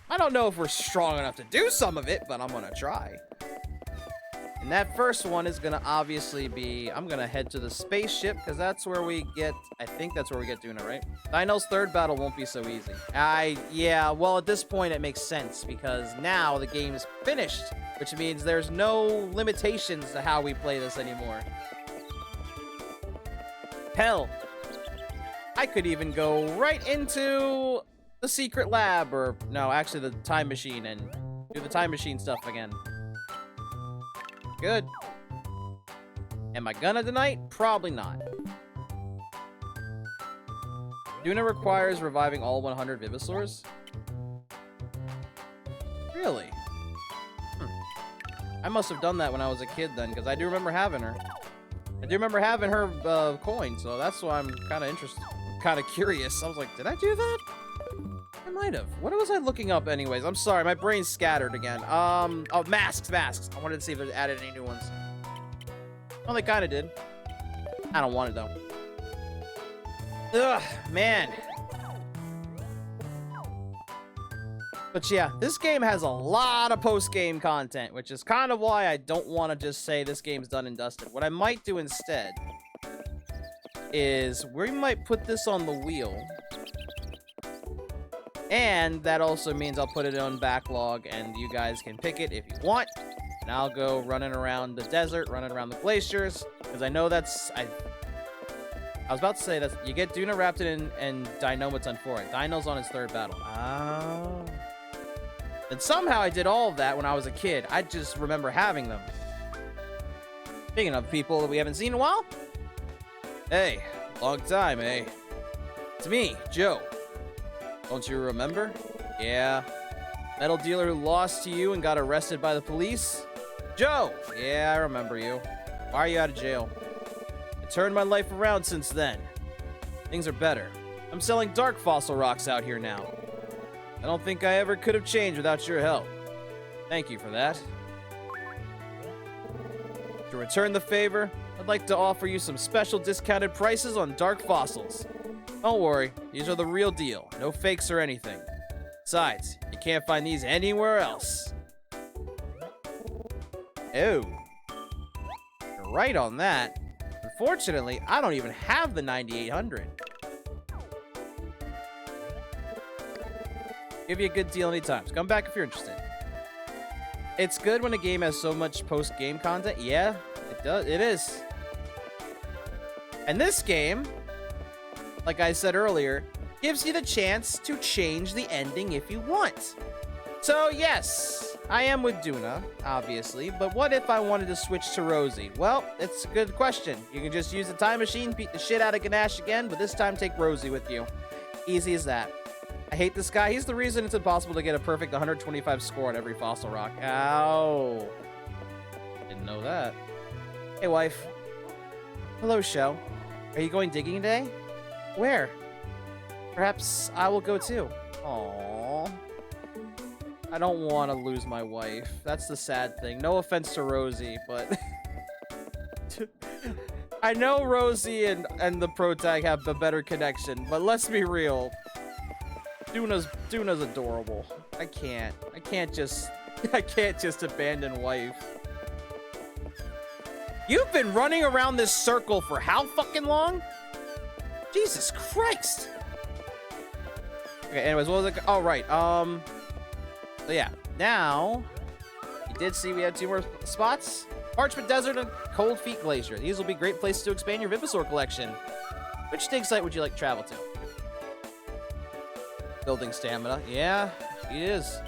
I don't know if we're strong enough to do some of it, but I'm gonna try. And that first one is gonna obviously be, I'm gonna head to the spaceship, because that's where we get, I think that's where we get Duna, right? Dynel's third battle won't be so easy. Yeah, well, at this point it makes sense, because now the game's finished, which means there's no limitations to how we play this anymore. Hell, I could even go right into the secret lab, or no, actually the time machine, and do the time machine stuff again. Good. Am I gonna tonight? Probably not. Duna requires reviving all 100 Vivisaurs? Really? I must have done that when I was a kid then, because I do remember having her. I do remember having her coin, so that's why I'm kind of interested. Kind of curious. I was like, did I do that? I might have. What was I looking up anyways? I'm sorry, my brain's scattered again. Oh, masks. I wanted to see if they added any new ones. Oh, they kind of did. I don't want it though. Ugh, man. But yeah, this game has a lot of post-game content, which is kind of why I don't want to just say this game's done and dusted. What I might do instead is we might put this on the wheel. And that also means I'll put it on backlog and you guys can pick it if you want. And I'll go running around the desert, running around the glaciers. Because I know that's... I was about to say that you get Duna, Raptor, and Dynamaton for it. Dino's on his third battle. Oh. And somehow I did all of that when I was a kid. I just remember having them. Speaking of people that we haven't seen in a while. Hey, long time, eh? It's me, Joe. Don't you remember? Yeah. Metal dealer who lost to you and got arrested by the police? Joe! Yeah, I remember you. Why are you out of jail? I turned my life around since then. Things are better. I'm selling dark fossil rocks out here now. I don't think I ever could have changed without your help. Thank you for that. To return the favor, I'd like to offer you some special discounted prices on dark fossils. Don't worry, these are the real deal. No fakes or anything. Besides, you can't find these anywhere else. Oh. You're right on that. Unfortunately, I don't even have the 9800. Give you a good deal anytime. So come back if you're interested. It's good when a game has so much post-game content. Yeah, it does. It is. And this game, like I said earlier, gives you the chance to change the ending if you want. So yes, I am with Duna, obviously, but what if I wanted to switch to Rosie? Well, it's a good question. You can just use the time machine, beat the shit out of Ganesh again, but this time take Rosie with you. Easy as that. I hate this guy. He's the reason it's impossible to get a perfect 125 score on every fossil rock. Ow. Didn't know that. Hey, wife. Hello, Sho. Are you going digging today? Where? Perhaps I will go too. Aww. I don't want to lose my wife. That's the sad thing. No offense to Rosie, but... I know Rosie and the Protag have a better connection, but let's be real. Duna's adorable. I can't just abandon wife. You've been running around this circle for how fucking long? Jesus Christ. Okay, anyways, what was it? Oh, right. So yeah, now you did see we had 2 more spots. Parchment Desert and Cold Feet Glacier. These will be great places to expand your Vivisaur collection. Which dig site would you like to travel to? Building stamina. Yeah, it is.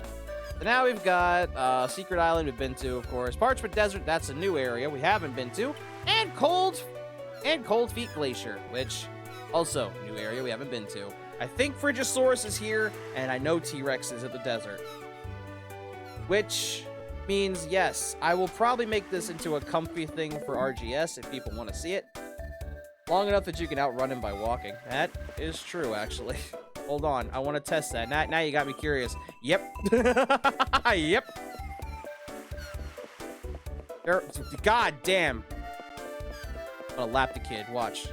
So now we've got Secret Island we've been to, of course. Parchment Desert, that's a new area we haven't been to. And Cold Feet Glacier, which also new area we haven't been to. I think Frigisaurus is here, and I know T-Rex is at the desert. Which means, yes, I will probably make this into a comfy thing for RGS if people want to see it. Long enough that you can outrun him by walking. That is true, actually. Hold on, I want to test that. Now you got me curious. Yep. Yep. God damn. I'm gonna lap the kid, watch.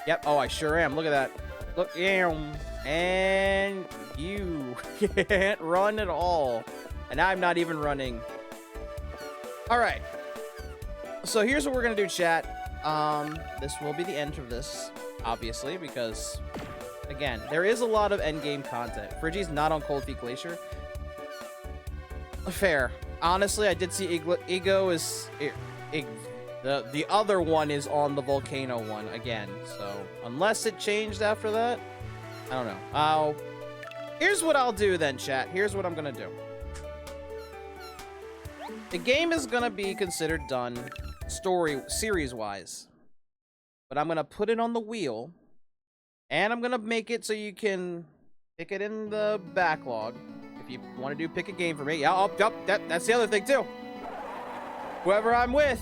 Yep, oh, I sure am. Look at that. Look, and you can't run at all. And I'm not even running. All right. So here's what we're gonna do, chat. This will be the end of this, obviously, because, again, there is a lot of endgame content. Frigi's not on Cold Feet Glacier. Fair. Honestly, I did see Ego is... The other one is on the Volcano one again, so unless it changed after that, I don't know. Here's what I'll do then, chat. Here's what I'm gonna do. The game is gonna be considered done series-wise, but I'm gonna put it on the wheel, and I'm gonna make it so you can pick it in the backlog if you want to do pick a game for me. Yeah, that's the other thing too. Whoever I'm with.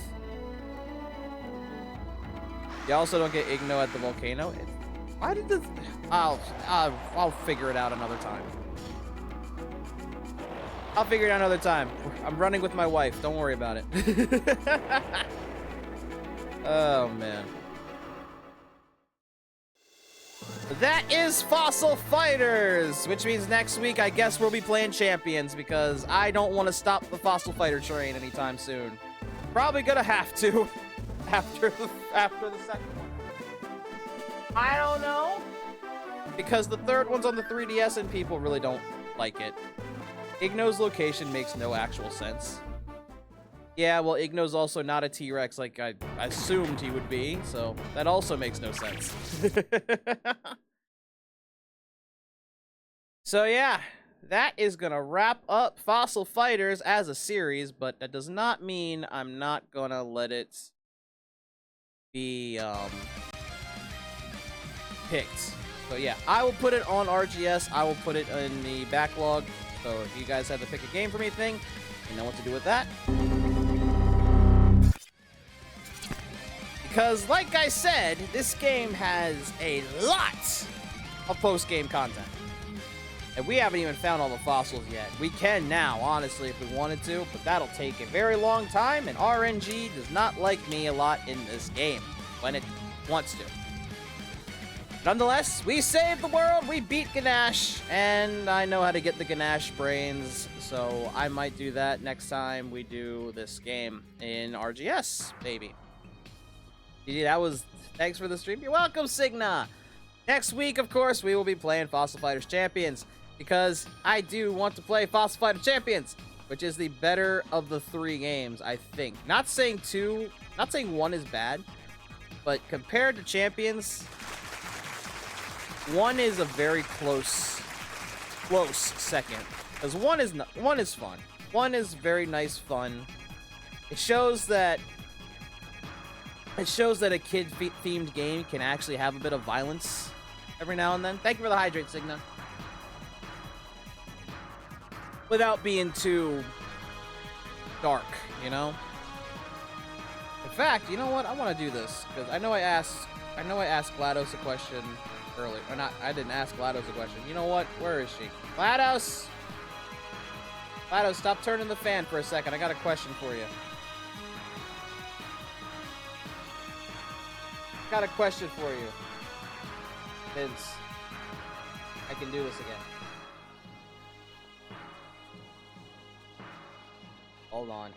You also don't get Igno at the volcano. Why did the... I'll figure it out another time. I'll figure it out another time. I'm running with my wife. Don't worry about it. Oh, man. That is Fossil Fighters, which means next week I guess we'll be playing Champions because I don't want to stop the Fossil Fighter train anytime soon. Probably gonna have to. After the second one. I don't know. Because the third one's on the 3DS and people really don't like it. Igno's location makes no actual sense. Yeah, well, Igno's also not a T-Rex like I assumed he would be, so that also makes no sense. So yeah, that is gonna wrap up Fossil Fighters as a series, but that does not mean I'm not gonna let it be picked. So yeah, I will put it on RGS. I will put it in the backlog. So if you guys have to pick a game for me thing, you know what to do with that. Because like I said, this game has a lot of post-game content. And we haven't even found all the fossils yet. We can now, honestly, if we wanted to, but that'll take a very long time, and RNG does not like me a lot in this game when it wants to. Nonetheless, we saved the world, we beat Ganache, and I know how to get the Ganache brains, so I might do that next time we do this game in RGS, baby. GG, that was... Thanks for the stream. You're welcome, Signa! Next week, of course, we will be playing Fossil Fighters Champions, because I do want to play Fossil Fighter Champions, which is the better of the 3 games, I think. Not saying 1 is bad, but compared to Champions, 1 is a very close second. Because 1 is fun. 1 is very nice fun. It shows that a kid-themed game can actually have a bit of violence every now and then. Thank you for the hydrate, Signa. Without being too dark, you know? In fact, you know what? I want to do this because I know I asked GLaDOS a question earlier. Or not, I didn't ask GLaDOS a question. You know what? Where is she? GLaDOS! GLaDOS, stop turning the fan for a second. I got a question for you. Got a question for you. Vince, I can do this again. Hold on.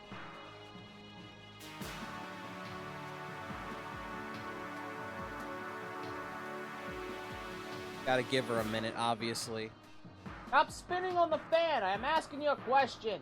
Gotta give her a minute, obviously. Stop spinning on the fan! I am asking you a question!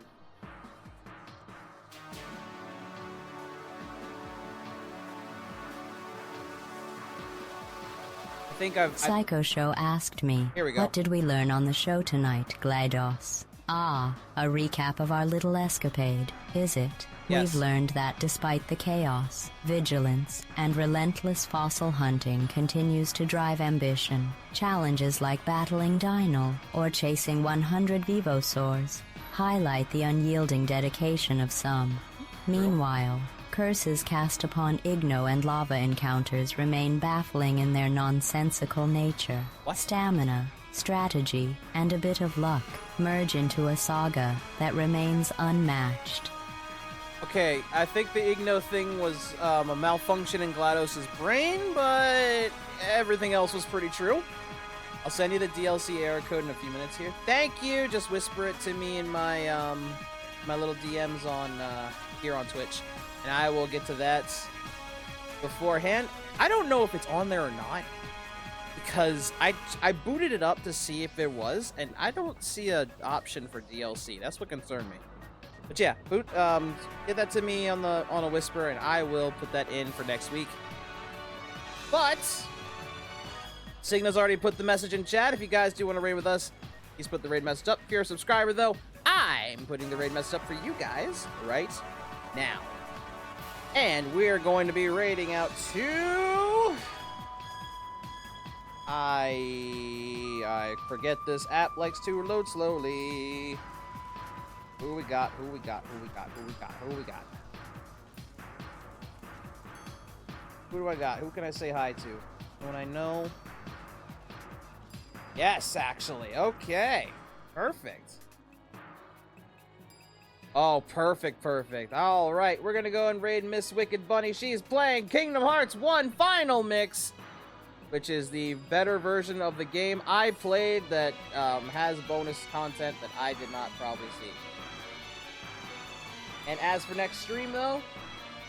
I think Psycho Show asked me, Here we go. What did we learn on the show tonight, GLaDOS? Ah, a recap of our little escapade, is it? Yes. We've learned that despite the chaos, vigilance, and relentless fossil hunting continues to drive ambition. Challenges like battling Dino or chasing 100 Vivosaurs highlight the unyielding dedication of some. Meanwhile, curses cast upon Igno and lava encounters remain baffling in their nonsensical nature. What? Stamina, strategy, and a bit of luck merge into a saga that remains unmatched. Okay, I think the Igno thing was a malfunction in GLaDOS' brain, but everything else was pretty true. I'll send you the DLC error code in a few minutes here. Thank you! Just whisper it to me in my my little DMs on here on Twitch, and I will get to that beforehand. I don't know if it's on there or not, because I booted it up to see if there was, and I don't see an option for DLC. That's what concerned me. But yeah, get that to me on a whisper, and I will put that in for next week. But Signa's already put the message in chat. If you guys do want to raid with us, he's put the raid message up. If you're a subscriber, though, I'm putting the raid message up for you guys right now. And we're going to be raiding out to... I forget this app likes to load slowly. Who we got? Who we got? Who we got? Who we got? Who we got? Who do I got? Who can I say hi to? Someone I know? Yes, actually. Okay. Perfect. Oh, perfect, perfect. All right, we're gonna go and raid Miss Wicked Bunny. She's playing Kingdom Hearts 1 Final Mix, which is the better version of the game I played that has bonus content that I did not probably see. And as for next stream, though,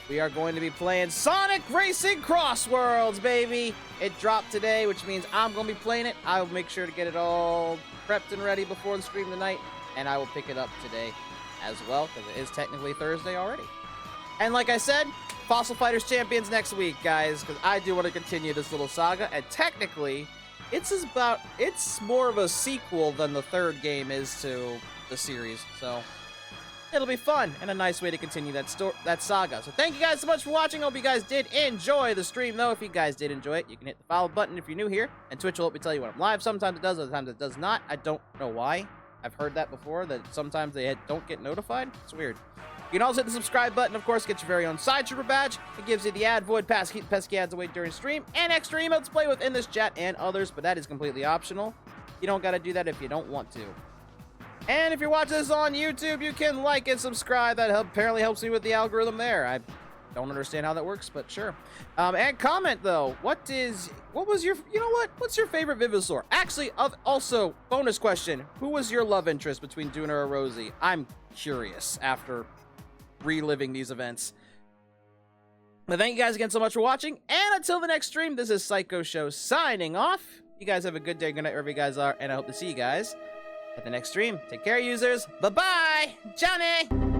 we are going to be playing Sonic Racing Cross Worlds, baby! It dropped today, which means I'm going to be playing it. I will make sure to get it all prepped and ready before the stream tonight, and I will pick it up today as well, because it is technically Thursday already. And like I said, Fossil Fighters Champions next week, guys, because I do want to continue this little saga, and technically, it's more of a sequel than the third game is to the series, so it'll be fun and a nice way to continue that saga. So thank you guys so much for watching. Hope you guys did enjoy the stream, though. If you guys did enjoy it, you can hit the follow button if you're new here, and Twitch will help me tell you when I'm live. Sometimes it does, other times it does not. I don't know why. I've heard that before, that sometimes they don't get notified. It's weird. You can also hit the subscribe button, of course, get your very own Side Trooper badge. It gives you the ad void pass, keep pesky ads away during stream, and extra emotes to play with in this chat and others, but that is completely optional. You don't got to do that if you don't want to. And if you're watching this on YouTube, you can like and subscribe. That apparently helps me with the algorithm there. I don't understand how that works, but sure. And comment, though. What's your favorite Vivisaur? Actually, also, bonus question. Who was your love interest between Duna or Rosie? I'm curious after reliving these events. But thank you guys again so much for watching. And until the next stream, this is Psycho Show signing off. You guys have a good day, good night, wherever you guys are. And I hope to see you guys at the next stream. Take care, users. Bye-bye. Johnny!